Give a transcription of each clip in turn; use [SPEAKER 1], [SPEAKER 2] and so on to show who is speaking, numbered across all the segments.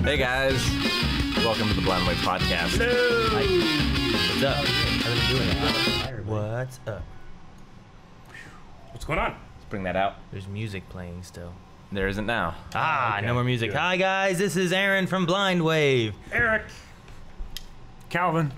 [SPEAKER 1] Hey guys, welcome to the Blind Wave Podcast.
[SPEAKER 2] Hello.
[SPEAKER 1] What's up?
[SPEAKER 2] How are you doing?
[SPEAKER 3] What's up?
[SPEAKER 2] What's going on?
[SPEAKER 1] Let's bring that out.
[SPEAKER 3] There's music playing still.
[SPEAKER 1] There isn't now.
[SPEAKER 2] Okay.
[SPEAKER 3] No more music.
[SPEAKER 2] Good.
[SPEAKER 3] Hi guys, this is Aaron from Blind Wave.
[SPEAKER 2] Eric.
[SPEAKER 4] Calvin.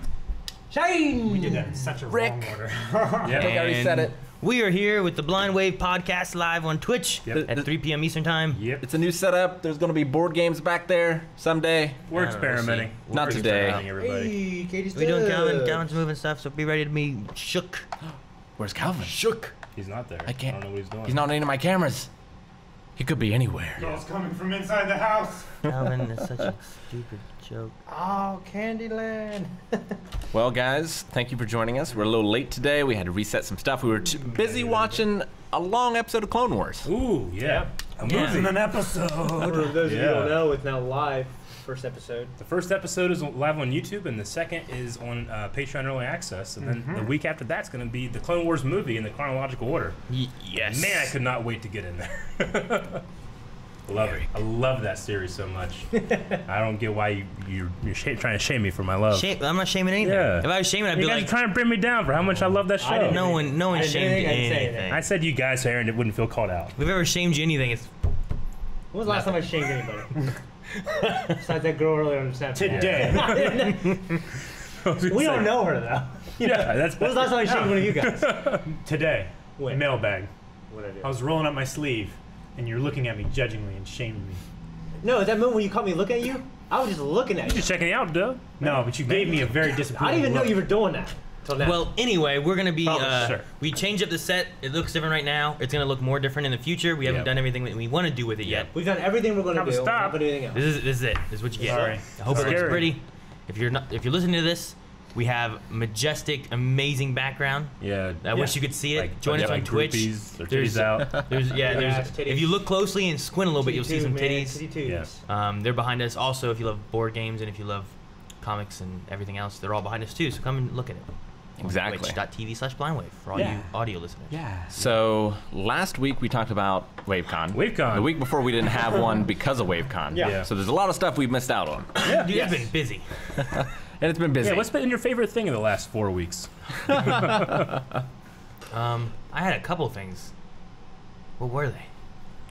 [SPEAKER 5] Shane!
[SPEAKER 4] We did that in such a wrong order.
[SPEAKER 1] I think I already said it.
[SPEAKER 3] We are here with the Blind Wave Podcast live on Twitch at 3 p.m. Eastern Time.
[SPEAKER 2] Yep.
[SPEAKER 1] It's a new setup. There's going to be board games back there someday.
[SPEAKER 2] We're
[SPEAKER 3] Yeah,
[SPEAKER 2] experimenting.
[SPEAKER 3] we'll
[SPEAKER 1] Not
[SPEAKER 3] see.
[SPEAKER 1] today.
[SPEAKER 2] Experimenting, everybody.
[SPEAKER 5] Hey, Katie's
[SPEAKER 3] We're doing Calvin. Calvin's moving stuff, so be ready to be shook.
[SPEAKER 1] Where's Calvin?
[SPEAKER 3] Shook.
[SPEAKER 2] He's not there.
[SPEAKER 1] I can't.
[SPEAKER 2] I don't know what he's doing.
[SPEAKER 1] He's not on any of my cameras. He could be anywhere.
[SPEAKER 4] Girls coming from inside the house.
[SPEAKER 3] Calvin is such a stupid joke.
[SPEAKER 5] Oh, Candyland.
[SPEAKER 1] Well, guys, thank you for joining us. We're a little late today. We had to reset some stuff. We were too busy watching a long episode of Clone Wars.
[SPEAKER 2] Ooh, yeah. A
[SPEAKER 3] Yeah.
[SPEAKER 2] movie.
[SPEAKER 4] An episode.
[SPEAKER 5] For those of you who
[SPEAKER 2] Yeah.
[SPEAKER 5] don't know, it's now live. First episode.
[SPEAKER 2] The first episode is live on YouTube, and the second is on Patreon Early Access. And then the week after that's going to be the Clone Wars movie in the chronological order.
[SPEAKER 3] Yes.
[SPEAKER 2] Man, I could not wait to get in there. Love it. I love that series so much. I don't get why you're trying to shame me for my love.
[SPEAKER 3] I'm not shaming anything.
[SPEAKER 2] Yeah.
[SPEAKER 3] If I was shaming, I'd
[SPEAKER 2] You
[SPEAKER 3] be
[SPEAKER 2] guys
[SPEAKER 3] like,
[SPEAKER 2] are trying to bring me down for how much I love that show.
[SPEAKER 3] no one
[SPEAKER 5] I didn't
[SPEAKER 3] shamed
[SPEAKER 5] think I'd say
[SPEAKER 3] anything.
[SPEAKER 5] that.
[SPEAKER 2] I said you guys, so Aaron, it wouldn't feel called out.
[SPEAKER 3] If we've ever shamed you anything, it's
[SPEAKER 5] When was the last time I shamed anybody? Besides that girl earlier on Snapchat.
[SPEAKER 4] Today.
[SPEAKER 5] We don't know her, though.
[SPEAKER 2] Yeah, that's
[SPEAKER 5] When was the last time I shamed one of you guys?
[SPEAKER 4] Today.
[SPEAKER 5] When?
[SPEAKER 4] Mailbag.
[SPEAKER 5] What I do?
[SPEAKER 4] I was rolling up my sleeve, and you're looking at me judgingly and shaming me.
[SPEAKER 5] No, at that moment when you caught me looking at you, I was just looking at you.
[SPEAKER 2] just checking it out, dude.
[SPEAKER 4] No, but you gave me a very disapproving
[SPEAKER 5] I didn't even know
[SPEAKER 4] look.
[SPEAKER 5] you were doing that till now.
[SPEAKER 3] well. Anyway, we're gonna be.
[SPEAKER 4] Sure.
[SPEAKER 3] We changed up the set. It looks different right now. It's gonna look more different in the future. We haven't
[SPEAKER 2] Yep.
[SPEAKER 3] done everything that we want to do with it yet.
[SPEAKER 5] we've done everything we're going to
[SPEAKER 2] Have
[SPEAKER 5] do.
[SPEAKER 2] to
[SPEAKER 5] We're not
[SPEAKER 2] stop.
[SPEAKER 5] going to do anything else.
[SPEAKER 3] This is it. This is what you get.
[SPEAKER 4] Sorry.
[SPEAKER 3] I hope it looks
[SPEAKER 2] Scary.
[SPEAKER 3] pretty. If you're listening to this, we have majestic, amazing background.
[SPEAKER 2] Yeah.
[SPEAKER 3] I wish you could see it.
[SPEAKER 2] Like,
[SPEAKER 3] Join us on
[SPEAKER 2] like
[SPEAKER 3] Twitch.
[SPEAKER 2] groupies, their
[SPEAKER 3] There's
[SPEAKER 2] titties out.
[SPEAKER 3] There's
[SPEAKER 5] titties.
[SPEAKER 3] if you look closely and squint a little bit, you'll see some titties.
[SPEAKER 5] Titty
[SPEAKER 2] Yes.
[SPEAKER 3] They're behind us. Also, if you love board games and if you love comics and everything else, they're all behind us too. So come and look at it.
[SPEAKER 1] Exactly.
[SPEAKER 3] Twitch.tv/blindwave for all you audio listeners.
[SPEAKER 4] Yeah.
[SPEAKER 1] So, last week we talked about WaveCon.
[SPEAKER 2] WaveCon.
[SPEAKER 1] The week before we didn't have one because of WaveCon.
[SPEAKER 5] Yeah.
[SPEAKER 2] Yeah.
[SPEAKER 1] So there's a lot of stuff we've missed out on.
[SPEAKER 3] Dude, it's been busy.
[SPEAKER 1] And it's been busy.
[SPEAKER 2] Yeah, what's been your favorite thing in the last 4 weeks?
[SPEAKER 3] I had a couple things. What were they?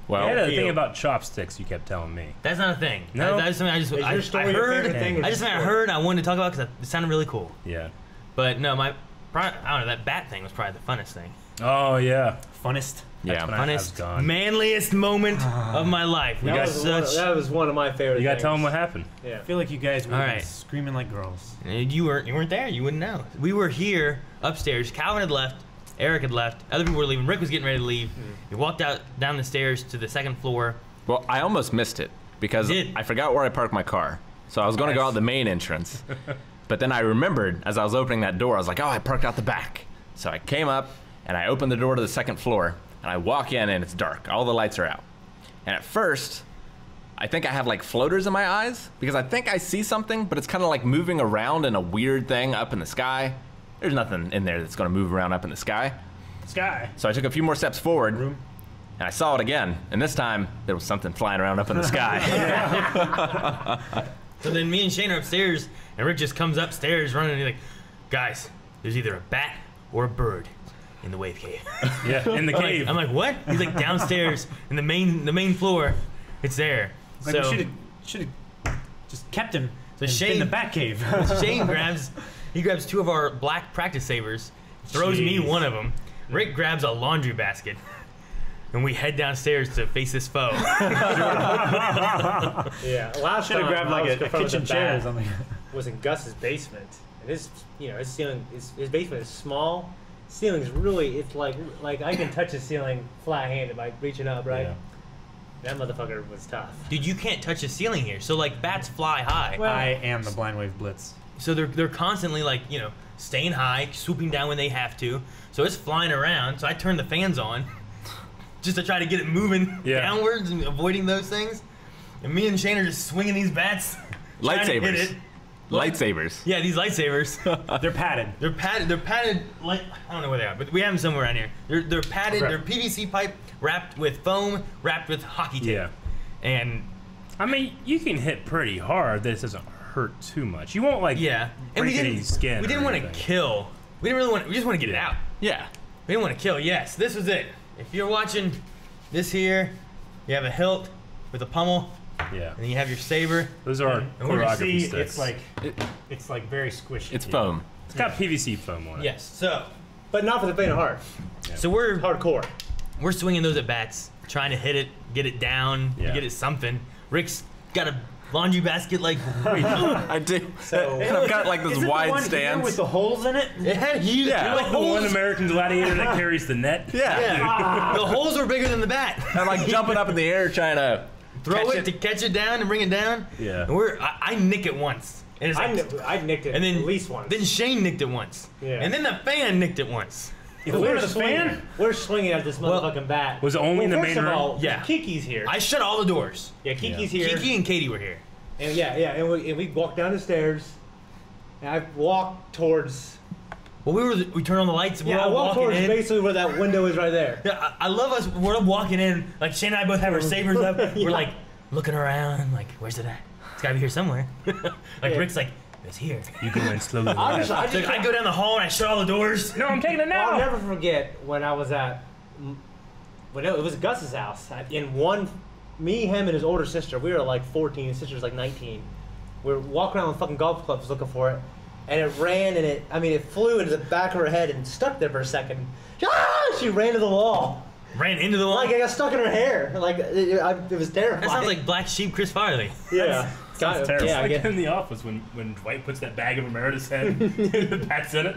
[SPEAKER 1] well,
[SPEAKER 2] I had a
[SPEAKER 5] Feel.
[SPEAKER 2] thing about chopsticks you kept telling me.
[SPEAKER 3] That's not a thing.
[SPEAKER 2] No?
[SPEAKER 3] That's something
[SPEAKER 5] Is your story
[SPEAKER 3] I
[SPEAKER 5] your
[SPEAKER 3] heard.
[SPEAKER 5] favorite thing or
[SPEAKER 3] I just
[SPEAKER 5] just
[SPEAKER 3] something I
[SPEAKER 5] story?
[SPEAKER 3] heard. I wanted to talk about because it sounded really cool.
[SPEAKER 2] Yeah.
[SPEAKER 3] But no, I don't know. That bat thing was probably the funnest thing.
[SPEAKER 2] Oh, yeah.
[SPEAKER 4] Funnest.
[SPEAKER 1] yeah.
[SPEAKER 2] when I- I've
[SPEAKER 3] Funnest,
[SPEAKER 2] gone.
[SPEAKER 3] manliest moment of my life. We got
[SPEAKER 5] That was one of my favorite
[SPEAKER 2] You gotta
[SPEAKER 5] things.
[SPEAKER 2] tell them what happened.
[SPEAKER 5] Yeah.
[SPEAKER 4] I feel like you guys were
[SPEAKER 3] All right.
[SPEAKER 4] screaming like girls.
[SPEAKER 3] You weren't there. You wouldn't know. We were here upstairs. Calvin had left. Eric had left. Other people were leaving. Rick was getting ready to leave. We walked out down the stairs to the second floor.
[SPEAKER 1] Well, I almost missed it because
[SPEAKER 3] You did.
[SPEAKER 1] I forgot where I parked my car. So I was going to go out the main entrance. But then I remembered as I was opening that door, I was like, oh, I parked out the back. So I came up and I opened the door to the second floor and I walk in and it's dark. All the lights are out. And at first, I think I have like floaters in my eyes because I think I see something, but it's kind of like moving around in a weird thing up in the sky. There's nothing in there that's going to move around up in the sky.
[SPEAKER 4] Sky.
[SPEAKER 1] So I took a few more steps forward and I saw it again. And this time there was something flying around up in the sky.
[SPEAKER 3] So then me and Shane are upstairs, and Rick just comes upstairs running, and he's like, guys, there's either a bat or a bird in the wave cave.
[SPEAKER 2] Yeah, in the cave.
[SPEAKER 3] I'm like, what? He's like, downstairs in the main floor. It's there.
[SPEAKER 4] Like
[SPEAKER 3] So
[SPEAKER 4] we should have just kept him in
[SPEAKER 3] Shane-
[SPEAKER 4] the bat cave.
[SPEAKER 3] Shane grabs two of our black practice sabers, throws me
[SPEAKER 4] Jeez.
[SPEAKER 3] one of them. Rick grabs a laundry basket, and we head downstairs to face this foe.
[SPEAKER 5] Yeah. Last
[SPEAKER 4] Should have
[SPEAKER 5] time
[SPEAKER 4] grabbed
[SPEAKER 5] I
[SPEAKER 4] like
[SPEAKER 5] was
[SPEAKER 4] a
[SPEAKER 5] confronted
[SPEAKER 4] kitchen
[SPEAKER 5] with
[SPEAKER 4] chair or
[SPEAKER 5] bat
[SPEAKER 4] something.
[SPEAKER 5] was in Gus's basement, and his ceiling, his basement is small. Ceiling's really, it's like I can touch the ceiling flat-handed by reaching up, right?
[SPEAKER 2] Yeah.
[SPEAKER 5] That motherfucker was tough.
[SPEAKER 3] Dude, you can't touch the ceiling here. So like bats fly high.
[SPEAKER 5] Well-
[SPEAKER 4] I am the blind wave blitz.
[SPEAKER 3] So they're constantly like, staying high, swooping down when they have to. So it's flying around. So I turn the fans on just to try to get it moving downwards and avoiding those things. And me and Shane are just swinging these bats. trying to hit
[SPEAKER 1] Lightsabers.
[SPEAKER 3] it.
[SPEAKER 1] Lightsabers.
[SPEAKER 3] Yeah, these lightsabers.
[SPEAKER 4] They're padded.
[SPEAKER 3] They're padded like, I don't know where they are, but we have them somewhere around here. They're padded.
[SPEAKER 4] Okay.
[SPEAKER 3] They're PVC pipe wrapped with foam, wrapped with hockey tape.
[SPEAKER 2] Yeah.
[SPEAKER 3] And
[SPEAKER 2] I mean, you can hit pretty hard. This doesn't hurt too much. You won't like
[SPEAKER 3] And
[SPEAKER 2] break any skin.
[SPEAKER 3] We didn't want to kill. We didn't really want. We just want to get it out.
[SPEAKER 1] Yeah.
[SPEAKER 3] We didn't want to kill. Yes, this was it. If you're watching this here, you have a hilt with a pummel.
[SPEAKER 2] Yeah.
[SPEAKER 3] And then you have your saber.
[SPEAKER 2] Those are our
[SPEAKER 4] And we're gonna
[SPEAKER 2] choreography
[SPEAKER 4] see
[SPEAKER 2] sticks.
[SPEAKER 4] it's like very squishy.
[SPEAKER 1] It's foam.
[SPEAKER 2] It's got PVC foam on it.
[SPEAKER 3] Yes. So
[SPEAKER 5] But not for the faint of heart.
[SPEAKER 3] so we're
[SPEAKER 5] Hardcore.
[SPEAKER 3] swinging those at bats, trying to hit it, get it down,
[SPEAKER 2] Yeah.
[SPEAKER 3] get it something. Rick's got a laundry basket like
[SPEAKER 1] I do.
[SPEAKER 5] So-
[SPEAKER 1] And I've got like this
[SPEAKER 4] Is it the
[SPEAKER 1] wide
[SPEAKER 4] one here
[SPEAKER 1] stance.
[SPEAKER 4] with the holes in it?
[SPEAKER 3] it had huge.
[SPEAKER 1] Yeah.
[SPEAKER 3] the
[SPEAKER 2] Like the one
[SPEAKER 3] holes.
[SPEAKER 2] American gladiator that carries the net.
[SPEAKER 1] Yeah.
[SPEAKER 3] Yeah. The holes were bigger than the bat.
[SPEAKER 1] I'm like jumping up in the air trying to
[SPEAKER 3] Throw
[SPEAKER 1] catch
[SPEAKER 3] it to catch it down and bring it down.
[SPEAKER 2] Yeah.
[SPEAKER 3] And I nick it once. And it's like,
[SPEAKER 5] I nicked it
[SPEAKER 3] and then
[SPEAKER 5] at least once.
[SPEAKER 3] Then Shane nicked it once.
[SPEAKER 5] Yeah.
[SPEAKER 3] And then the fan nicked it once.
[SPEAKER 4] If we were the
[SPEAKER 5] swinging.
[SPEAKER 4] fan,
[SPEAKER 5] We're swinging at this
[SPEAKER 3] Well,
[SPEAKER 5] motherfucking bat.
[SPEAKER 2] Was it only in the
[SPEAKER 5] first
[SPEAKER 2] main
[SPEAKER 5] of
[SPEAKER 2] room?
[SPEAKER 5] all,
[SPEAKER 3] Yeah.
[SPEAKER 5] Kiki's here.
[SPEAKER 3] I shut all the doors.
[SPEAKER 5] Yeah, Kiki's here.
[SPEAKER 3] Kiki and Katie were here.
[SPEAKER 5] And and we walked down the stairs. And I walked towards.
[SPEAKER 3] Well, we turned on the lights. And we're
[SPEAKER 5] Yeah, I
[SPEAKER 3] all
[SPEAKER 5] walked
[SPEAKER 3] walking
[SPEAKER 5] towards
[SPEAKER 3] in.
[SPEAKER 5] basically where that window is right there.
[SPEAKER 3] Yeah, I love us. We're walking in. Like Shane and I both have our sabers up. We're like looking around. Like, where's it at? It's gotta be here somewhere. Like
[SPEAKER 5] Yeah.
[SPEAKER 3] Rick's like, it's here.
[SPEAKER 2] You go in slowly.
[SPEAKER 5] I
[SPEAKER 3] So I go down the hall and I shut all the doors.
[SPEAKER 2] No, I'm taking it
[SPEAKER 5] I'll
[SPEAKER 2] now.
[SPEAKER 5] never forget when I was at. When it was Gus's house. Me, him, and his older sister. We were like 14. His sister's like 19. We were walking around the fucking golf clubs looking for it, and it ran and it flew into the back of her head and stuck there for a second. Ah! She ran to the wall.
[SPEAKER 3] Ran into the wall.
[SPEAKER 5] Like I got stuck in her hair. Like it was terrifying.
[SPEAKER 3] That sounds like Black Sheep Chris Farley.
[SPEAKER 5] yeah.
[SPEAKER 2] Sounds terrible.
[SPEAKER 5] Yeah, I
[SPEAKER 2] Like
[SPEAKER 5] get-
[SPEAKER 2] in the office when Dwight puts that bag over Meredith's head, the bat's in it.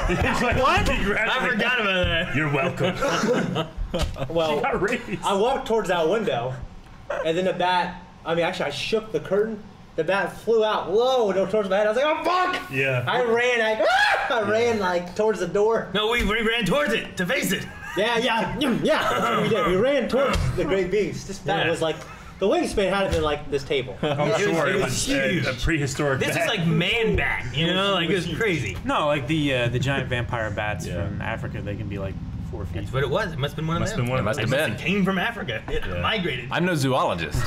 [SPEAKER 2] It's like, what?
[SPEAKER 3] I forgot about that.
[SPEAKER 2] You're welcome.
[SPEAKER 5] well,
[SPEAKER 2] Got raised.
[SPEAKER 5] I walked towards that window, and then the bat. I mean, actually, I shook the curtain. The bat flew out low towards my head. I was like, "Oh fuck!"
[SPEAKER 2] Yeah.
[SPEAKER 5] I ran. I ran like towards the door.
[SPEAKER 3] No, we ran towards it to face it.
[SPEAKER 5] Yeah. That's what we did. We ran towards the great beast. This bat
[SPEAKER 3] Yeah.
[SPEAKER 5] was like the wingspan had been like this table.
[SPEAKER 2] I'm sure
[SPEAKER 3] it
[SPEAKER 2] it
[SPEAKER 3] was
[SPEAKER 2] was
[SPEAKER 3] huge.
[SPEAKER 2] a prehistoric
[SPEAKER 3] This
[SPEAKER 2] bat.
[SPEAKER 3] is like man bat, you know? Like, it was crazy.
[SPEAKER 4] no, like the giant vampire bats
[SPEAKER 2] Yeah.
[SPEAKER 4] from Africa. They can be like 4 feet.
[SPEAKER 3] That's what it was. It must have been one of
[SPEAKER 2] Must
[SPEAKER 3] them.
[SPEAKER 2] have been one of
[SPEAKER 1] Must
[SPEAKER 2] those.
[SPEAKER 1] have
[SPEAKER 3] It
[SPEAKER 1] been.
[SPEAKER 3] came from Africa. It
[SPEAKER 2] Yeah.
[SPEAKER 3] migrated.
[SPEAKER 1] I'm no zoologist.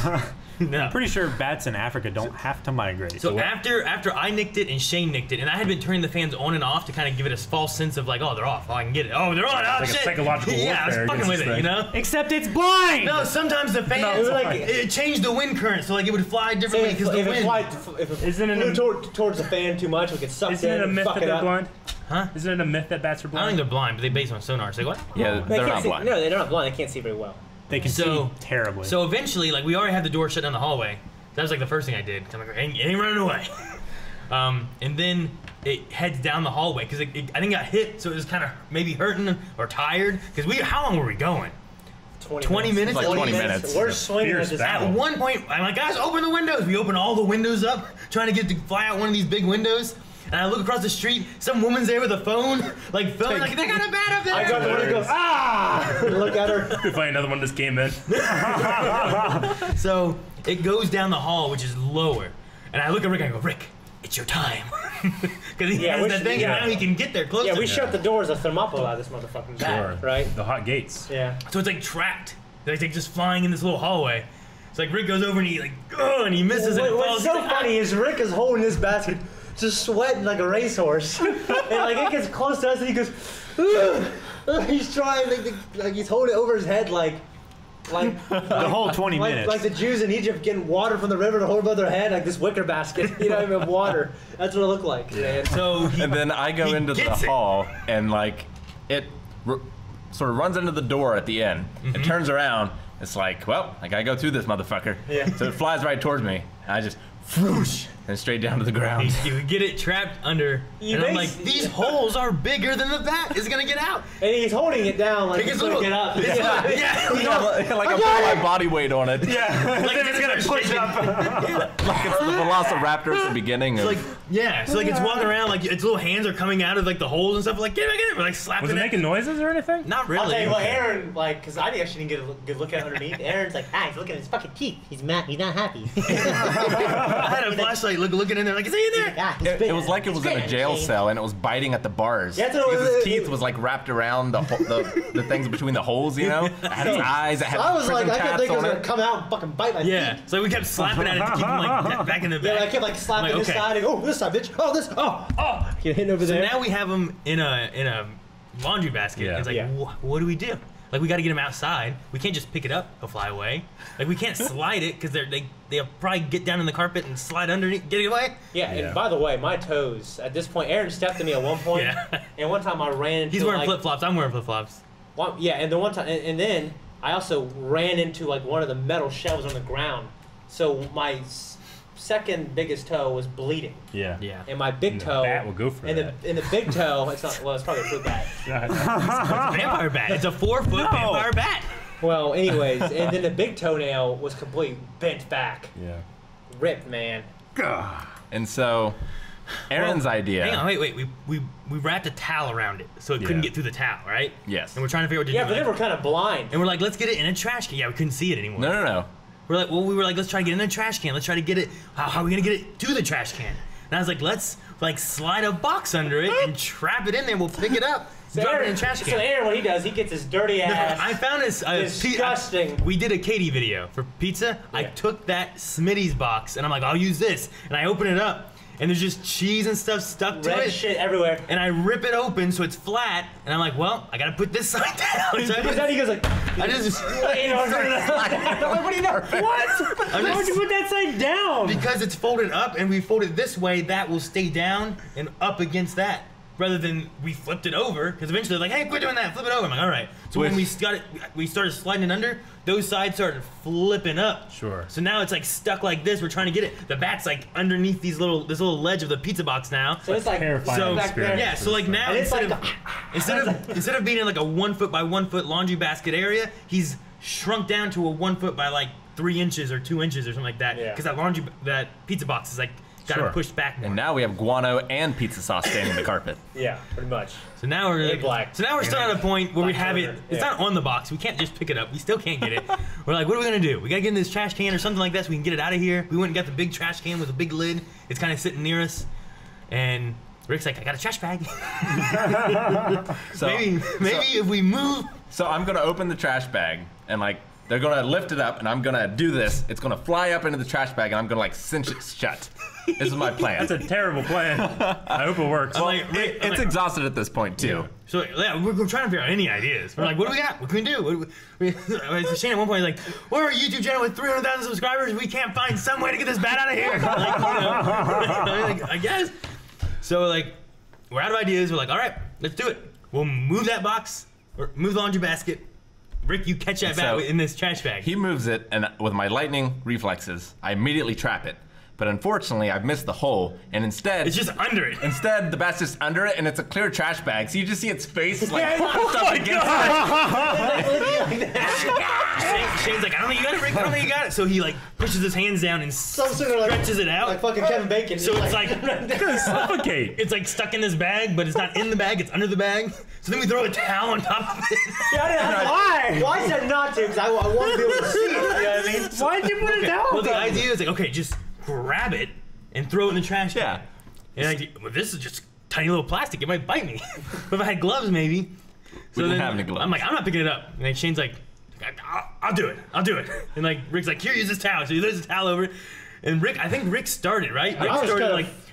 [SPEAKER 3] No.
[SPEAKER 4] Pretty sure bats in Africa don't have to migrate.
[SPEAKER 3] So after I nicked it and Shane nicked it, and I had been turning the fans on and off to kind of give it a false sense of like, oh, they're off. Oh, I can get it. Oh, they're on. Oh,
[SPEAKER 2] like a
[SPEAKER 3] shit.
[SPEAKER 2] psychological
[SPEAKER 3] Yeah, I was
[SPEAKER 2] warfare
[SPEAKER 3] fucking
[SPEAKER 2] against
[SPEAKER 3] with
[SPEAKER 2] this
[SPEAKER 3] it, you
[SPEAKER 2] thing.
[SPEAKER 3] know?
[SPEAKER 4] Except it's blind.
[SPEAKER 3] No, sometimes the fans,
[SPEAKER 5] it was like-
[SPEAKER 3] it changed the wind current, so like it would fly differently
[SPEAKER 5] If,
[SPEAKER 3] because the
[SPEAKER 5] if it
[SPEAKER 3] wind.
[SPEAKER 5] flew towards the fan too much, we could suck
[SPEAKER 2] Isn't
[SPEAKER 5] in
[SPEAKER 2] it a
[SPEAKER 5] and
[SPEAKER 2] myth
[SPEAKER 5] fuck
[SPEAKER 2] that
[SPEAKER 5] it
[SPEAKER 2] they're
[SPEAKER 5] up.
[SPEAKER 2] blind?
[SPEAKER 3] Huh?
[SPEAKER 2] Isn't it a myth that bats are
[SPEAKER 3] I don't
[SPEAKER 2] blind?
[SPEAKER 3] think they're blind, but they base on sonar. Say what?
[SPEAKER 1] Yeah,
[SPEAKER 5] They
[SPEAKER 1] they're
[SPEAKER 5] can't
[SPEAKER 1] not
[SPEAKER 5] see,
[SPEAKER 1] blind.
[SPEAKER 5] no, they're not blind. They can't see very well.
[SPEAKER 4] They can
[SPEAKER 3] So-
[SPEAKER 4] see terribly.
[SPEAKER 3] So eventually, like we already had the door shut down the hallway. That was like the first thing I did. 'Cause I'm like, it ain't running away. And then it heads down the hallway because I think it got hit, so it was kind of maybe hurting or tired. Because how long were we going? 20 minutes?
[SPEAKER 1] Like 20 minutes.
[SPEAKER 5] We're swinging
[SPEAKER 2] Fierce
[SPEAKER 5] at this.
[SPEAKER 2] battle.
[SPEAKER 3] At one point, I'm like, guys, open the windows. We open all the windows up, trying to get to fly out one of these big windows. And I look across the street, some woman's there with a phone, like filming, like they got a bat up there.
[SPEAKER 5] I got the one that goes, ah! Look at her.
[SPEAKER 2] If I another one just came in.
[SPEAKER 3] So it goes down the hall, which is lower. And I look at Rick and I go, Rick, it's your time. Because he
[SPEAKER 5] Yeah,
[SPEAKER 3] has
[SPEAKER 5] we
[SPEAKER 3] that
[SPEAKER 5] should-
[SPEAKER 3] thing,
[SPEAKER 5] yeah.
[SPEAKER 3] and now he can get there closer.
[SPEAKER 5] Yeah, we shut the doors of Thermopylae out of this motherfucking bat, right?
[SPEAKER 2] The hot gates.
[SPEAKER 5] Yeah.
[SPEAKER 3] So it's like trapped. Like they're just flying in this little hallway. It's like Rick goes over and he like, oh, and he misses and it falls.
[SPEAKER 5] What's so funny is Rick is holding this basket, just sweating like a racehorse, and like it gets close to us, and he goes, ugh. He's trying, like he's holding it over his head, like
[SPEAKER 4] the whole 20 minutes.
[SPEAKER 5] like the Jews in Egypt getting water from the river to hold above their head, like this wicker basket, you know, of water. That's what it looked like. Yeah.
[SPEAKER 3] So he,
[SPEAKER 1] And then I go
[SPEAKER 3] He
[SPEAKER 1] into the
[SPEAKER 3] gets it.
[SPEAKER 1] hall and like it sort of runs into the door at the end. It turns around. It's like, well, I gotta go through this motherfucker.
[SPEAKER 5] Yeah.
[SPEAKER 1] So it flies right towards me. And I just whoosh and straight down to the ground.
[SPEAKER 3] you get it trapped under,
[SPEAKER 5] You
[SPEAKER 3] and I'm like,
[SPEAKER 5] basi-
[SPEAKER 3] these holes are bigger than the bat is gonna get out.
[SPEAKER 5] And he's holding it down like
[SPEAKER 3] Like
[SPEAKER 5] he's
[SPEAKER 3] it's
[SPEAKER 5] gonna
[SPEAKER 3] little,
[SPEAKER 5] get up.
[SPEAKER 3] it's
[SPEAKER 5] Yeah.
[SPEAKER 3] little- yeah,
[SPEAKER 1] Like I'm putting my body weight on it.
[SPEAKER 4] yeah.
[SPEAKER 3] like it's gonna push up.
[SPEAKER 1] Like it's the Velociraptor at the beginning. Of,
[SPEAKER 3] Like yeah, so like it's walking around like its little hands are coming out of like the holes and stuff. Like get it, we're like slapping
[SPEAKER 2] Was it making noises or anything?
[SPEAKER 3] Not
[SPEAKER 5] I'll
[SPEAKER 3] really.
[SPEAKER 5] tell you what, Aaron, like, because I actually didn't get a good look at underneath. Aaron's like, ah, he's looking at his fucking teeth. He's mad. He's not happy.
[SPEAKER 3] I had a flashlight looking in there, like, is he in there?
[SPEAKER 5] Yeah,
[SPEAKER 1] It was like it was in a jail cell and it was biting at the bars.
[SPEAKER 5] Yeah, that's what it
[SPEAKER 1] because
[SPEAKER 5] was.
[SPEAKER 1] his teeth was like wrapped around the things between the holes, you know? It had its eyes, it had
[SPEAKER 5] I was like,
[SPEAKER 1] prison
[SPEAKER 5] I kept
[SPEAKER 1] tabs
[SPEAKER 5] thinking it
[SPEAKER 1] on
[SPEAKER 5] was gonna
[SPEAKER 1] it.
[SPEAKER 5] come out and fucking bite my
[SPEAKER 3] Yeah.
[SPEAKER 5] feet.
[SPEAKER 3] So we kept slapping at it to keep him like back in the
[SPEAKER 5] Yeah,
[SPEAKER 3] back.
[SPEAKER 5] I kept like slapping
[SPEAKER 3] I'm like,
[SPEAKER 5] this
[SPEAKER 3] okay.
[SPEAKER 5] side and oh, this side, bitch. Oh, this. Oh. Get hitting over
[SPEAKER 3] So
[SPEAKER 5] there.
[SPEAKER 3] now we have him in a laundry basket.
[SPEAKER 2] Yeah.
[SPEAKER 3] And it's like,
[SPEAKER 5] Yeah.
[SPEAKER 3] what do we do? Like, we got to get him outside. We can't just pick it up. He'll fly away. Like, we can't slide it because they'll probably get down in the carpet and slide underneath, get it away.
[SPEAKER 5] Yeah,
[SPEAKER 2] Yeah.
[SPEAKER 5] and by the way, my toes, at this point, Aaron stepped to me at one point.
[SPEAKER 3] Yeah.
[SPEAKER 5] And one time I ran into
[SPEAKER 3] He's wearing
[SPEAKER 5] like,
[SPEAKER 3] flip-flops. I'm wearing flip-flops.
[SPEAKER 5] Yeah, and the one time, and then I also ran into like one of the metal shelves on the ground. So my second biggest toe was bleeding.
[SPEAKER 2] Yeah.
[SPEAKER 3] Yeah.
[SPEAKER 5] And my big
[SPEAKER 2] And the
[SPEAKER 5] toe.
[SPEAKER 2] bat will go for
[SPEAKER 5] and
[SPEAKER 2] that.
[SPEAKER 5] the big toe, it's not, well, it's probably a fruit bat.
[SPEAKER 3] It's a vampire bat. It's a 4-foot vampire bat.
[SPEAKER 5] Well, anyways, and then the big toenail was completely bent back.
[SPEAKER 2] Yeah.
[SPEAKER 5] Ripped, man.
[SPEAKER 1] And so, Aaron's idea.
[SPEAKER 3] Hang on, wait. We wrapped a towel around it so it couldn't
[SPEAKER 2] Yeah.
[SPEAKER 3] get through the towel, right?
[SPEAKER 1] Yes.
[SPEAKER 3] And we're trying to figure out what to
[SPEAKER 5] Yeah,
[SPEAKER 3] do.
[SPEAKER 5] but they were kind of blind.
[SPEAKER 3] And we're like, let's get it in a trash can. Yeah, we couldn't see it anymore.
[SPEAKER 1] No.
[SPEAKER 3] We were like, let's try to get it in a trash can. Let's try to get it. How are we gonna get it to the trash can? And I was like, let's like slide a box under it and trap it in there. We'll pick it up, drop it in a trash can.
[SPEAKER 5] So Aaron, what he does, he gets his dirty ass.
[SPEAKER 3] I found this
[SPEAKER 5] Disgusting.
[SPEAKER 3] we did a Katie video for pizza. I
[SPEAKER 5] Yeah.
[SPEAKER 3] took that Smitty's box and I'm like, I'll use this. And I open it up and there's just cheese and stuff stuck to
[SPEAKER 5] Red
[SPEAKER 3] it.
[SPEAKER 5] shit everywhere.
[SPEAKER 3] And I rip it open so it's flat. And I'm like, well, I gotta put this side down. So
[SPEAKER 5] Because then he goes like,
[SPEAKER 3] I just
[SPEAKER 5] what are you doing? What? Why would you put that side down?
[SPEAKER 3] because it's folded up and we fold it this way, that will stay down and up against that. Rather than we flipped it over, because eventually they're like, hey, quit doing that, flip it over. I'm like, all right. So when we started sliding it under, those sides started flipping up.
[SPEAKER 2] Sure.
[SPEAKER 3] So now it's like stuck like this. We're trying to get it. The bat's like underneath this little ledge of the pizza box now.
[SPEAKER 5] So it's like
[SPEAKER 2] Terrifying
[SPEAKER 3] So
[SPEAKER 5] back there.
[SPEAKER 2] experience.
[SPEAKER 3] yeah, so like now
[SPEAKER 5] And it's
[SPEAKER 3] instead of being in like a 1 foot by 1 foot laundry basket area, he's shrunk down to a 1 foot by like 3 inches or 2 inches or something like that.
[SPEAKER 5] Yeah.
[SPEAKER 3] Because that pizza box is like got
[SPEAKER 2] Sure.
[SPEAKER 3] him pushed back more.
[SPEAKER 1] And now we have guano and pizza sauce staining the carpet.
[SPEAKER 5] Yeah, pretty much.
[SPEAKER 3] So now we're
[SPEAKER 5] And black.
[SPEAKER 3] So now we're still at a point where we
[SPEAKER 5] Black
[SPEAKER 3] have it.
[SPEAKER 5] powder,
[SPEAKER 3] It's
[SPEAKER 5] yeah.
[SPEAKER 3] not on the box. We can't just pick it up. We still can't get it. We're like, what are we gonna do? We gotta get in this trash can or something like that so we can get it out of here. We went and got the big trash can with a big lid. It's kind of sitting near us, and Rick's like, I got a trash bag.
[SPEAKER 1] So,
[SPEAKER 3] maybe if we move.
[SPEAKER 1] So I'm gonna open the trash bag and like they're gonna lift it up and I'm gonna do this. It's gonna fly up into the trash bag and I'm gonna like cinch it shut. This is my plan.
[SPEAKER 2] That's a terrible plan. I hope it works.
[SPEAKER 3] I'm like, Rick, I'm
[SPEAKER 1] It's
[SPEAKER 3] like-
[SPEAKER 1] exhausted at this point too.
[SPEAKER 3] So yeah, we're trying to figure out any ideas. We're like, what do we got? What can we do? Shane at one point was like, we're a YouTube channel with 300,000 subscribers. We can't find some way to get this bat out of here. Like, like, I guess. So like, we're out of ideas. We're like, all right, let's do it. We'll move that box or move the laundry basket. Rick, you catch that bat
[SPEAKER 1] So,
[SPEAKER 3] in this trash bag.
[SPEAKER 1] He moves it, and with my lightning reflexes, I immediately trap it. But unfortunately, I've missed the hole, and instead,
[SPEAKER 3] It's just under it.
[SPEAKER 1] instead the bat's just under it, and it's a clear trash bag. So you just see its face like pushed up against it.
[SPEAKER 3] Shane's like, I don't think you got it, Rick. I don't think you got it. So he like pushes his hands down and stretches it out.
[SPEAKER 5] Like fucking Kevin Bacon.
[SPEAKER 3] So it's like
[SPEAKER 2] Suffocate.
[SPEAKER 3] it's like stuck in this bag, but it's not in the bag. It's under the bag. So then we throw a towel on top of it.
[SPEAKER 5] Why? Well, I said not to because I want to be able to see it. You know what I mean?
[SPEAKER 4] Why'd you put it down?
[SPEAKER 3] Well, the idea is like, okay, just grab it and throw it in the trash
[SPEAKER 1] Yeah.
[SPEAKER 3] can. And like, well, this is just tiny little plastic. It might bite me. But if I had gloves, maybe. So
[SPEAKER 1] didn't
[SPEAKER 3] then
[SPEAKER 1] have any gloves.
[SPEAKER 3] I'm like, I'm not picking it up. And like Shane's like, I'll do it. I'll do it. And like Rick's like, here, use this towel. So he throws the towel over it. And Rick, I think Rick started, right?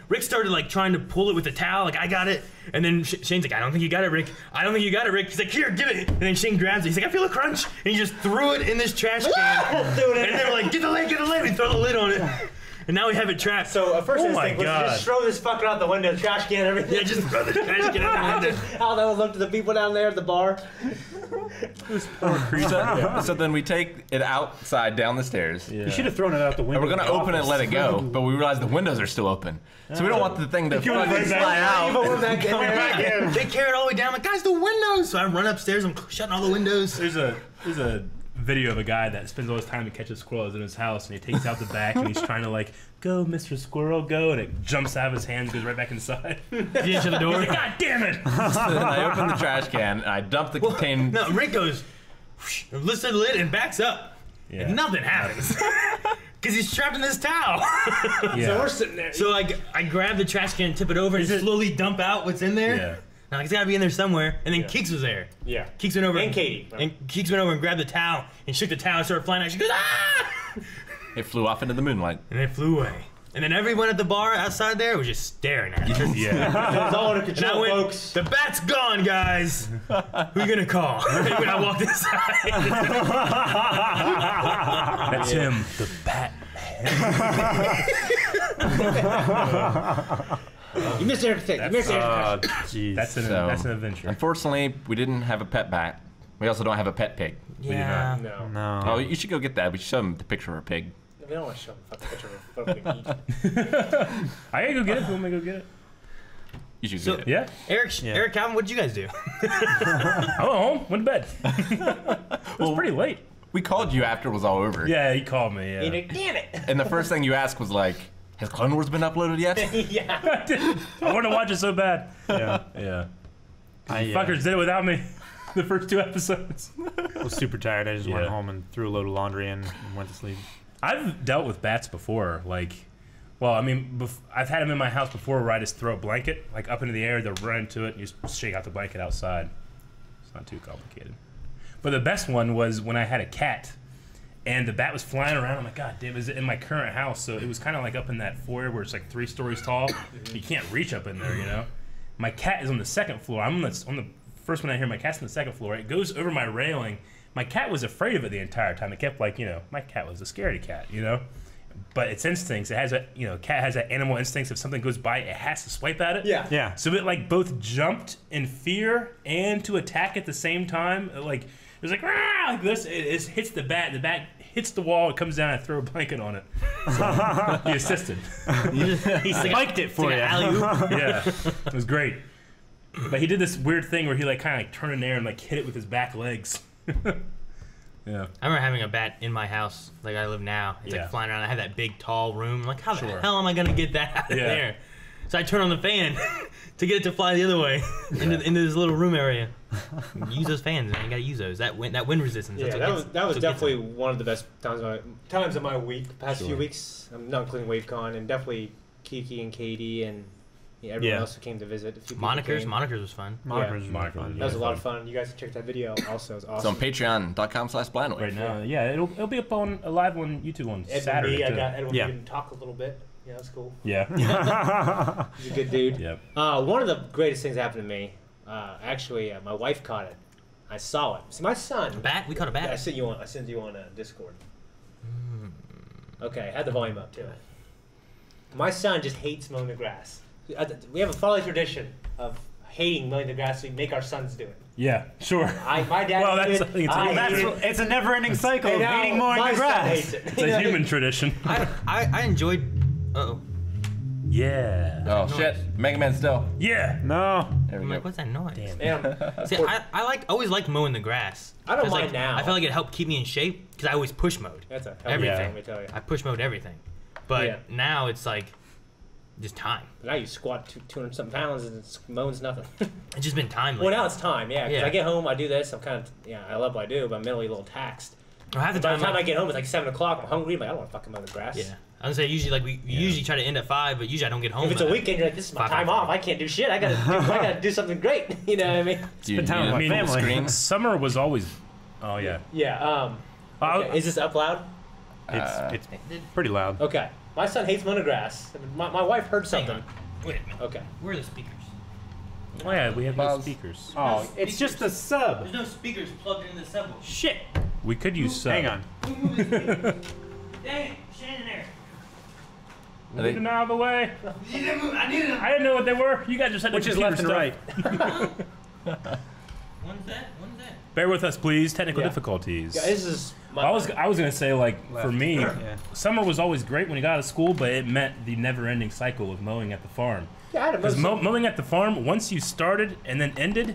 [SPEAKER 3] Rick started like trying to pull it with the towel, like I got it, and then Shane's like, I don't think you got it, Rick. I don't think you got it, Rick. He's like, here, give it. And then Shane grabs it. He's like, I feel a crunch, and he just threw it in this trash can. And they're like, get the lid, get the lid. We throw the lid on it, and now we have it trapped.
[SPEAKER 5] So at first
[SPEAKER 2] my
[SPEAKER 5] instinct was to
[SPEAKER 2] God.
[SPEAKER 5] just throw this fucker out the window, trash can, everything.
[SPEAKER 3] Yeah, just throw the trash can out the window.
[SPEAKER 5] How that would look to the people down there at the bar.
[SPEAKER 1] So then we take it outside down the stairs.
[SPEAKER 2] Yeah.
[SPEAKER 4] You should have thrown it out the window.
[SPEAKER 1] And we're gonna
[SPEAKER 4] of the
[SPEAKER 1] open it and let it
[SPEAKER 4] office.
[SPEAKER 1] go, but we realize the windows are still open. So we don't want the thing to
[SPEAKER 2] You're
[SPEAKER 1] fucking
[SPEAKER 2] right
[SPEAKER 1] fly
[SPEAKER 2] back.
[SPEAKER 1] out.
[SPEAKER 5] Back in there.
[SPEAKER 3] They carry it all the way down. I'm like, guys, the windows. So I run upstairs. I'm shutting all the windows.
[SPEAKER 2] There's a video of a guy that spends all his time to catch squirrels in his house, and he takes out the back and he's trying to like, go, Mr. Squirrel, go, and it jumps out of his hand and goes right back inside.
[SPEAKER 3] Did you shut the door?
[SPEAKER 2] God damn it!
[SPEAKER 1] So then I open the trash can and I dump the contained.
[SPEAKER 3] No, Rick goes, whoosh, lifts the lid and backs up.
[SPEAKER 2] Yeah.
[SPEAKER 3] And nothing happens. Because he's trapped in this towel.
[SPEAKER 2] Yeah.
[SPEAKER 5] So we're sitting there.
[SPEAKER 3] So I grab the trash can and tip it over and slowly dump out what's in there.
[SPEAKER 2] Yeah.
[SPEAKER 3] Now it's gotta be in there somewhere. And then Keeks was there.
[SPEAKER 5] Yeah.
[SPEAKER 3] Keeks went over
[SPEAKER 5] And Katie.
[SPEAKER 3] And Keeks went over and grabbed the towel and shook the towel and started flying out. She goes, ah!
[SPEAKER 1] It flew off into the moonlight.
[SPEAKER 3] And it flew away. And then everyone at the bar outside there was just staring at it.
[SPEAKER 2] Yeah.
[SPEAKER 5] It's all under
[SPEAKER 3] And I
[SPEAKER 5] control,
[SPEAKER 3] went,
[SPEAKER 5] folks.
[SPEAKER 3] the bat's gone, guys. Who you gonna call? And when I walked inside.
[SPEAKER 2] That's him. The Batman.
[SPEAKER 5] You missed everything. You missed everything.
[SPEAKER 4] Jeez.
[SPEAKER 2] That's an adventure.
[SPEAKER 1] Unfortunately, we didn't have a pet bat. We also don't have a pet pig.
[SPEAKER 3] Yeah.
[SPEAKER 5] No.
[SPEAKER 4] No.
[SPEAKER 1] Oh, you should go get that. We should show them the picture of a pig.
[SPEAKER 5] We don't want to show them a picture of what we eat.
[SPEAKER 2] I gotta go get it. You want me to go get it?
[SPEAKER 1] You should
[SPEAKER 3] So-
[SPEAKER 1] get it.
[SPEAKER 2] Yeah.
[SPEAKER 3] Eric, Calvin, what did you guys do?
[SPEAKER 2] I went home. Went to bed. It was pretty late.
[SPEAKER 1] We called you after it was all over.
[SPEAKER 2] Yeah, he called me. Yeah.
[SPEAKER 5] You know, damn it.
[SPEAKER 1] And the first thing you asked was like, has Clone Wars been uploaded yet?
[SPEAKER 5] Yeah.
[SPEAKER 2] I want to watch it so bad.
[SPEAKER 4] Yeah.
[SPEAKER 2] Yeah.
[SPEAKER 4] I
[SPEAKER 2] Fuckers did it without me. The first 2 episodes.
[SPEAKER 4] was super tired. I just went
[SPEAKER 2] Yeah.
[SPEAKER 4] home and threw a load of laundry in and went to sleep.
[SPEAKER 2] I've dealt with bats before. Like, well, I mean, I've had them in my house before where I just throw a blanket like up into the air, they'll run into it, and you just shake out the blanket outside. It's not too complicated. But the best one was when I had a cat, and the bat was flying around. I'm like, God damn, is it in my current house? So it was kind of like up in that foyer where it's like 3 stories tall. You can't reach up in there, you know? My cat is on the 2nd floor. I'm on the first one I hear. My cat's on the 2nd floor. It goes over my railing. My cat was afraid of it the entire time. It kept like, you know, my cat was a scaredy cat, you know? But its instincts, it has a, you know, cat has that animal instincts. If something goes by, it has to swipe at it.
[SPEAKER 5] Yeah.
[SPEAKER 4] Yeah.
[SPEAKER 2] So it like both jumped in fear and to attack at the same time. Like, it was like, rah! Like this. It hits the bat. The bat hits the wall. It comes down. I throw a blanket on it. So he assisted.
[SPEAKER 3] He spiked it for you.
[SPEAKER 2] Yeah, it was great. But he did this weird thing where he like kind of like turned in there and like hit it with his back legs. Yeah.
[SPEAKER 3] I remember having a bat in my house, like I live now. It's
[SPEAKER 2] Yeah.
[SPEAKER 3] like flying around. I had that big, tall room. I'm like, how
[SPEAKER 2] Sure.
[SPEAKER 3] the hell am I gonna get that out of
[SPEAKER 2] Yeah.
[SPEAKER 3] there? So I turn on the fan to get it to fly the other way into this little room area. Use those fans, man. You gotta use those. That wind resistance.
[SPEAKER 5] Yeah,
[SPEAKER 3] that's what
[SPEAKER 5] that
[SPEAKER 3] gets-
[SPEAKER 5] was
[SPEAKER 3] that's what gets
[SPEAKER 5] definitely
[SPEAKER 3] them.
[SPEAKER 5] one of the best times of my week. Past few
[SPEAKER 2] Sure.
[SPEAKER 5] weeks, I'm not including WaveCon, and definitely Kiki and Katie and everyone
[SPEAKER 4] Yeah.
[SPEAKER 5] else who came to visit. A few people
[SPEAKER 3] Monikers.
[SPEAKER 5] came.
[SPEAKER 3] Monikers was fun.
[SPEAKER 4] Monikers
[SPEAKER 2] Yeah.
[SPEAKER 4] were fun.
[SPEAKER 5] That was a lot of fun. You guys can check that video. Also, it was
[SPEAKER 1] It's
[SPEAKER 5] awesome.
[SPEAKER 1] on patreon.com/blindwave.
[SPEAKER 2] Right now, yeah, it'll be up on live on YouTube on
[SPEAKER 5] Ed
[SPEAKER 2] Saturday.
[SPEAKER 5] and me, I
[SPEAKER 2] too.
[SPEAKER 5] got Edwin
[SPEAKER 4] Yeah.
[SPEAKER 5] to talk a little bit. Yeah, that's cool.
[SPEAKER 2] Yeah.
[SPEAKER 5] He's a good dude.
[SPEAKER 2] Yep.
[SPEAKER 5] One of the greatest things happened to me. Actually, my wife caught it. I saw it. See, my son.
[SPEAKER 3] Bat? We caught a bat.
[SPEAKER 5] I sent you on Discord. Okay, I had the volume up too. My son just hates mowing the grass. We have a family tradition of hating mowing the grass. We make our sons do it.
[SPEAKER 2] Yeah, sure.
[SPEAKER 5] My dad.
[SPEAKER 2] Well, that's-
[SPEAKER 5] did,
[SPEAKER 2] I think it's-
[SPEAKER 5] I
[SPEAKER 2] well,
[SPEAKER 5] hate
[SPEAKER 2] that's-
[SPEAKER 5] it.
[SPEAKER 4] It's a never-ending cycle of
[SPEAKER 5] And now
[SPEAKER 4] hating mowing
[SPEAKER 5] my
[SPEAKER 4] the
[SPEAKER 5] son
[SPEAKER 4] grass.
[SPEAKER 5] hates it.
[SPEAKER 2] It's a human tradition.
[SPEAKER 3] I enjoyed. Uh-oh.
[SPEAKER 2] Yeah.
[SPEAKER 1] Oh, shit. Mega Man still.
[SPEAKER 2] Yeah.
[SPEAKER 4] No.
[SPEAKER 1] There we
[SPEAKER 3] I'm
[SPEAKER 1] go.
[SPEAKER 3] like, what's that noise?
[SPEAKER 5] Man,
[SPEAKER 3] See, I always liked mowing the grass.
[SPEAKER 5] I don't
[SPEAKER 3] 'Cause,
[SPEAKER 5] mind
[SPEAKER 3] like,
[SPEAKER 5] now.
[SPEAKER 3] I felt like it helped keep me in shape because I always push mowed.
[SPEAKER 5] that's a
[SPEAKER 3] Everything.
[SPEAKER 5] Let me tell you.
[SPEAKER 3] I push mowed everything. But
[SPEAKER 5] Yeah.
[SPEAKER 3] now it's like just time.
[SPEAKER 5] Now you squat 200 something pounds and mowing's nothing.
[SPEAKER 3] It's just been time.
[SPEAKER 5] Well,
[SPEAKER 3] lately.
[SPEAKER 5] now it's time. Yeah, 'cause
[SPEAKER 3] Yeah.
[SPEAKER 5] I get home, I do this. I'm kind of I love what I do, but I'm mentally a little taxed.
[SPEAKER 3] Or half the
[SPEAKER 5] By
[SPEAKER 3] time,
[SPEAKER 5] the time I
[SPEAKER 3] like,
[SPEAKER 5] get home, it's like 7 o'clock. I'm hungry. I'm like, I don't want to fucking mow the grass.
[SPEAKER 3] yeah. I was gonna say usually like we usually try to end at 5, but usually I don't get home.
[SPEAKER 5] If it's a
[SPEAKER 3] at-
[SPEAKER 5] weekend, you're like, this is my
[SPEAKER 3] 5,
[SPEAKER 5] time
[SPEAKER 3] 5.
[SPEAKER 5] off. I can't do shit. I gotta do something great. You know what I mean?
[SPEAKER 1] Do you
[SPEAKER 4] time with
[SPEAKER 1] need
[SPEAKER 4] my
[SPEAKER 1] full
[SPEAKER 4] family.
[SPEAKER 1] screen?
[SPEAKER 2] Summer was always. Oh yeah.
[SPEAKER 5] Yeah. Okay, is this up loud?
[SPEAKER 4] It's pretty loud.
[SPEAKER 5] Okay. My son hates mowing the grass. My wife heard
[SPEAKER 3] Hang
[SPEAKER 5] something.
[SPEAKER 3] on. Wait a minute.
[SPEAKER 5] Okay.
[SPEAKER 3] Where are the speakers?
[SPEAKER 2] Oh yeah, we have no
[SPEAKER 1] Buzz.
[SPEAKER 2] speakers.
[SPEAKER 4] Oh, it's just a sub.
[SPEAKER 3] There's no speakers plugged into the subwoofer.
[SPEAKER 4] Shit.
[SPEAKER 2] We could use sub.
[SPEAKER 4] Hang on.
[SPEAKER 3] Dang it! Stand in there.
[SPEAKER 2] Move them out of the way.
[SPEAKER 3] I need them.
[SPEAKER 2] I didn't know what they were. You guys just had
[SPEAKER 4] Which
[SPEAKER 2] the
[SPEAKER 4] is
[SPEAKER 2] computer
[SPEAKER 4] left and
[SPEAKER 2] stuff.
[SPEAKER 4] right?
[SPEAKER 3] One's that. One's that.
[SPEAKER 2] Bear with us, please. Technical
[SPEAKER 5] Yeah.
[SPEAKER 2] difficulties.
[SPEAKER 5] Yeah, this is.
[SPEAKER 2] I was gonna say like for me,
[SPEAKER 4] Yeah.
[SPEAKER 2] summer was always great when you got out of school, but it meant the never-ending cycle of mowing at the farm.
[SPEAKER 5] Yeah, I had to mow
[SPEAKER 2] Because
[SPEAKER 5] some-
[SPEAKER 2] mowing at the farm, once you started and then ended,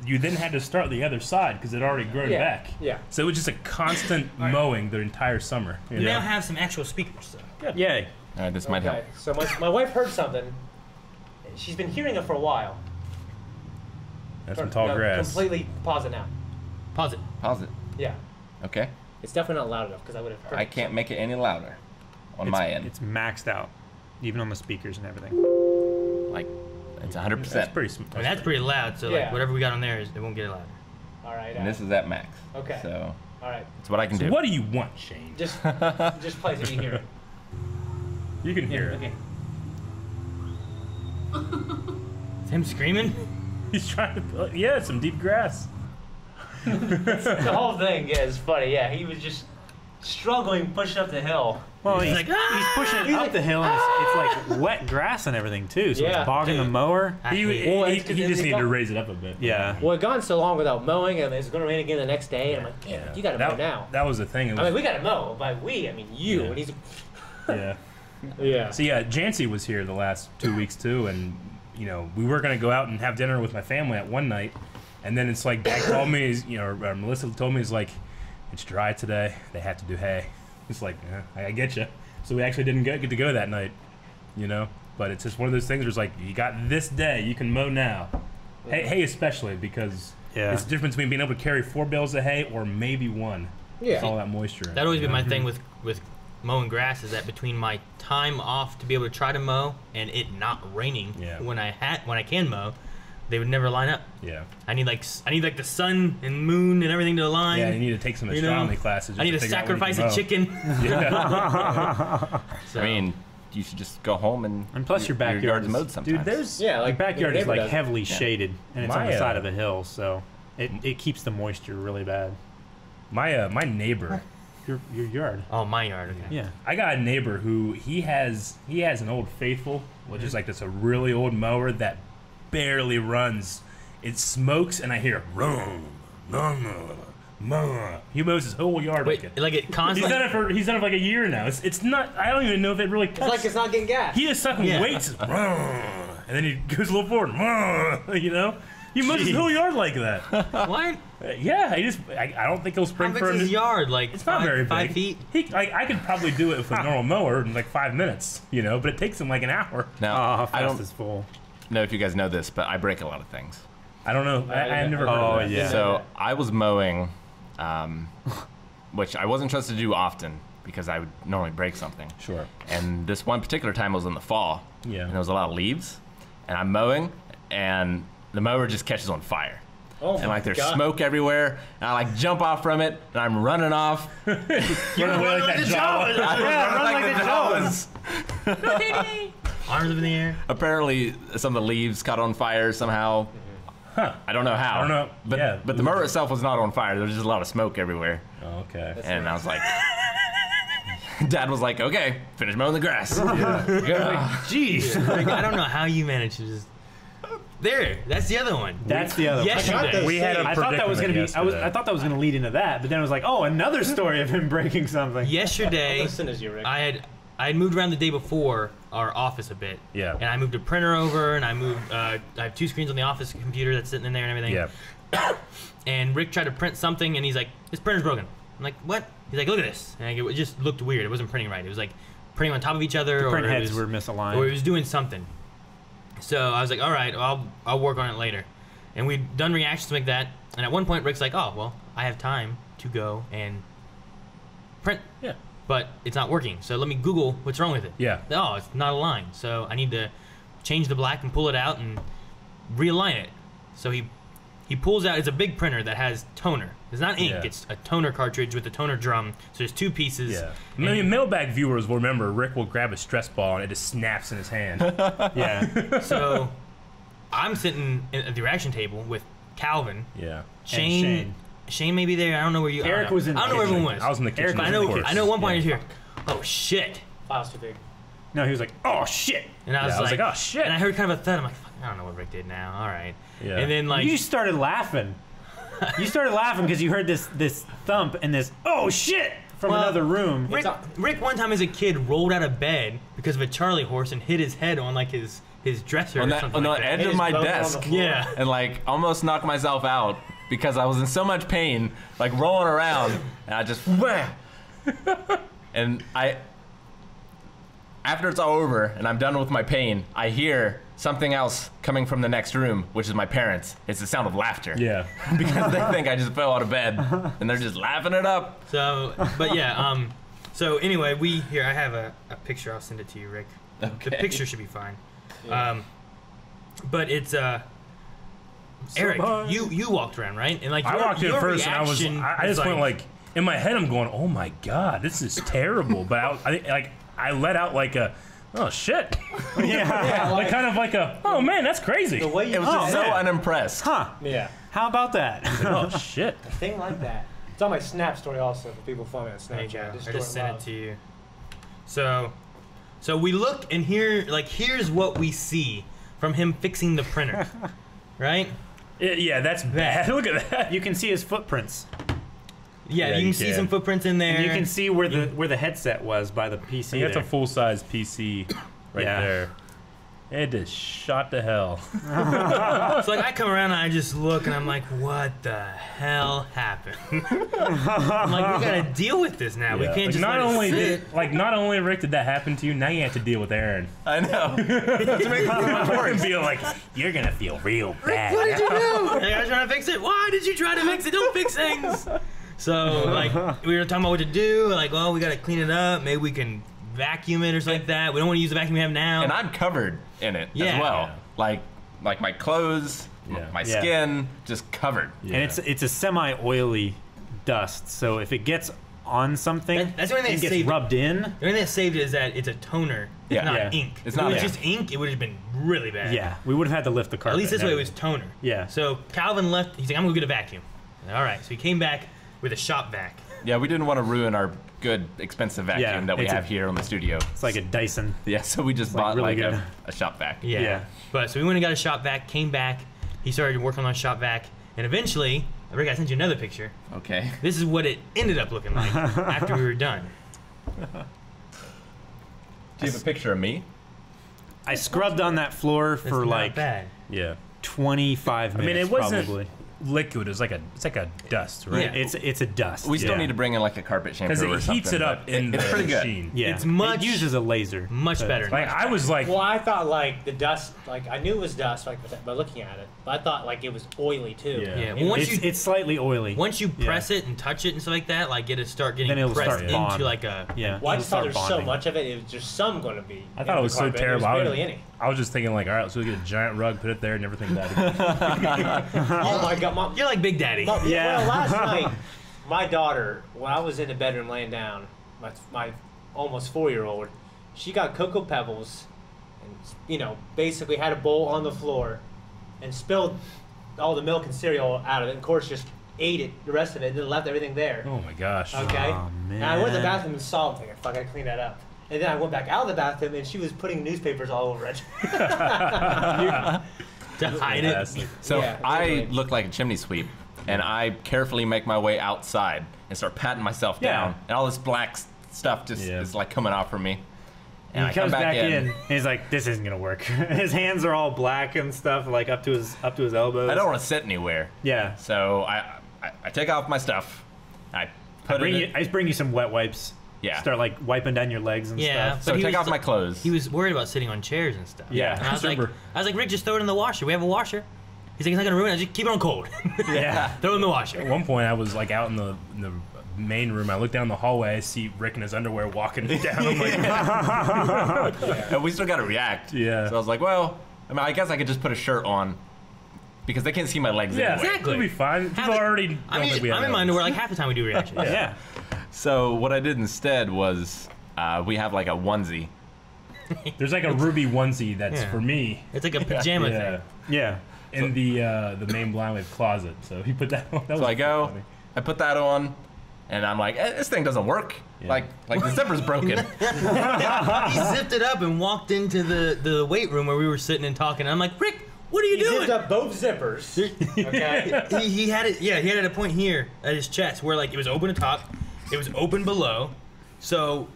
[SPEAKER 2] you then had to start the other side because it already grown
[SPEAKER 5] Yeah.
[SPEAKER 2] back.
[SPEAKER 5] Yeah.
[SPEAKER 2] So it was just a constant mowing the entire summer. you
[SPEAKER 3] We
[SPEAKER 2] know?
[SPEAKER 3] now have some actual speakers though.
[SPEAKER 4] Yay.
[SPEAKER 1] All right, this might help.
[SPEAKER 5] Okay. So my wife heard something. She's been hearing it for a while.
[SPEAKER 2] That's some tall
[SPEAKER 5] No,
[SPEAKER 2] grass.
[SPEAKER 5] Completely pause it now.
[SPEAKER 3] Pause it.
[SPEAKER 1] Pause it.
[SPEAKER 5] Yeah.
[SPEAKER 1] Okay.
[SPEAKER 5] It's definitely not loud enough because I would have heard
[SPEAKER 1] I
[SPEAKER 5] it.
[SPEAKER 1] can't make it any louder. on my end.
[SPEAKER 4] It's maxed out, even on the speakers and everything.
[SPEAKER 1] Like, it's 100%.
[SPEAKER 2] That's pretty.
[SPEAKER 3] I mean, that's pretty loud. So
[SPEAKER 5] Yeah.
[SPEAKER 3] like whatever we got on there it won't get louder.
[SPEAKER 5] All right.
[SPEAKER 1] And this is at max.
[SPEAKER 5] Okay.
[SPEAKER 1] So
[SPEAKER 5] All right.
[SPEAKER 1] it's what I can
[SPEAKER 2] So
[SPEAKER 1] do.
[SPEAKER 2] what do you want, Shane?
[SPEAKER 5] Just play so you hear it.
[SPEAKER 2] You can hear it.
[SPEAKER 5] Okay.
[SPEAKER 3] Is him screaming?
[SPEAKER 2] He's trying to. Yeah, some deep grass.
[SPEAKER 5] The whole thing is funny. Yeah, he was just struggling pushing up the hill.
[SPEAKER 4] Well,
[SPEAKER 3] He's
[SPEAKER 4] he's,
[SPEAKER 3] like,
[SPEAKER 4] he's pushing it
[SPEAKER 5] He's
[SPEAKER 4] up
[SPEAKER 5] like,
[SPEAKER 4] the hill, and it's like wet grass and everything too, so
[SPEAKER 5] Yeah.
[SPEAKER 4] it's bogging the mower.
[SPEAKER 3] I
[SPEAKER 2] He,
[SPEAKER 3] hate
[SPEAKER 5] Well,
[SPEAKER 2] he,
[SPEAKER 5] it's 'cause
[SPEAKER 2] he
[SPEAKER 5] then
[SPEAKER 2] just
[SPEAKER 5] they
[SPEAKER 2] needed to
[SPEAKER 5] got-
[SPEAKER 2] raise it up a bit.
[SPEAKER 4] Yeah.
[SPEAKER 5] Well, it gone so long without mowing, and it's going to rain again the next day. And I'm like, damn,
[SPEAKER 2] Yeah.
[SPEAKER 5] you got to mow now.
[SPEAKER 2] That was the thing. It
[SPEAKER 5] I mean,
[SPEAKER 2] was,
[SPEAKER 5] we got to mow. By we, I mean you.
[SPEAKER 2] Yeah.
[SPEAKER 5] And he's,
[SPEAKER 2] yeah.
[SPEAKER 5] yeah.
[SPEAKER 2] So yeah, Jancy was here the last 2 weeks too, and you know we were gonna go out and have dinner with my family at one night, and then it's like Dad called me, or Melissa told me, it's like it's dry today. They have to do hay. It's like I get you. So we actually didn't get to go that night, you know. But it's just one of those things where it's like you got this day, you can mow now. Hay especially because
[SPEAKER 4] Yeah.
[SPEAKER 2] it's the difference between being able to carry 4 bales of hay or maybe one.
[SPEAKER 5] Yeah.
[SPEAKER 2] With all that moisture.
[SPEAKER 3] That'd always be my thing with mowing grass, is that between my time off to be able to try to mow and it not raining
[SPEAKER 2] Yeah.
[SPEAKER 3] when I can mow, they would never line up.
[SPEAKER 2] Yeah.
[SPEAKER 3] I need like the sun and moon and everything to align.
[SPEAKER 2] Yeah, you need to take some
[SPEAKER 3] You know,
[SPEAKER 2] astronomy classes.
[SPEAKER 3] I need to
[SPEAKER 2] figure out when you
[SPEAKER 3] sacrifice
[SPEAKER 2] can
[SPEAKER 3] a
[SPEAKER 2] mow.
[SPEAKER 3] chicken.
[SPEAKER 2] Yeah.
[SPEAKER 3] So,
[SPEAKER 1] I mean, you should just go home and
[SPEAKER 4] plus your backyard
[SPEAKER 1] yard's
[SPEAKER 4] is-
[SPEAKER 1] mowed sometimes.
[SPEAKER 2] Dude, there's
[SPEAKER 5] Yeah,
[SPEAKER 4] Like
[SPEAKER 5] like
[SPEAKER 4] backyard
[SPEAKER 5] your
[SPEAKER 4] is
[SPEAKER 5] neighbor
[SPEAKER 4] like
[SPEAKER 5] does.
[SPEAKER 4] heavily shaded, and it's on
[SPEAKER 2] My,
[SPEAKER 4] the side of a hill, so it keeps the moisture really bad.
[SPEAKER 2] my neighbor.
[SPEAKER 4] Your yard.
[SPEAKER 3] oh, my yard. Okay.
[SPEAKER 4] Yeah.
[SPEAKER 2] I got a neighbor who he has an Old Faithful, which is like this a really old mower that barely runs. It smokes, and I hear rum, mama. He mows his whole yard
[SPEAKER 3] Wait,
[SPEAKER 2] with it.
[SPEAKER 3] like it
[SPEAKER 2] He's
[SPEAKER 3] constantly.
[SPEAKER 2] done it for like a year now. It's not. I don't even know if it really.
[SPEAKER 5] It's like it's not getting gas.
[SPEAKER 2] He is sucking
[SPEAKER 3] Yeah.
[SPEAKER 2] weights, and then he goes a little forward. You know, he mows his
[SPEAKER 4] Jeez.
[SPEAKER 2] whole yard like that.
[SPEAKER 3] What?
[SPEAKER 2] Yeah, I don't think he'll
[SPEAKER 3] How
[SPEAKER 2] spring
[SPEAKER 3] big's
[SPEAKER 2] for a
[SPEAKER 3] his
[SPEAKER 2] new-
[SPEAKER 3] yard? Like
[SPEAKER 2] It's not very big.
[SPEAKER 3] 5 feet.
[SPEAKER 2] I could probably do it with a normal mower in like 5 minutes, you know, but it takes him like an hour.
[SPEAKER 1] Now,
[SPEAKER 4] Oh, how
[SPEAKER 1] I
[SPEAKER 4] fast
[SPEAKER 1] don't
[SPEAKER 4] is full?
[SPEAKER 1] know if you guys know this, but I break a lot of things.
[SPEAKER 2] I don't know. I've never heard
[SPEAKER 4] Oh,
[SPEAKER 2] of that.
[SPEAKER 4] yeah.
[SPEAKER 1] So I was mowing, which I wasn't trusted to do often because I would normally break something.
[SPEAKER 2] Sure.
[SPEAKER 1] And this one particular time was in the fall.
[SPEAKER 2] Yeah.
[SPEAKER 1] And there was a lot of leaves. And I'm mowing, and the mower just catches on fire.
[SPEAKER 5] Oh
[SPEAKER 1] And like there's
[SPEAKER 5] God.
[SPEAKER 1] smoke everywhere, and I like jump off from it, and I'm running off.
[SPEAKER 2] Run away like that Jawa.
[SPEAKER 1] Yeah, run like the Jawas.
[SPEAKER 3] Arms up in the air.
[SPEAKER 1] Apparently, some of the leaves caught on fire somehow.
[SPEAKER 2] Huh.
[SPEAKER 1] I don't know how.
[SPEAKER 2] I don't know.
[SPEAKER 1] But,
[SPEAKER 2] Yeah.
[SPEAKER 1] but the mower itself was not on fire. There was just a lot of smoke everywhere.
[SPEAKER 2] Oh, okay.
[SPEAKER 1] And I was like, Dad was like, okay, finish mowing the grass.
[SPEAKER 3] Jeez. Like, I don't know how you managed to just. There. That's the other one.
[SPEAKER 4] That's the other one.
[SPEAKER 3] Yesterday.
[SPEAKER 2] We had a
[SPEAKER 4] I thought that was gonna be.
[SPEAKER 2] predicament
[SPEAKER 4] I thought that was gonna lead into that, but then I was like, oh, another story of him breaking something.
[SPEAKER 3] Yesterday,
[SPEAKER 5] Listen as you, Rick.
[SPEAKER 3] I had moved around the day before our office a bit.
[SPEAKER 2] Yeah.
[SPEAKER 3] And I moved a printer over, and I moved. I have 2 screens on the office computer that's sitting in there and everything.
[SPEAKER 2] Yeah.
[SPEAKER 3] And Rick tried to print something, and he's like, "This printer's broken." I'm like, "What?" He's like, "Look at this." And it just looked weird. It wasn't printing right. It was like printing on top of each other,
[SPEAKER 4] Print
[SPEAKER 3] or it
[SPEAKER 4] heads
[SPEAKER 3] was,
[SPEAKER 4] were misaligned.
[SPEAKER 3] or he was doing something. So I was like, "All right, I'll work on it later." And we'd done reactions like that. And at one point, Rick's like, "Oh, well, I have time to go and print."
[SPEAKER 2] Yeah.
[SPEAKER 3] But it's not working. So let me Google what's wrong with it.
[SPEAKER 2] Yeah.
[SPEAKER 3] Oh, it's not aligned. So I need to change the black and pull it out and realign it. So he pulls out. It's a big printer that has toner. It's not ink.
[SPEAKER 2] Yeah.
[SPEAKER 3] It's a toner cartridge with a toner drum. So there's 2 pieces.
[SPEAKER 2] Yeah.
[SPEAKER 3] and-
[SPEAKER 2] Maybe mailbag viewers will remember Rick will grab a stress ball and it just snaps in his hand.
[SPEAKER 4] Yeah.
[SPEAKER 3] So I'm sitting at the reaction table with Calvin,
[SPEAKER 2] Yeah.
[SPEAKER 3] Shane. Shane may be there. I don't know where you.
[SPEAKER 4] Eric was in
[SPEAKER 3] I don't know
[SPEAKER 4] the
[SPEAKER 3] where everyone
[SPEAKER 2] I
[SPEAKER 3] was.
[SPEAKER 2] was in the kitchen.
[SPEAKER 3] I
[SPEAKER 2] of
[SPEAKER 3] know.
[SPEAKER 2] course.
[SPEAKER 3] I know. At one point
[SPEAKER 2] Yeah.
[SPEAKER 3] he's here. Oh shit!
[SPEAKER 5] File's too big.
[SPEAKER 4] No, he was like, oh shit.
[SPEAKER 3] And I was,
[SPEAKER 2] Yeah, I was like, oh, shit.
[SPEAKER 3] And I heard kind of a thud. I'm like, fuck, I don't know what Rick did now. All right.
[SPEAKER 2] Yeah.
[SPEAKER 3] And then like
[SPEAKER 4] You started laughing. You started laughing because you heard this thump and this oh shit from
[SPEAKER 3] Well,
[SPEAKER 4] another room.
[SPEAKER 3] Rick one time as a kid rolled out of bed because of a Charlie horse and hit his head on like his dresser
[SPEAKER 1] On
[SPEAKER 3] or
[SPEAKER 1] the
[SPEAKER 3] something like that.
[SPEAKER 1] edge
[SPEAKER 5] Hit
[SPEAKER 1] of
[SPEAKER 5] his
[SPEAKER 1] my
[SPEAKER 5] bones on the
[SPEAKER 1] desk.
[SPEAKER 5] floor.
[SPEAKER 3] Yeah.
[SPEAKER 1] And like almost knocked myself out because I was in so much pain, like rolling around, and I just wham. And after it's all over and I'm done with my pain, I hear something else coming from the next room, which is my parents. It's the sound of laughter.
[SPEAKER 2] Yeah.
[SPEAKER 1] Because they think I just fell out of bed and they're just laughing it up.
[SPEAKER 3] So, but yeah, So anyway, here I have a picture. I'll send it to you, Rick.
[SPEAKER 1] Okay.
[SPEAKER 3] The picture should be fine. Yeah. But it's Eric, you walked around, right? And like
[SPEAKER 2] I walked in first, and I just went like, in my head, I'm going, oh my god, this is terrible. But I let out like a, oh shit. Yeah. Like kind of like a, oh man, that's crazy.
[SPEAKER 5] The way you
[SPEAKER 1] It was just so unimpressed.
[SPEAKER 4] Huh.
[SPEAKER 5] Yeah.
[SPEAKER 4] How about that?
[SPEAKER 2] Oh shit.
[SPEAKER 5] A thing like that. It's on my Snap story also for people following me on Snapchat.
[SPEAKER 3] I just sent it to you. So we look and here's what we see from him fixing the printer, right?
[SPEAKER 2] Yeah, that's bad. Look at that.
[SPEAKER 4] You can see his footprints.
[SPEAKER 3] Yeah, you can see some footprints in there.
[SPEAKER 4] And you can see where the headset was by the PC.
[SPEAKER 2] That's a full-size PC right there. It is shot to hell.
[SPEAKER 3] So like I come around and I just look and I'm like, what the hell happened? I'm like, we gotta deal with this now. We can't just
[SPEAKER 2] not only
[SPEAKER 3] sit.
[SPEAKER 2] Rick did that happen to you, now you have to deal with Aaron.
[SPEAKER 1] I know. To make it worse.
[SPEAKER 2] Feel like you're gonna feel real bad.
[SPEAKER 3] What did you do? Like, I was trying to fix it. Why did you try to fix it? Don't fix things. So like we were talking about what to do. Like, well, we gotta clean it up. Maybe we can vacuum it or something like that. We don't want to use the vacuum we have now.
[SPEAKER 1] And I'm covered in it as well. Like my clothes, my skin, just covered.
[SPEAKER 4] And it's a semi-oily dust, so if it gets on something
[SPEAKER 3] that's the only thing
[SPEAKER 4] and
[SPEAKER 3] that
[SPEAKER 4] gets rubbed in.
[SPEAKER 3] The only thing that saved it is that it's a toner. It's not ink.
[SPEAKER 1] It's
[SPEAKER 3] if
[SPEAKER 1] not
[SPEAKER 3] it was just ink, it would have been really bad.
[SPEAKER 4] Yeah, we would have had to lift the carpet.
[SPEAKER 3] At least this way it was toner.
[SPEAKER 4] Yeah.
[SPEAKER 3] So Calvin left. He's like, I'm gonna get a vacuum. All right. So he came back with a shop vac.
[SPEAKER 1] Yeah, we didn't want to ruin our good, expensive vacuum that we have here in the studio.
[SPEAKER 4] It's like a Dyson.
[SPEAKER 1] Yeah, so we just bought
[SPEAKER 4] really
[SPEAKER 1] like a shop vac.
[SPEAKER 3] Yeah. But so we went and got a shop vac, came back, he started working on shop vac, and eventually, Rick, I sent you another picture.
[SPEAKER 1] Okay.
[SPEAKER 3] This is what it ended up looking like after we were done.
[SPEAKER 1] Do you have a picture of me?
[SPEAKER 4] I scrubbed on that floor for like
[SPEAKER 3] bad.
[SPEAKER 4] 25 minutes.
[SPEAKER 2] I mean, it wasn't
[SPEAKER 4] probably.
[SPEAKER 2] liquid. It's like a dust, right?
[SPEAKER 3] Yeah.
[SPEAKER 4] It's a dust.
[SPEAKER 1] We still need to bring in like a carpet shampoo or
[SPEAKER 2] because
[SPEAKER 1] something.
[SPEAKER 2] it heats it up in
[SPEAKER 1] it's
[SPEAKER 2] the
[SPEAKER 1] pretty good.
[SPEAKER 2] machine.
[SPEAKER 4] Yeah,
[SPEAKER 3] It's much-
[SPEAKER 4] It uses a laser.
[SPEAKER 3] Much better.
[SPEAKER 2] Like I was like,
[SPEAKER 5] Well, I thought like the dust, like I knew it was dust like by looking at it, but I thought like it was oily too.
[SPEAKER 3] Yeah. Well, once
[SPEAKER 4] It's slightly oily.
[SPEAKER 3] you press it and touch it and stuff like that, like it'll start getting
[SPEAKER 4] Then it'll
[SPEAKER 3] pressed
[SPEAKER 4] start bond.
[SPEAKER 3] into like a.
[SPEAKER 4] Yeah.
[SPEAKER 5] Well, I
[SPEAKER 4] it'll
[SPEAKER 5] just thought
[SPEAKER 4] start
[SPEAKER 5] there's so
[SPEAKER 4] bonding.
[SPEAKER 5] much of it. It was just some going to be.
[SPEAKER 2] I thought it was so terrible.
[SPEAKER 5] There was barely any.
[SPEAKER 2] I was just thinking like, all right, so we get a giant rug, put it there, and everything that.
[SPEAKER 5] Oh my god,
[SPEAKER 3] You're like Big Daddy.
[SPEAKER 5] Well, last night, my daughter, when I was in the bedroom laying down, my almost 4-year-old, she got Cocoa Pebbles, and basically had a bowl on the floor, and spilled all the milk and cereal out of it. And of course, just ate it, the rest of it, and then left everything there.
[SPEAKER 2] Oh my gosh.
[SPEAKER 5] Okay.
[SPEAKER 4] Oh,
[SPEAKER 5] And I went to the
[SPEAKER 4] man.
[SPEAKER 5] bathroom and saw it. Fuck, I cleaned that up. And then I went back out of the bathroom, and she was putting newspapers all over it.
[SPEAKER 3] To hide it.
[SPEAKER 1] So
[SPEAKER 5] Yeah,
[SPEAKER 1] I
[SPEAKER 5] exactly.
[SPEAKER 1] look like a chimney sweep, and I carefully make my way outside and start patting myself down, and all this black stuff just is like coming off from me. And
[SPEAKER 4] he comes back in, and he's like, "This isn't gonna work." His hands are all black and stuff, like up to his elbows.
[SPEAKER 1] I don't want to sit anywhere.
[SPEAKER 4] Yeah.
[SPEAKER 1] So I take off my stuff. I put it in.
[SPEAKER 4] I just bring you some wet wipes.
[SPEAKER 1] Yeah.
[SPEAKER 4] Start like wiping down your legs and
[SPEAKER 3] Yeah.
[SPEAKER 4] stuff.
[SPEAKER 1] So
[SPEAKER 3] he
[SPEAKER 1] take
[SPEAKER 3] was
[SPEAKER 1] off my clothes.
[SPEAKER 3] He was worried about sitting on chairs and stuff.
[SPEAKER 4] Yeah.
[SPEAKER 3] And I was like, Rick, just throw it in the washer. We have a washer. He's like, it's not gonna ruin it. Just keep it on cold.
[SPEAKER 1] Yeah.
[SPEAKER 3] Throw it in the washer.
[SPEAKER 2] At one point, I was like out in the main room. I look down the hallway. I see Rick in his underwear walking down. I'm like,
[SPEAKER 1] And we still got to react.
[SPEAKER 2] Yeah.
[SPEAKER 1] So I was like, well, I mean, I guess I could just put a shirt on because they can't see my legs
[SPEAKER 2] yeah,
[SPEAKER 1] anyway.
[SPEAKER 3] Exactly.
[SPEAKER 2] It'll be fine. People already.
[SPEAKER 3] I'm in my underwear like half the time we do reactions.
[SPEAKER 4] Yeah.
[SPEAKER 1] So what I did instead was we have like a onesie.
[SPEAKER 2] There's like a ruby onesie that's for me.
[SPEAKER 3] It's like a pajama thing.
[SPEAKER 4] Yeah.
[SPEAKER 2] In the main blind with closet. So he put that on. That
[SPEAKER 1] So
[SPEAKER 2] was
[SPEAKER 1] I go,
[SPEAKER 2] funny.
[SPEAKER 1] I put that on, and I'm like, this thing doesn't work.
[SPEAKER 2] Yeah.
[SPEAKER 1] Like the zipper's broken.
[SPEAKER 3] He zipped it up and walked into the weight room where we were sitting and talking. And I'm like, Rick, what are you
[SPEAKER 5] He
[SPEAKER 3] doing?
[SPEAKER 5] zipped up both zippers. Okay.
[SPEAKER 3] He had it. Yeah, he had it at a point here at his chest where like it was open at top, it was open below. So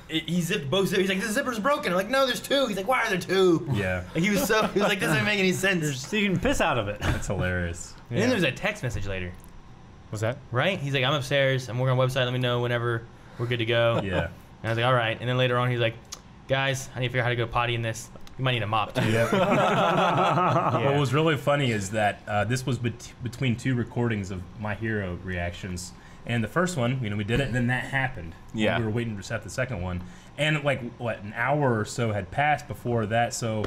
[SPEAKER 3] he zipped both zippers. He's like, this zipper's broken. I'm like, no, there's two. He's like, why are there two?
[SPEAKER 2] Yeah.
[SPEAKER 3] Like, he was like, this doesn't make any sense.
[SPEAKER 4] So you can piss out of it.
[SPEAKER 2] That's hilarious.
[SPEAKER 3] And then there's a text message later,
[SPEAKER 2] What's that?
[SPEAKER 3] right? He's like, I'm upstairs. I'm working on a website. Let me know whenever we're good to go.
[SPEAKER 2] Yeah.
[SPEAKER 3] And I was like, all right. And then later on, he's like, guys, I need to figure out how to go potty in this. You might need a mop too.
[SPEAKER 2] What was really funny is that this was between two recordings of My Hero reactions, And the first one, we did it, and then that happened.
[SPEAKER 1] Yeah.
[SPEAKER 2] We were waiting to set the second one. And, like, an hour or so had passed before that, so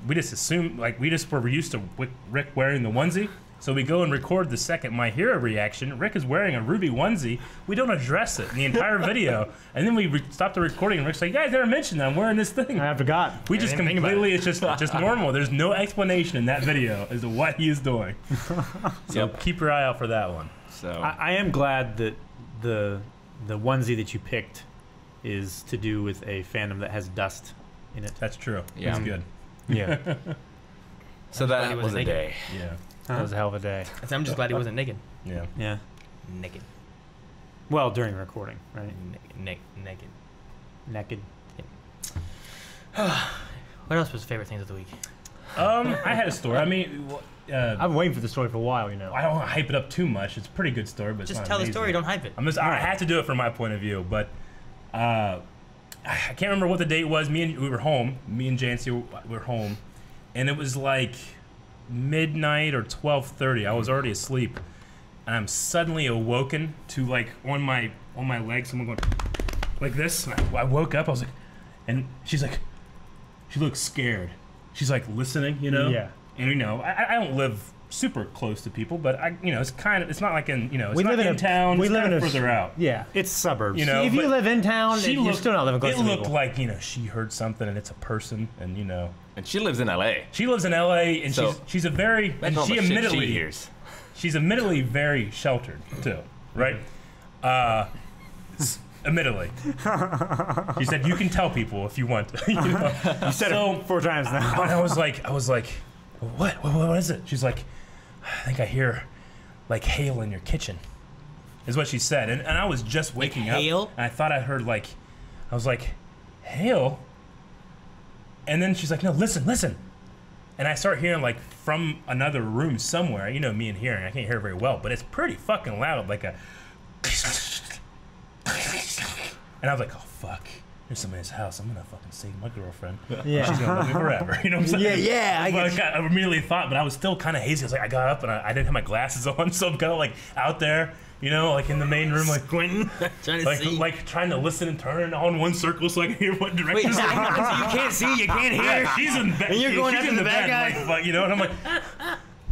[SPEAKER 2] we just assumed, like, we were used to Rick wearing the onesie. So we go and record the second My Hero reaction. Rick is wearing a Ruby onesie. We don't address it in the entire video. And then we stop the recording, and Rick's like, "Yeah, I never mentioned that I'm wearing this thing."
[SPEAKER 5] I forgot.
[SPEAKER 2] We just completely, it's just normal. There's no explanation in that video as to what he is doing. So keep your eye out for that one.
[SPEAKER 1] So
[SPEAKER 4] I am glad that the onesie that you picked is to do with a fandom that has dust in it.
[SPEAKER 2] That's true.
[SPEAKER 1] Yeah.
[SPEAKER 2] That's good.
[SPEAKER 4] Yeah.
[SPEAKER 1] so that was a
[SPEAKER 3] naked.
[SPEAKER 1] day.
[SPEAKER 2] Yeah.
[SPEAKER 4] That was a hell of a day.
[SPEAKER 3] I'm just glad he wasn't naked.
[SPEAKER 2] Yeah.
[SPEAKER 4] Yeah.
[SPEAKER 3] Naked.
[SPEAKER 4] Well, during recording, right?
[SPEAKER 3] Naked.
[SPEAKER 4] Naked.
[SPEAKER 3] What else was favorite things of the week?
[SPEAKER 2] I had a story. I mean,
[SPEAKER 5] I've been waiting for the story for a while,
[SPEAKER 2] I don't want to hype it up too much. It's a pretty good story, but it's
[SPEAKER 3] Just
[SPEAKER 2] not
[SPEAKER 3] tell the
[SPEAKER 2] amazing.
[SPEAKER 3] story, don't hype it.
[SPEAKER 2] I had to do it from my point of view, but I can't remember what the date was. We were home. Me and Jancy were home, and it was like midnight or 12:30. I was already asleep, and I'm suddenly awoken to, like, on my legs, someone going like this. And I woke up. I was like, and she's like, she looks scared. She's like listening,
[SPEAKER 5] Yeah.
[SPEAKER 2] And I don't live super close to people, but it's not like in it's
[SPEAKER 5] We
[SPEAKER 2] not
[SPEAKER 5] live
[SPEAKER 2] in town.
[SPEAKER 5] we
[SPEAKER 2] It's
[SPEAKER 5] live
[SPEAKER 2] kind
[SPEAKER 5] in
[SPEAKER 2] of
[SPEAKER 5] a
[SPEAKER 2] further out.
[SPEAKER 5] Yeah.
[SPEAKER 4] It's suburbs.
[SPEAKER 5] If you
[SPEAKER 2] but
[SPEAKER 5] live in town, you're still not living close to
[SPEAKER 2] It
[SPEAKER 5] people.
[SPEAKER 2] looked like she heard something and it's a person, and
[SPEAKER 1] And she lives in L.A.
[SPEAKER 2] she lives in L.A. and
[SPEAKER 1] So,
[SPEAKER 2] she's a very and
[SPEAKER 1] That's all
[SPEAKER 2] she
[SPEAKER 1] the shit
[SPEAKER 2] admittedly
[SPEAKER 1] she hears.
[SPEAKER 2] she's admittedly very sheltered too, right? Admittedly, she said you can tell people if you want to.
[SPEAKER 4] You said it 4 times now.
[SPEAKER 2] And I was like, what is it? She's like, I think I hear like hail in your kitchen, is what she said. And I was just waking up.
[SPEAKER 3] hail?
[SPEAKER 2] And I thought I heard I was like, hail? And then she's like, no, listen. And I start hearing like from another room somewhere, me and hearing, I can't hear very well, but it's pretty fucking loud, like a and I was like, oh fuck. There's somebody in his house. I'm gonna fucking save my girlfriend.
[SPEAKER 5] Yeah.
[SPEAKER 2] She's gonna love me forever. You know what I'm saying?
[SPEAKER 5] Yeah, I
[SPEAKER 2] Well,
[SPEAKER 5] get
[SPEAKER 2] I immediately thought, but I was still kind of hazy. I was like, I got up and I didn't have my glasses on, so I'm kind of like out there, like in the main room, like
[SPEAKER 3] Squinting, trying to see.
[SPEAKER 2] like trying to listen and turn on one circle so I can hear what direction.
[SPEAKER 3] Wait, so you can't see, you can't hear.
[SPEAKER 2] Yeah, she's in bed.
[SPEAKER 3] And you're going
[SPEAKER 2] she's
[SPEAKER 3] after
[SPEAKER 2] in
[SPEAKER 3] the bad
[SPEAKER 2] bed,
[SPEAKER 3] guy?
[SPEAKER 2] like, and I'm like,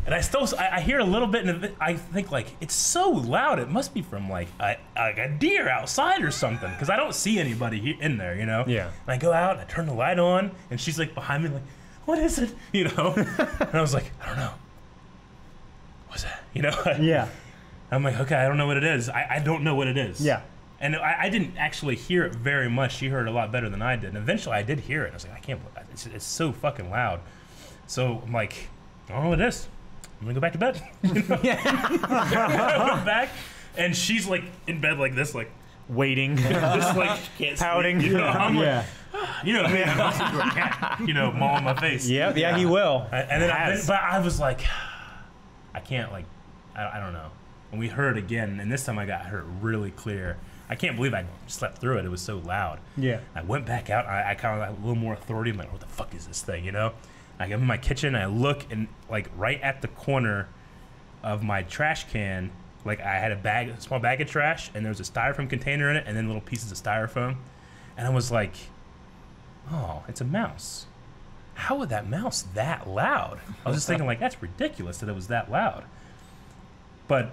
[SPEAKER 2] and I hear a little bit, and I think like it's so loud. It must be from like a deer outside or something, because I don't see anybody in there,
[SPEAKER 4] Yeah.
[SPEAKER 2] And I go out and I turn the light on, and she's like behind me, like, what is it, And I was like, I don't know. What's that,
[SPEAKER 5] Yeah.
[SPEAKER 2] I'm like, okay, I don't know what it is. I don't know what it is.
[SPEAKER 5] Yeah.
[SPEAKER 2] And I didn't actually hear it very much. She heard it a lot better than I did. And eventually I did hear it. I was like, I can't believe it. It's so fucking loud. So I'm like, I don't know what it is. I'm gonna go back to bed. I went back, and she's like in bed like this, like
[SPEAKER 4] Waiting.
[SPEAKER 2] just like can't
[SPEAKER 4] Pouting.
[SPEAKER 2] sleep, I'm like,
[SPEAKER 5] Yeah.
[SPEAKER 2] me, I'm listening to a cat, mawing my face.
[SPEAKER 5] Yep. Yeah, he will.
[SPEAKER 2] And then but I was like, I can't I don't know. And we heard it again, and this time I got heard really clear. I can't believe I slept through it. It was so loud.
[SPEAKER 5] Yeah.
[SPEAKER 2] I went back out. I kind of got a little more authority. I'm like, what the fuck is this thing, I go in my kitchen, and I look, and like right at the corner of my trash can, like I had a small bag of trash, and there was a styrofoam container in it, and then little pieces of styrofoam. And I was like, oh, it's a mouse. How would that mouse that loud? I was just thinking, like, that's ridiculous that it was that loud. But,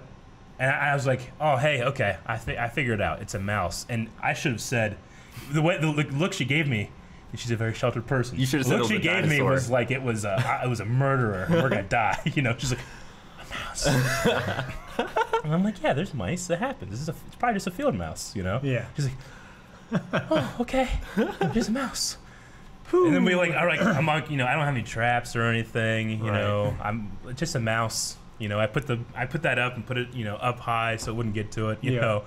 [SPEAKER 2] and I was like, oh, hey, okay, I figured it out. It's a mouse. And I should have said, the look she gave me, and she's a very sheltered person.
[SPEAKER 1] You should have said
[SPEAKER 2] the
[SPEAKER 1] it
[SPEAKER 2] look
[SPEAKER 1] was
[SPEAKER 2] she
[SPEAKER 1] a
[SPEAKER 2] gave me
[SPEAKER 1] dinosaur.
[SPEAKER 2] was like it was a murderer. And we're gonna die. She's like, a mouse. And I'm like, yeah, there's mice. That happens. It's probably just a field mouse.
[SPEAKER 5] Yeah.
[SPEAKER 2] She's like, oh, okay, here's a mouse. And then I'm like, I don't have any traps or anything. I'm just a mouse. I put that up and put it up high so it wouldn't get to it. You know.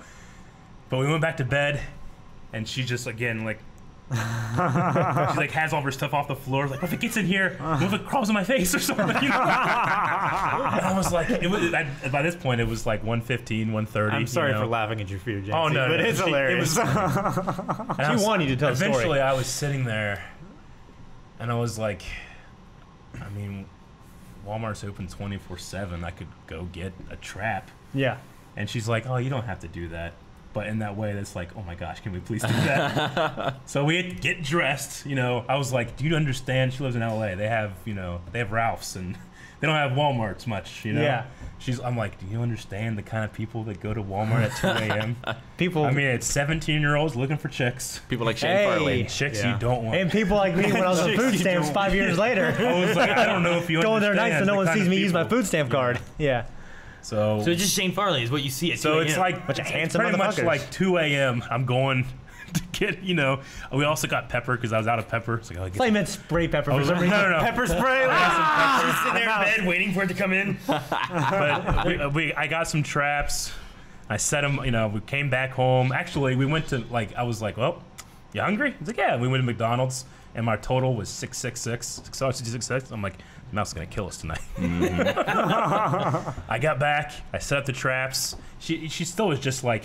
[SPEAKER 2] But we went back to bed, and she just again like. She has all of her stuff off the floor. Like, what if it gets in here? What if it crawls in my face or something? And I was like, by this point it was like 1:15, 1:30.
[SPEAKER 4] I'm sorry for laughing at your fear, Jackson.
[SPEAKER 2] Oh no,
[SPEAKER 4] but
[SPEAKER 2] no,
[SPEAKER 4] it's hilarious.
[SPEAKER 5] She wanted you to tell the story.
[SPEAKER 2] Eventually, I was sitting there, and I was like, I mean, Walmart's open 24/7. I could go get a trap.
[SPEAKER 5] Yeah.
[SPEAKER 2] And she's like, oh, you don't have to do that. But in that way, that's like, oh my gosh, can we please do that? So we had to get dressed. You know, I was like, do you understand? She lives in LA. They have, you know, they have Ralph's and they don't have Walmart's much, you know?
[SPEAKER 4] Yeah.
[SPEAKER 2] I'm like, do you understand the kind of people that go to Walmart at 2 a.m.?
[SPEAKER 4] People.
[SPEAKER 2] I mean, it's 17-year-olds looking for chicks.
[SPEAKER 1] People like Shane
[SPEAKER 4] Hey.
[SPEAKER 1] Farley.
[SPEAKER 2] Chicks
[SPEAKER 4] Yeah.
[SPEAKER 2] you don't want.
[SPEAKER 4] And people like me when I was on food stamps 5 years later.
[SPEAKER 2] I was like, I don't know if you
[SPEAKER 4] Going there
[SPEAKER 2] understand
[SPEAKER 4] nights so no
[SPEAKER 2] the
[SPEAKER 4] one
[SPEAKER 2] kind
[SPEAKER 4] sees
[SPEAKER 2] of
[SPEAKER 4] me use my
[SPEAKER 2] people.
[SPEAKER 4] food stamp card. Yeah.
[SPEAKER 2] So
[SPEAKER 3] So it's just Shane Farley is what you see at 2
[SPEAKER 2] So it's
[SPEAKER 3] a.m.
[SPEAKER 2] like
[SPEAKER 4] Bunch of
[SPEAKER 2] it's
[SPEAKER 4] handsome
[SPEAKER 2] pretty much
[SPEAKER 4] motherfuckers.
[SPEAKER 2] like 2 a.m. I'm going to get, you know. We also got pepper because I was out of pepper. It's like, oh,
[SPEAKER 4] I thought you meant spray pepper
[SPEAKER 2] Oh,
[SPEAKER 4] for some
[SPEAKER 2] no,
[SPEAKER 4] reason.
[SPEAKER 2] no.
[SPEAKER 4] Pepper spray.
[SPEAKER 3] Just sitting there in bed waiting for it to come in.
[SPEAKER 2] but I got some traps. I set them. You know, we came back home. Actually, we went to I was like, well, you hungry? He's like, yeah. We went to McDonald's, and my total was 666. $6.66. I'm like, the mouse is gonna kill us tonight. I got back. I set up the traps. She still was just like,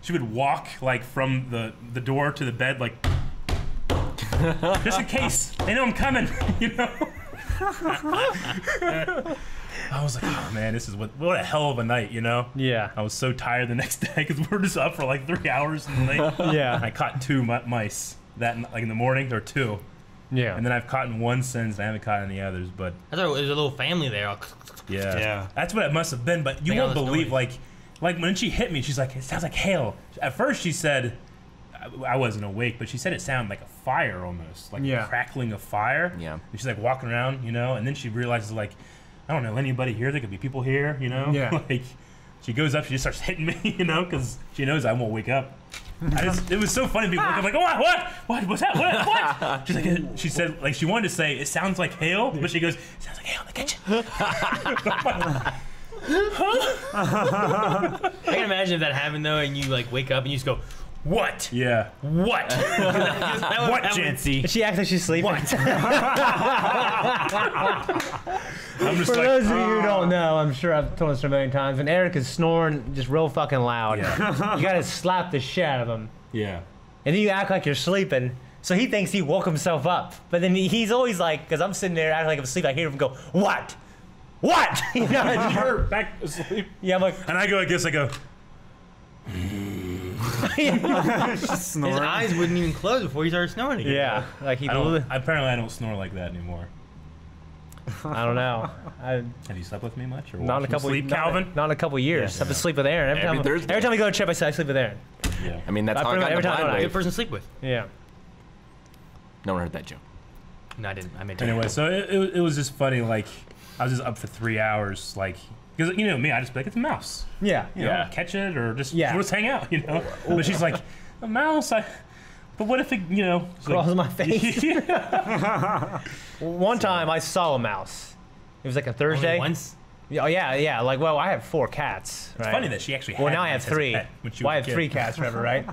[SPEAKER 2] she would walk like from the door to the bed like, just in case they know I'm coming. You know. I was like, oh man, this is what a hell of a night, you know?
[SPEAKER 4] Yeah.
[SPEAKER 2] I was so tired the next day because we were just up for like 3 hours in the night.
[SPEAKER 4] Yeah.
[SPEAKER 2] I caught 2 mice in the morning, or 2.
[SPEAKER 4] Yeah.
[SPEAKER 2] And then I've caught one since. I haven't caught any others, but
[SPEAKER 3] I thought it was a little family there.
[SPEAKER 2] yeah.
[SPEAKER 4] Yeah.
[SPEAKER 2] That's what it must have been, but you
[SPEAKER 3] Like all
[SPEAKER 2] won't
[SPEAKER 3] the
[SPEAKER 2] believe,
[SPEAKER 3] stories.
[SPEAKER 2] like when she hit me, she's like, it sounds like hail. At first she said, I wasn't awake, but she said it sounded like a fire almost, like
[SPEAKER 4] Yeah.
[SPEAKER 2] a crackling of fire.
[SPEAKER 1] Yeah.
[SPEAKER 2] And she's like walking around, you know, and then she realizes like, I don't know anybody here. There could be people here, you know.
[SPEAKER 4] Yeah.
[SPEAKER 2] Like, she goes up, she just starts hitting me, you know, because she knows I won't wake up. It was so funny. People I'm like, oh, what? What's that? What? She's like, she said, like, she wanted to say it sounds like hail, but she goes, it sounds like hail in the kitchen.
[SPEAKER 3] I can imagine if that happened though, and you like wake up and you just go, "What?
[SPEAKER 2] Yeah.
[SPEAKER 3] What?
[SPEAKER 2] What, Jancy?
[SPEAKER 4] She acts like she's sleeping.
[SPEAKER 2] I'm just
[SPEAKER 4] For
[SPEAKER 2] like,
[SPEAKER 4] those of you who don't know, I'm sure I've told this a million times, when Eric is snoring just real fucking loud,
[SPEAKER 2] Yeah.
[SPEAKER 4] you gotta slap the shit out of him.
[SPEAKER 2] yeah.
[SPEAKER 4] And then you act like you're sleeping, so he thinks he woke himself up. But then he's always like, because I'm sitting there acting like I'm asleep, I hear him go, what? What? You know, and
[SPEAKER 2] You're back asleep.
[SPEAKER 4] yeah, I'm like,
[SPEAKER 2] And I go like this, I go,
[SPEAKER 3] His eyes wouldn't even close before he started snoring again.
[SPEAKER 4] yeah, like he,
[SPEAKER 2] apparently I don't snore like that anymore.
[SPEAKER 4] I don't know.
[SPEAKER 2] Have you slept with me much? Or
[SPEAKER 4] Not in a
[SPEAKER 2] watched me
[SPEAKER 4] couple.
[SPEAKER 2] sleep,
[SPEAKER 4] not,
[SPEAKER 2] Calvin?
[SPEAKER 4] Not in a couple years.
[SPEAKER 2] Yeah.
[SPEAKER 4] I've been sleep with Aaron
[SPEAKER 1] Every Thursday.
[SPEAKER 4] every time we go on a trip. I say I sleep with Aaron.
[SPEAKER 2] Yeah.
[SPEAKER 1] I mean, that's
[SPEAKER 4] I
[SPEAKER 1] how I
[SPEAKER 4] pretty
[SPEAKER 1] got
[SPEAKER 4] much- every
[SPEAKER 1] the
[SPEAKER 4] time
[SPEAKER 1] blind
[SPEAKER 4] I-
[SPEAKER 1] wave.
[SPEAKER 3] Good person to sleep with.
[SPEAKER 4] Yeah.
[SPEAKER 1] No one heard that joke.
[SPEAKER 3] No, I didn't. I made
[SPEAKER 2] Anyway, so it was just funny. Like, I was just up for 3 hours. Like, because you know me, I just be like, it's a mouse.
[SPEAKER 4] Yeah.
[SPEAKER 2] You know, catch it or just
[SPEAKER 4] Yeah.
[SPEAKER 2] we'll just hang out. You know. But she's like, a mouse. But what if it, you know, it's
[SPEAKER 4] Crawls on my face.
[SPEAKER 2] yeah.
[SPEAKER 4] One time I saw a mouse. It was like a Thursday.
[SPEAKER 3] once.
[SPEAKER 4] Oh yeah. Like, well, I have 4 cats. Right?
[SPEAKER 2] It's funny that she actually.
[SPEAKER 4] Well,
[SPEAKER 2] had
[SPEAKER 4] now I have
[SPEAKER 2] mice as a
[SPEAKER 4] 3.
[SPEAKER 2] pet when she
[SPEAKER 4] Well, I
[SPEAKER 2] was
[SPEAKER 4] have
[SPEAKER 2] a
[SPEAKER 4] 3
[SPEAKER 2] kid.
[SPEAKER 4] cats forever, right?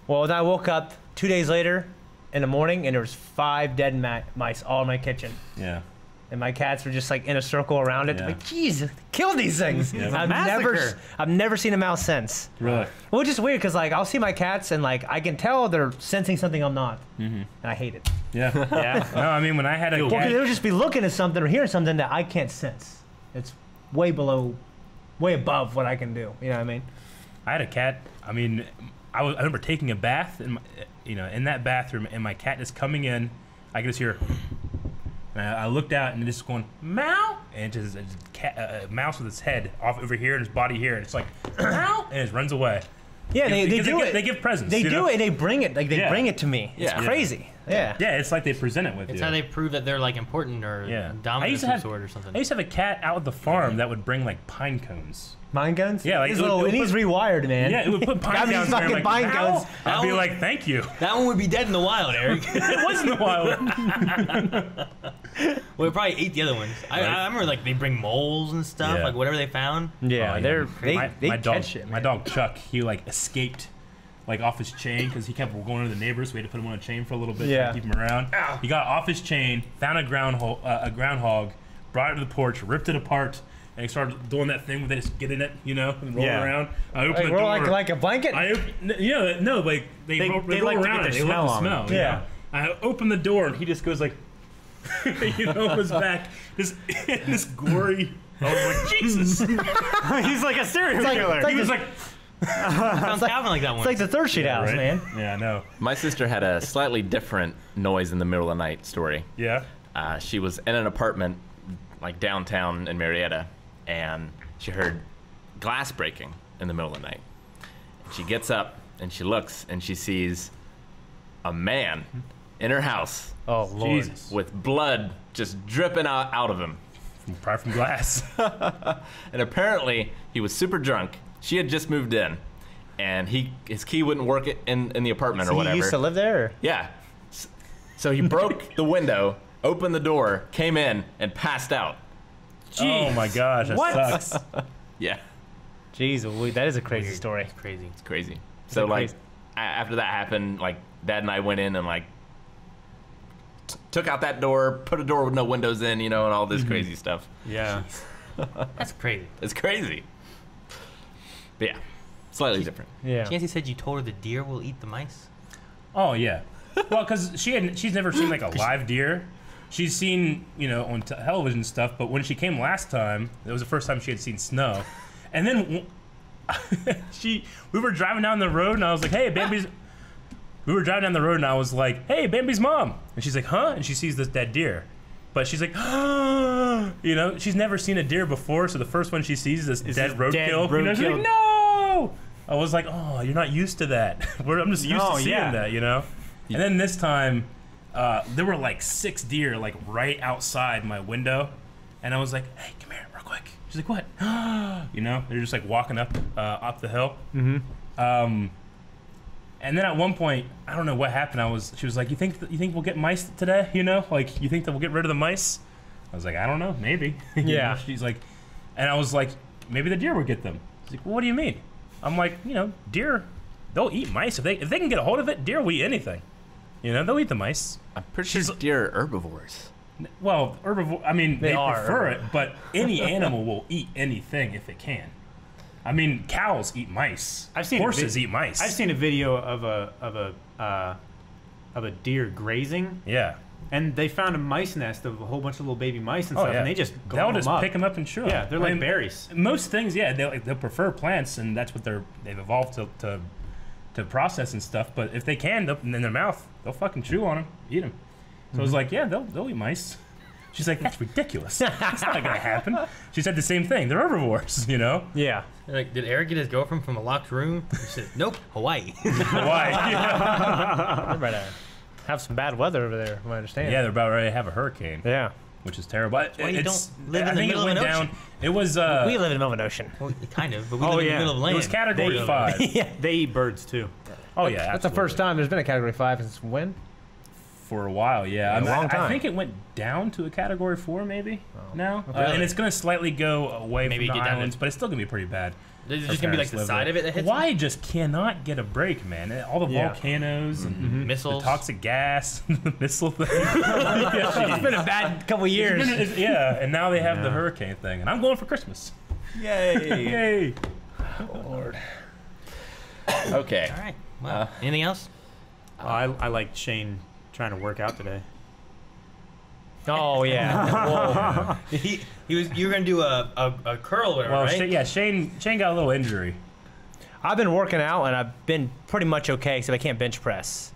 [SPEAKER 4] Well, then I woke up 2 days later in the morning, and there was 5 dead mice all in my kitchen.
[SPEAKER 2] Yeah.
[SPEAKER 4] And my cats were just like in a circle around it.
[SPEAKER 2] Yeah.
[SPEAKER 4] Like, jeez, kill these things.
[SPEAKER 2] Yeah.
[SPEAKER 4] I've never seen a mouse since.
[SPEAKER 2] Really.
[SPEAKER 4] Well, it's just weird because like I'll see my cats and like I can tell they're sensing something I'm not, and I hate it.
[SPEAKER 2] Yeah.
[SPEAKER 4] Yeah.
[SPEAKER 2] No, I mean when I had a
[SPEAKER 4] Well,
[SPEAKER 2] cat.
[SPEAKER 4] they'll just be looking at something or hearing something that I can't sense. It's way above what I can do. You know what I mean?
[SPEAKER 2] I had a cat. I mean, I remember taking a bath in in that bathroom, and my cat is coming in. I could just hear. And I looked out, and it's just going meow, and it's just a mouse with its head off over here and its body here, and it's like meow, and it runs away.
[SPEAKER 4] Yeah, they
[SPEAKER 2] Because
[SPEAKER 4] do it.
[SPEAKER 2] They give presents.
[SPEAKER 4] They
[SPEAKER 2] you
[SPEAKER 4] do
[SPEAKER 2] know?
[SPEAKER 4] it. And they bring it. Like they
[SPEAKER 2] Yeah.
[SPEAKER 4] bring it to me. It's
[SPEAKER 1] Yeah.
[SPEAKER 4] crazy. Yeah.
[SPEAKER 2] Yeah, it's like they present it with
[SPEAKER 3] It's
[SPEAKER 2] you.
[SPEAKER 3] how they prove that they're like important or
[SPEAKER 2] Yeah.
[SPEAKER 3] dominant
[SPEAKER 2] I
[SPEAKER 3] of
[SPEAKER 2] used to
[SPEAKER 3] some
[SPEAKER 2] have-
[SPEAKER 3] sort or something.
[SPEAKER 2] I used to have a cat out at the farm that would bring like pine cones.
[SPEAKER 4] Mine guns.
[SPEAKER 2] Yeah, like,
[SPEAKER 4] he's,
[SPEAKER 2] it would-
[SPEAKER 4] little,
[SPEAKER 2] it would
[SPEAKER 4] and he's
[SPEAKER 2] put-
[SPEAKER 4] rewired, man.
[SPEAKER 2] Yeah, it would put pine
[SPEAKER 4] Got me
[SPEAKER 2] cones
[SPEAKER 4] these
[SPEAKER 2] there,
[SPEAKER 4] fucking
[SPEAKER 2] like,
[SPEAKER 4] pine
[SPEAKER 2] "Meow?"
[SPEAKER 4] cones.
[SPEAKER 2] I'd be
[SPEAKER 3] That
[SPEAKER 2] like, thank you.
[SPEAKER 3] That one would be dead in the wild, Eric.
[SPEAKER 2] It was in the wild.
[SPEAKER 3] Well, it probably ate the other ones. I remember like they bring moles and stuff,
[SPEAKER 2] Yeah.
[SPEAKER 3] like whatever they found.
[SPEAKER 4] Yeah,
[SPEAKER 2] Oh,
[SPEAKER 4] they
[SPEAKER 2] my dog,
[SPEAKER 4] catch it.
[SPEAKER 2] My
[SPEAKER 4] Man.
[SPEAKER 2] dog Chuck, he like escaped like off his chain because he kept going to the neighbors. So we had to put him on a chain for a little bit
[SPEAKER 4] Yeah.
[SPEAKER 2] to keep him around. He got off his chain, found a groundhog, brought it to the porch, ripped it apart, and he started doing that thing where they just get in it, you know, and roll
[SPEAKER 4] Yeah.
[SPEAKER 2] around. I opened
[SPEAKER 4] Like,
[SPEAKER 2] the
[SPEAKER 4] roll
[SPEAKER 2] door.
[SPEAKER 4] like a blanket.
[SPEAKER 2] No, like they roll
[SPEAKER 4] like to
[SPEAKER 2] around
[SPEAKER 4] get
[SPEAKER 2] it.
[SPEAKER 4] the
[SPEAKER 2] They love the
[SPEAKER 4] smell on
[SPEAKER 2] smell.
[SPEAKER 4] it.
[SPEAKER 2] you
[SPEAKER 4] Yeah.
[SPEAKER 2] know? I opened the door and he just goes like, you know, his back, this gory I was like, Jesus.
[SPEAKER 5] He's like a serial killer.
[SPEAKER 2] He was like,
[SPEAKER 3] Sounds Calvin like that one.
[SPEAKER 4] It's like the Third Street House,
[SPEAKER 2] right?
[SPEAKER 4] man.
[SPEAKER 2] Yeah, I know.
[SPEAKER 1] My sister had a slightly different noise in the middle of the night story.
[SPEAKER 2] Yeah.
[SPEAKER 1] She was in an apartment like downtown in Marietta, and she heard glass breaking in the middle of the night. She gets up and she looks and she sees a man in her house
[SPEAKER 4] Oh, Lord.
[SPEAKER 2] Jesus.
[SPEAKER 1] with blood just dripping out of him.
[SPEAKER 2] Probably from glass.
[SPEAKER 1] And apparently he was super drunk. She had just moved in, and his key wouldn't work in the apartment or
[SPEAKER 4] So
[SPEAKER 1] whatever.
[SPEAKER 4] he used to live there? Or?
[SPEAKER 1] Yeah. So he broke the window, opened the door, came in, and passed out.
[SPEAKER 2] Oh my gosh, that
[SPEAKER 5] What?
[SPEAKER 2] sucks.
[SPEAKER 1] Yeah,
[SPEAKER 4] Jeez, that is a crazy
[SPEAKER 3] Weird.
[SPEAKER 4] story.
[SPEAKER 3] It's crazy.
[SPEAKER 1] it's crazy. So like,
[SPEAKER 4] crazy.
[SPEAKER 1] after that happened, like Dad and I went in and like took out that door, put a door with no windows in, and all this crazy stuff.
[SPEAKER 5] Yeah.
[SPEAKER 3] That's crazy.
[SPEAKER 1] It's crazy. But yeah, slightly different.
[SPEAKER 4] Yeah.
[SPEAKER 3] Chancey said you told her the deer will eat the mice.
[SPEAKER 2] Oh yeah. Well, because she's never seen like a live deer. She's seen on television stuff, but when she came last time, it was the first time she had seen snow. And then we were driving down the road, and I was like, "Hey, Bambi's." We were driving down the road, and I was like, "Hey, Bambi's mom," and she's like, "Huh?" And she sees this dead deer, but she's like, she's never seen a deer before, so the first one she sees is this dead roadkill. She's like, "No!" I was like, "Oh, you're not used to that. I'm just used to seeing that, And then this time, there were like 6 deer like right outside my window, and I was like, "Hey, come here, real quick." She's like, "What?" They're just like walking up the hill. Mm-hmm. And then at one point, I don't know what happened. She was like, "You think we'll get mice today? Like you think that we'll get rid of the mice?" I was like, "I don't know, maybe."
[SPEAKER 4] Yeah.
[SPEAKER 2] She's like, and I was like, "Maybe the deer would get them." She's like, "Well, what do you mean?" I'm like, deer, they'll eat mice if they can get a hold of it. Deer will eat anything. They'll eat the mice.
[SPEAKER 1] I'm pretty sure deer are herbivores.
[SPEAKER 2] Well, herbivore. I mean, they
[SPEAKER 4] are
[SPEAKER 2] prefer it, but any animal will eat anything if it can. I mean, cows eat mice.
[SPEAKER 5] I've seen
[SPEAKER 2] horses eat mice.
[SPEAKER 5] I've seen a video of a deer grazing,
[SPEAKER 2] Yeah.
[SPEAKER 5] and they found a mice nest of a whole bunch of little baby mice and
[SPEAKER 2] Oh,
[SPEAKER 5] stuff,
[SPEAKER 2] yeah.
[SPEAKER 5] and they just
[SPEAKER 2] They'll
[SPEAKER 5] gobble
[SPEAKER 2] just
[SPEAKER 5] them up.
[SPEAKER 2] pick them up and chew 'em.
[SPEAKER 5] Yeah, they're
[SPEAKER 2] I
[SPEAKER 5] like
[SPEAKER 2] mean,
[SPEAKER 5] berries.
[SPEAKER 2] Most things, yeah, they'll prefer plants, and that's what they've evolved to process and stuff. But if they can, in their mouth, they'll fucking chew on them, eat them. So I was like, yeah, they'll eat mice. She's like, that's ridiculous. That's not gonna happen. She said the same thing. They're herbivores,
[SPEAKER 4] Yeah.
[SPEAKER 3] Like, did Eric get his girlfriend from a locked room? He said, "Nope, Hawaii."
[SPEAKER 2] Why?
[SPEAKER 4] They're about to have some bad weather over there, from what I understand.
[SPEAKER 2] Yeah, they're about ready to have a hurricane,
[SPEAKER 4] Yeah.
[SPEAKER 2] which is terrible.
[SPEAKER 3] why you don't live
[SPEAKER 2] I
[SPEAKER 3] in the
[SPEAKER 2] think
[SPEAKER 3] middle
[SPEAKER 2] it
[SPEAKER 3] of
[SPEAKER 2] went
[SPEAKER 3] an
[SPEAKER 2] down.
[SPEAKER 3] ocean.
[SPEAKER 2] It was.
[SPEAKER 4] We live in the middle of an ocean.
[SPEAKER 3] Well, kind of, but we
[SPEAKER 5] Oh,
[SPEAKER 3] live in the
[SPEAKER 5] yeah.
[SPEAKER 3] middle of land.
[SPEAKER 2] It was Category
[SPEAKER 3] They-
[SPEAKER 2] 5.
[SPEAKER 4] Yeah.
[SPEAKER 5] They eat birds too.
[SPEAKER 2] Oh yeah,
[SPEAKER 4] That's the first time there's been a Category 5 since when?
[SPEAKER 2] for a while. Yeah,
[SPEAKER 4] Yeah, a long
[SPEAKER 2] I
[SPEAKER 4] time.
[SPEAKER 2] think it went down to a Category 4 maybe now,
[SPEAKER 4] okay.
[SPEAKER 2] and it's going to slightly go away
[SPEAKER 3] Maybe
[SPEAKER 2] from the
[SPEAKER 3] get down to-
[SPEAKER 2] islands, but it's still going to be pretty bad.
[SPEAKER 3] There's
[SPEAKER 2] Her
[SPEAKER 3] just gonna be like
[SPEAKER 2] parents
[SPEAKER 3] the
[SPEAKER 2] live
[SPEAKER 3] side
[SPEAKER 2] there.
[SPEAKER 3] of it that hits
[SPEAKER 2] Hawaii just cannot get a break, man. All the
[SPEAKER 5] Yeah.
[SPEAKER 2] volcanoes and
[SPEAKER 3] missiles.
[SPEAKER 2] the toxic gas, the missile thing.
[SPEAKER 4] It's been a bad couple years.
[SPEAKER 2] Yeah, and now they have the hurricane thing, and I'm going for Christmas.
[SPEAKER 1] Yay!
[SPEAKER 2] Yay!
[SPEAKER 4] Lord.
[SPEAKER 1] Okay.
[SPEAKER 3] All right. Well, anything else?
[SPEAKER 5] I like Shane trying to work out today.
[SPEAKER 4] Oh, yeah. Whoa.
[SPEAKER 3] You were gonna do a curl or whatever,
[SPEAKER 2] Well,
[SPEAKER 3] right?
[SPEAKER 2] Shane got a little injury.
[SPEAKER 4] I've been working out, and I've been pretty much okay, except I can't bench press.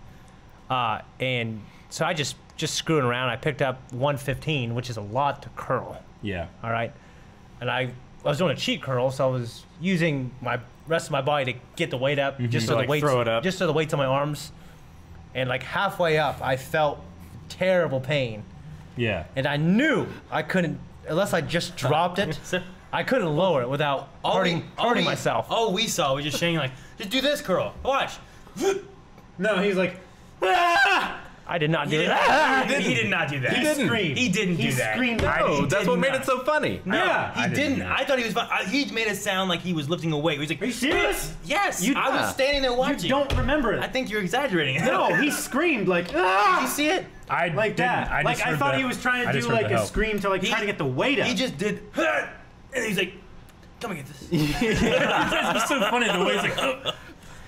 [SPEAKER 4] And so I just screwing around. I picked up 115, which is a lot to curl.
[SPEAKER 2] Yeah.
[SPEAKER 4] All right. And I was doing a cheat curl, so I was using my rest of my body to get the weight up, just
[SPEAKER 5] So,
[SPEAKER 4] so
[SPEAKER 5] like,
[SPEAKER 4] the weights,
[SPEAKER 5] throw it up.
[SPEAKER 4] just so the weight's on my arms. And like halfway up, I felt terrible pain,
[SPEAKER 2] Yeah.
[SPEAKER 4] and I knew I couldn't unless I just dropped it. I couldn't lower it without hurting myself.
[SPEAKER 3] All we saw was just Shane like, just do this curl. Watch.
[SPEAKER 5] No, he's like,
[SPEAKER 4] I did not do that.
[SPEAKER 3] He did not do that.
[SPEAKER 1] He didn't.
[SPEAKER 5] screamed.
[SPEAKER 3] He didn't
[SPEAKER 5] He
[SPEAKER 3] do that.
[SPEAKER 5] screamed
[SPEAKER 3] I-
[SPEAKER 5] out.
[SPEAKER 1] Oh,
[SPEAKER 3] he
[SPEAKER 1] that's
[SPEAKER 3] did
[SPEAKER 1] what made
[SPEAKER 3] not.
[SPEAKER 1] it so funny.
[SPEAKER 3] No,
[SPEAKER 5] Yeah,
[SPEAKER 3] he
[SPEAKER 2] I didn't
[SPEAKER 3] didn't.
[SPEAKER 2] do that.
[SPEAKER 3] I thought he was fine. He made it sound like he was lifting a weight. He was like,
[SPEAKER 5] Are you serious?
[SPEAKER 3] Yes.
[SPEAKER 5] You-
[SPEAKER 3] I was standing there watching.
[SPEAKER 5] You don't remember it.
[SPEAKER 3] I think you're exaggerating.
[SPEAKER 5] No, he screamed like,
[SPEAKER 3] Did you
[SPEAKER 5] ah!
[SPEAKER 3] see it?
[SPEAKER 2] I
[SPEAKER 5] Like
[SPEAKER 2] didn't.
[SPEAKER 5] that.
[SPEAKER 2] I
[SPEAKER 5] Like,
[SPEAKER 2] just
[SPEAKER 5] I
[SPEAKER 2] heard
[SPEAKER 5] thought
[SPEAKER 2] the-
[SPEAKER 5] he was trying
[SPEAKER 2] I
[SPEAKER 5] to
[SPEAKER 2] just
[SPEAKER 5] do
[SPEAKER 2] heard
[SPEAKER 5] like
[SPEAKER 2] the
[SPEAKER 5] a
[SPEAKER 2] help.
[SPEAKER 5] scream to like try to get the weight up.
[SPEAKER 3] He just did, and he's like, come and get this.
[SPEAKER 2] It's so funny the way he's like, oh,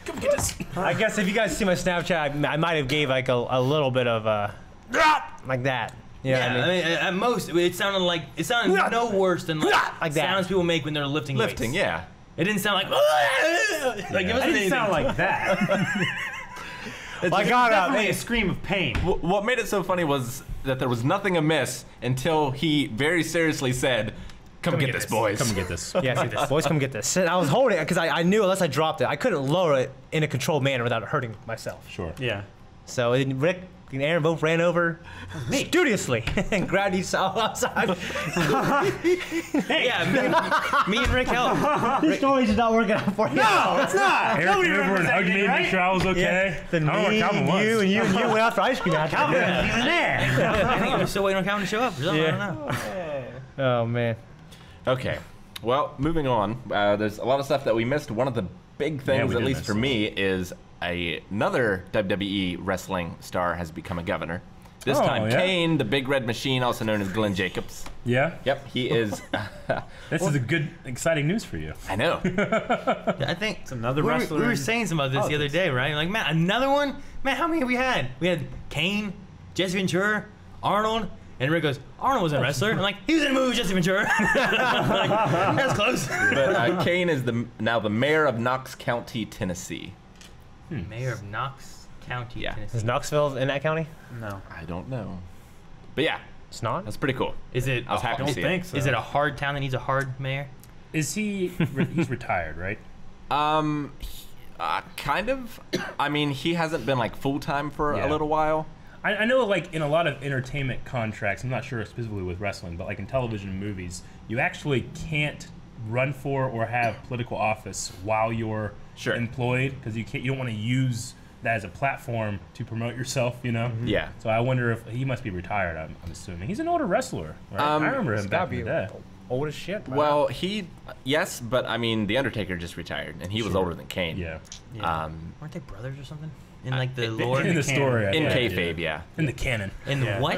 [SPEAKER 2] come get this.
[SPEAKER 4] I guess if you guys see my Snapchat, I might have gave like a little bit of like that. Yeah,
[SPEAKER 3] I mean, at most, it sounded no worse than like
[SPEAKER 4] that.
[SPEAKER 3] sounds people make when they're lifting weights.
[SPEAKER 1] yeah.
[SPEAKER 3] It didn't sound like it
[SPEAKER 5] It
[SPEAKER 3] wasn't
[SPEAKER 5] didn't sound like that.
[SPEAKER 4] I got
[SPEAKER 5] Definitely a scream of pain.
[SPEAKER 1] What made it so funny was that there was nothing amiss until he very seriously said, "Come get this, boys."
[SPEAKER 2] Come and get this.
[SPEAKER 4] Yeah, boys, come get this. And I was holding it because I knew unless I dropped it, I couldn't lower it in a controlled manner without hurting myself.
[SPEAKER 2] Sure.
[SPEAKER 5] Yeah.
[SPEAKER 4] So Rick and Aaron both ran over studiously and grabbed each other outside.
[SPEAKER 3] Yeah, me and Rick helped.
[SPEAKER 5] This story's just not working out for you. No, it's not.
[SPEAKER 2] Eric came over and hugged me, make sure I was okay.
[SPEAKER 4] Then
[SPEAKER 2] I don't know
[SPEAKER 4] me,
[SPEAKER 2] where Calvin was.
[SPEAKER 4] you, and you went out for ice cream after.
[SPEAKER 5] Calvin wasn't even there.
[SPEAKER 3] I think I'm still waiting on Calvin to show up. Or something. I don't know.
[SPEAKER 4] Oh man.
[SPEAKER 1] Okay. Well, moving on. There's a lot of stuff that we missed. One of the big things,
[SPEAKER 2] we
[SPEAKER 1] at
[SPEAKER 2] did
[SPEAKER 1] least
[SPEAKER 2] miss
[SPEAKER 1] for
[SPEAKER 2] some.
[SPEAKER 1] me, is another WWE wrestling star has become a governor. This
[SPEAKER 2] Oh,
[SPEAKER 1] time,
[SPEAKER 2] yeah?
[SPEAKER 1] Kane, the Big Red Machine, also known as Glenn Jacobs.
[SPEAKER 2] Yeah?
[SPEAKER 1] Yep, he is.
[SPEAKER 2] This is a good, exciting news for you.
[SPEAKER 1] I know.
[SPEAKER 3] I think it's
[SPEAKER 5] another
[SPEAKER 3] we
[SPEAKER 5] wrestler
[SPEAKER 3] were
[SPEAKER 5] in
[SPEAKER 3] saying some about this the other day, right? Like, man, another one? Man, how many have we had? We had Kane, Jesse Ventura, Arnold, and Rick goes, Arnold was a wrestler. I'm like, he was in a movie with Jesse Ventura. Like, that's close.
[SPEAKER 1] But Kane is now the mayor of Knox County, Tennessee.
[SPEAKER 3] Mayor of Knox County,
[SPEAKER 1] Yeah.
[SPEAKER 3] Tennessee.
[SPEAKER 4] Is Knoxville in that county?
[SPEAKER 5] No.
[SPEAKER 1] I don't know. But yeah,
[SPEAKER 4] It's not.
[SPEAKER 1] that's pretty cool.
[SPEAKER 3] Is it?
[SPEAKER 1] I was happy to see it.
[SPEAKER 5] so.
[SPEAKER 3] Is it a hard town that needs a hard mayor?
[SPEAKER 2] Is he, he's retired, right?
[SPEAKER 1] Kind of. I mean, he hasn't been like full time for a
[SPEAKER 2] Yeah.
[SPEAKER 1] little while.
[SPEAKER 2] I know, like, in a lot of entertainment contracts, I'm not sure specifically with wrestling, but like in television and movies, you actually can't run for or have political office while you're
[SPEAKER 1] Sure.
[SPEAKER 2] employed, because you don't want to use that as a platform to promote yourself, you know?
[SPEAKER 1] Yeah.
[SPEAKER 2] So I wonder if he must be retired, I'm assuming. He's an older wrestler, right? I remember him back in the day.
[SPEAKER 4] Old as shit. man.
[SPEAKER 1] Well, yes, but I mean, The Undertaker just retired, and he was older than Kane.
[SPEAKER 2] Yeah.
[SPEAKER 3] Aren't they brothers or something? In like the lore?
[SPEAKER 2] In the story. I
[SPEAKER 1] In
[SPEAKER 2] think,
[SPEAKER 1] kayfabe, yeah.
[SPEAKER 2] In the canon.
[SPEAKER 3] In
[SPEAKER 5] Yeah.
[SPEAKER 3] what?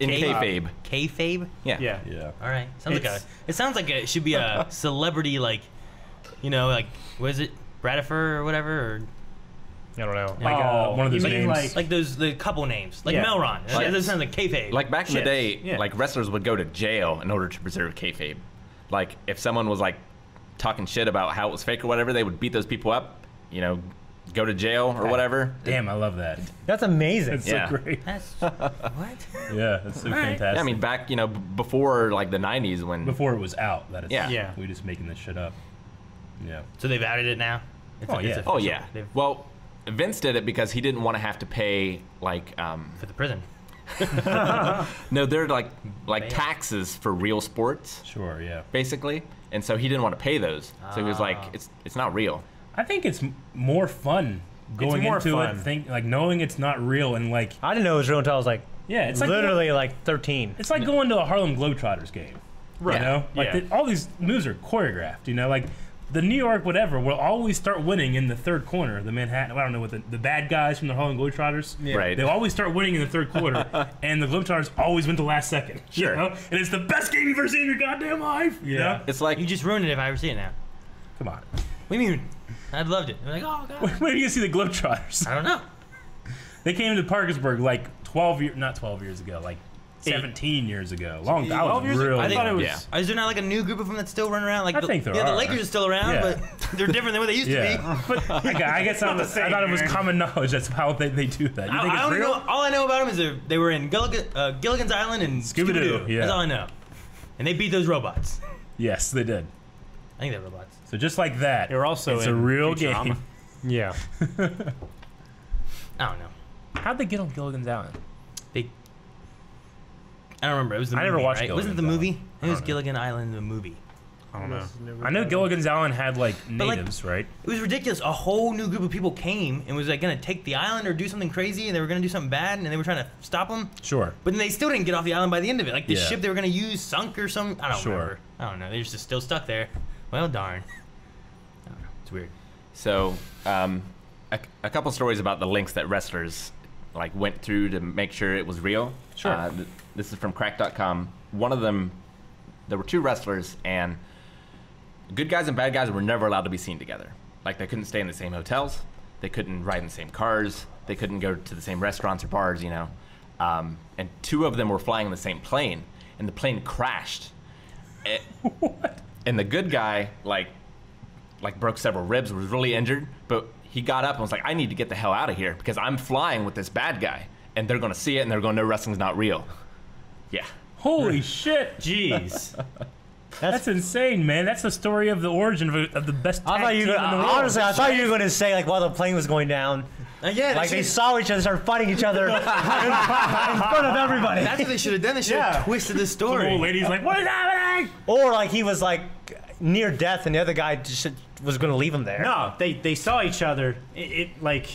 [SPEAKER 1] In kayfabe.
[SPEAKER 3] Kayfabe?
[SPEAKER 1] Yeah.
[SPEAKER 5] Yeah.
[SPEAKER 2] Yeah.
[SPEAKER 3] All right. It sounds like it should be a celebrity, like, like, what is it? Bradford or whatever? Or
[SPEAKER 4] I don't know.
[SPEAKER 2] Like one of those
[SPEAKER 5] you mean
[SPEAKER 2] names.
[SPEAKER 3] like the couple names. Like
[SPEAKER 5] Yeah.
[SPEAKER 3] Melron. That sounds like kayfabe.
[SPEAKER 1] Like back in the
[SPEAKER 5] Shit.
[SPEAKER 1] day,
[SPEAKER 5] Yeah.
[SPEAKER 1] like wrestlers would go to jail in order to preserve kayfabe. Like if someone was like talking shit about how it was fake or whatever, they would beat those people up, go to jail or whatever.
[SPEAKER 2] Damn, I love that.
[SPEAKER 4] That's amazing.
[SPEAKER 2] It's
[SPEAKER 1] Yeah.
[SPEAKER 2] so great.
[SPEAKER 3] That's, what?
[SPEAKER 2] Yeah, that's so
[SPEAKER 3] All right.
[SPEAKER 2] fantastic.
[SPEAKER 1] Yeah, I mean, back, before like the 90s when.
[SPEAKER 2] before it was out, that it's,
[SPEAKER 1] Yeah.
[SPEAKER 2] we just making this shit up. Yeah.
[SPEAKER 3] So they've added it now?
[SPEAKER 2] Oh, yeah.
[SPEAKER 3] official.
[SPEAKER 1] Oh, yeah.
[SPEAKER 3] They've-
[SPEAKER 1] Well, Vince did it because he didn't want to have to pay, like,
[SPEAKER 3] For the prison.
[SPEAKER 1] no, they're like
[SPEAKER 3] Man.
[SPEAKER 1] taxes for real sports,
[SPEAKER 2] Sure, yeah.
[SPEAKER 1] basically. And so he didn't want to pay those. So he was like, it's not real.
[SPEAKER 2] I think it's more fun going
[SPEAKER 5] more
[SPEAKER 2] into
[SPEAKER 5] fun.
[SPEAKER 2] it, knowing it's not real and like,
[SPEAKER 4] I didn't know it was real until I was like,
[SPEAKER 2] yeah, it's like
[SPEAKER 4] literally like 13.
[SPEAKER 2] it's like going to a Harlem Globetrotters game.
[SPEAKER 5] Right.
[SPEAKER 2] You know? Like
[SPEAKER 5] Yeah.
[SPEAKER 2] all these moves are choreographed, like the New York whatever will always start winning in the third corner. The Manhattan, I don't know what the bad guys from the Harlem Globetrotters.
[SPEAKER 5] Yeah.
[SPEAKER 1] Right.
[SPEAKER 2] They'll always start winning in the third quarter, and the Globetrotters always win the last second.
[SPEAKER 1] Sure.
[SPEAKER 2] You know? And it's the best game you've ever seen in your goddamn life. You
[SPEAKER 5] Yeah.
[SPEAKER 2] know?
[SPEAKER 1] It's like,
[SPEAKER 3] You just ruined it if I ever see it now.
[SPEAKER 2] Come on.
[SPEAKER 3] What do you mean? I'd loved it. I'm like, oh, God.
[SPEAKER 2] When are you gonna see the Globetrotters?
[SPEAKER 3] I don't know.
[SPEAKER 2] They came to Parkersburg like 12 years ago, like 17 years ago. Long time.
[SPEAKER 5] 12 years ago?
[SPEAKER 2] Real
[SPEAKER 5] I thought it was.
[SPEAKER 1] Yeah.
[SPEAKER 3] Is there not like a new group of them that still run around? Like
[SPEAKER 2] I think there
[SPEAKER 3] the
[SPEAKER 2] are.
[SPEAKER 3] Lakers are still around,
[SPEAKER 2] Yeah.
[SPEAKER 3] but they're different than what they used to be.
[SPEAKER 2] Yeah, but I guess I thought it was common knowledge. That's how they do that. You think
[SPEAKER 3] I
[SPEAKER 2] it's
[SPEAKER 3] only
[SPEAKER 2] real?
[SPEAKER 3] know, all I know about them is they were in Gilligan's Island and
[SPEAKER 2] Scooby-Doo, yeah.
[SPEAKER 3] That's all I know. And they beat those robots.
[SPEAKER 2] Yes, they did.
[SPEAKER 3] I think they're robots.
[SPEAKER 2] So just like that,
[SPEAKER 5] They were also
[SPEAKER 2] it's
[SPEAKER 5] in
[SPEAKER 2] a real
[SPEAKER 5] Futurama.
[SPEAKER 2] game.
[SPEAKER 4] Yeah.
[SPEAKER 3] I don't know.
[SPEAKER 2] How'd they get on Gilligan's Island?
[SPEAKER 3] I don't remember. It was the
[SPEAKER 2] I
[SPEAKER 3] movie,
[SPEAKER 2] never watched
[SPEAKER 3] right? Wasn't it the
[SPEAKER 2] Gilligan's
[SPEAKER 3] movie? It was
[SPEAKER 2] know.
[SPEAKER 3] Gilligan Island, the movie.
[SPEAKER 2] I don't know. I know Gilligan's Island had like
[SPEAKER 3] like-
[SPEAKER 2] natives, right?
[SPEAKER 3] It was ridiculous. A whole new group of people came and was like gonna take the island or do something crazy, and they were gonna do something bad, and they were trying to stop them.
[SPEAKER 2] Sure.
[SPEAKER 3] But then they still didn't get off the island by the end of it. Like the
[SPEAKER 2] Yeah.
[SPEAKER 3] ship they were gonna use sunk or something. I don't
[SPEAKER 2] Sure.
[SPEAKER 3] remember. I don't know. They're just still stuck there. Well, darn. I don't know. It's weird.
[SPEAKER 1] so a couple stories about the links that wrestlers like went through to make sure it was real.
[SPEAKER 2] Sure.
[SPEAKER 1] This is from crack.com. One of them, there were two wrestlers, and good guys and bad guys were never allowed to be seen together. Like they couldn't stay in the same hotels, they couldn't ride in the same cars, they couldn't go to the same restaurants or bars, and 2 of them were flying in the same plane, and the plane crashed. And the good guy like broke several ribs, was really injured, but he got up and was like, I need to get the hell out of here because I'm flying with this bad guy, and they're gonna see it and they're gonna know wrestling's not real. Yeah.
[SPEAKER 2] Holy shit!
[SPEAKER 5] Jeez.
[SPEAKER 2] That's insane, man. That's the story of the origin of the best tag team in the world.
[SPEAKER 5] Honestly, I thought you were going to say, like, while the plane was going down,
[SPEAKER 3] Yeah,
[SPEAKER 5] like, they saw each other, started fighting each other in front of everybody.
[SPEAKER 3] That's what they should have done. They should have twisted the
[SPEAKER 2] The
[SPEAKER 3] story.
[SPEAKER 2] old lady's like, what is happening?
[SPEAKER 5] Or, like, he was, like, near death, and the other guy just was going to leave him there.
[SPEAKER 6] No, they saw each other. Like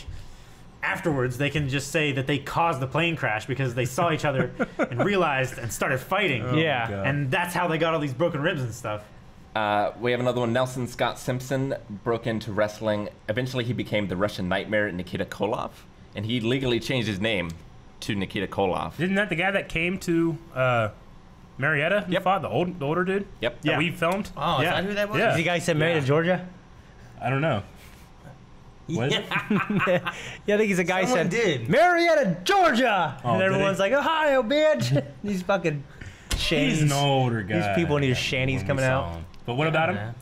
[SPEAKER 6] afterwards, they can just say that they caused the plane crash because they saw each other and realized and started fighting.
[SPEAKER 5] Yeah.
[SPEAKER 2] God.
[SPEAKER 6] And that's how they got all these broken ribs and stuff.
[SPEAKER 1] We have another one. Nelson Scott Simpson broke into wrestling. Eventually, he became the Russian Nightmare Nikita Koloff, and he legally changed his name to Nikita Koloff.
[SPEAKER 2] Isn't that the guy that came to Marietta and
[SPEAKER 1] Yep.
[SPEAKER 2] fought the older dude?
[SPEAKER 1] Yep.
[SPEAKER 2] That we filmed?
[SPEAKER 3] Oh, is
[SPEAKER 6] Yeah.
[SPEAKER 3] that who that was?
[SPEAKER 2] Yeah.
[SPEAKER 5] Is the guy said married to Georgia?
[SPEAKER 2] I don't know. What is it?
[SPEAKER 5] Yeah, I think he's a guy
[SPEAKER 3] Someone
[SPEAKER 5] said,
[SPEAKER 3] did.
[SPEAKER 5] Marietta, Georgia!
[SPEAKER 2] Oh,
[SPEAKER 5] and
[SPEAKER 2] did
[SPEAKER 5] everyone's
[SPEAKER 2] he?
[SPEAKER 5] like, Ohio, bitch! These fucking shanties.
[SPEAKER 2] He's an older guy.
[SPEAKER 5] These people need his
[SPEAKER 2] when
[SPEAKER 5] shanties
[SPEAKER 2] we
[SPEAKER 5] coming
[SPEAKER 2] saw
[SPEAKER 5] out.
[SPEAKER 2] him. But what about him?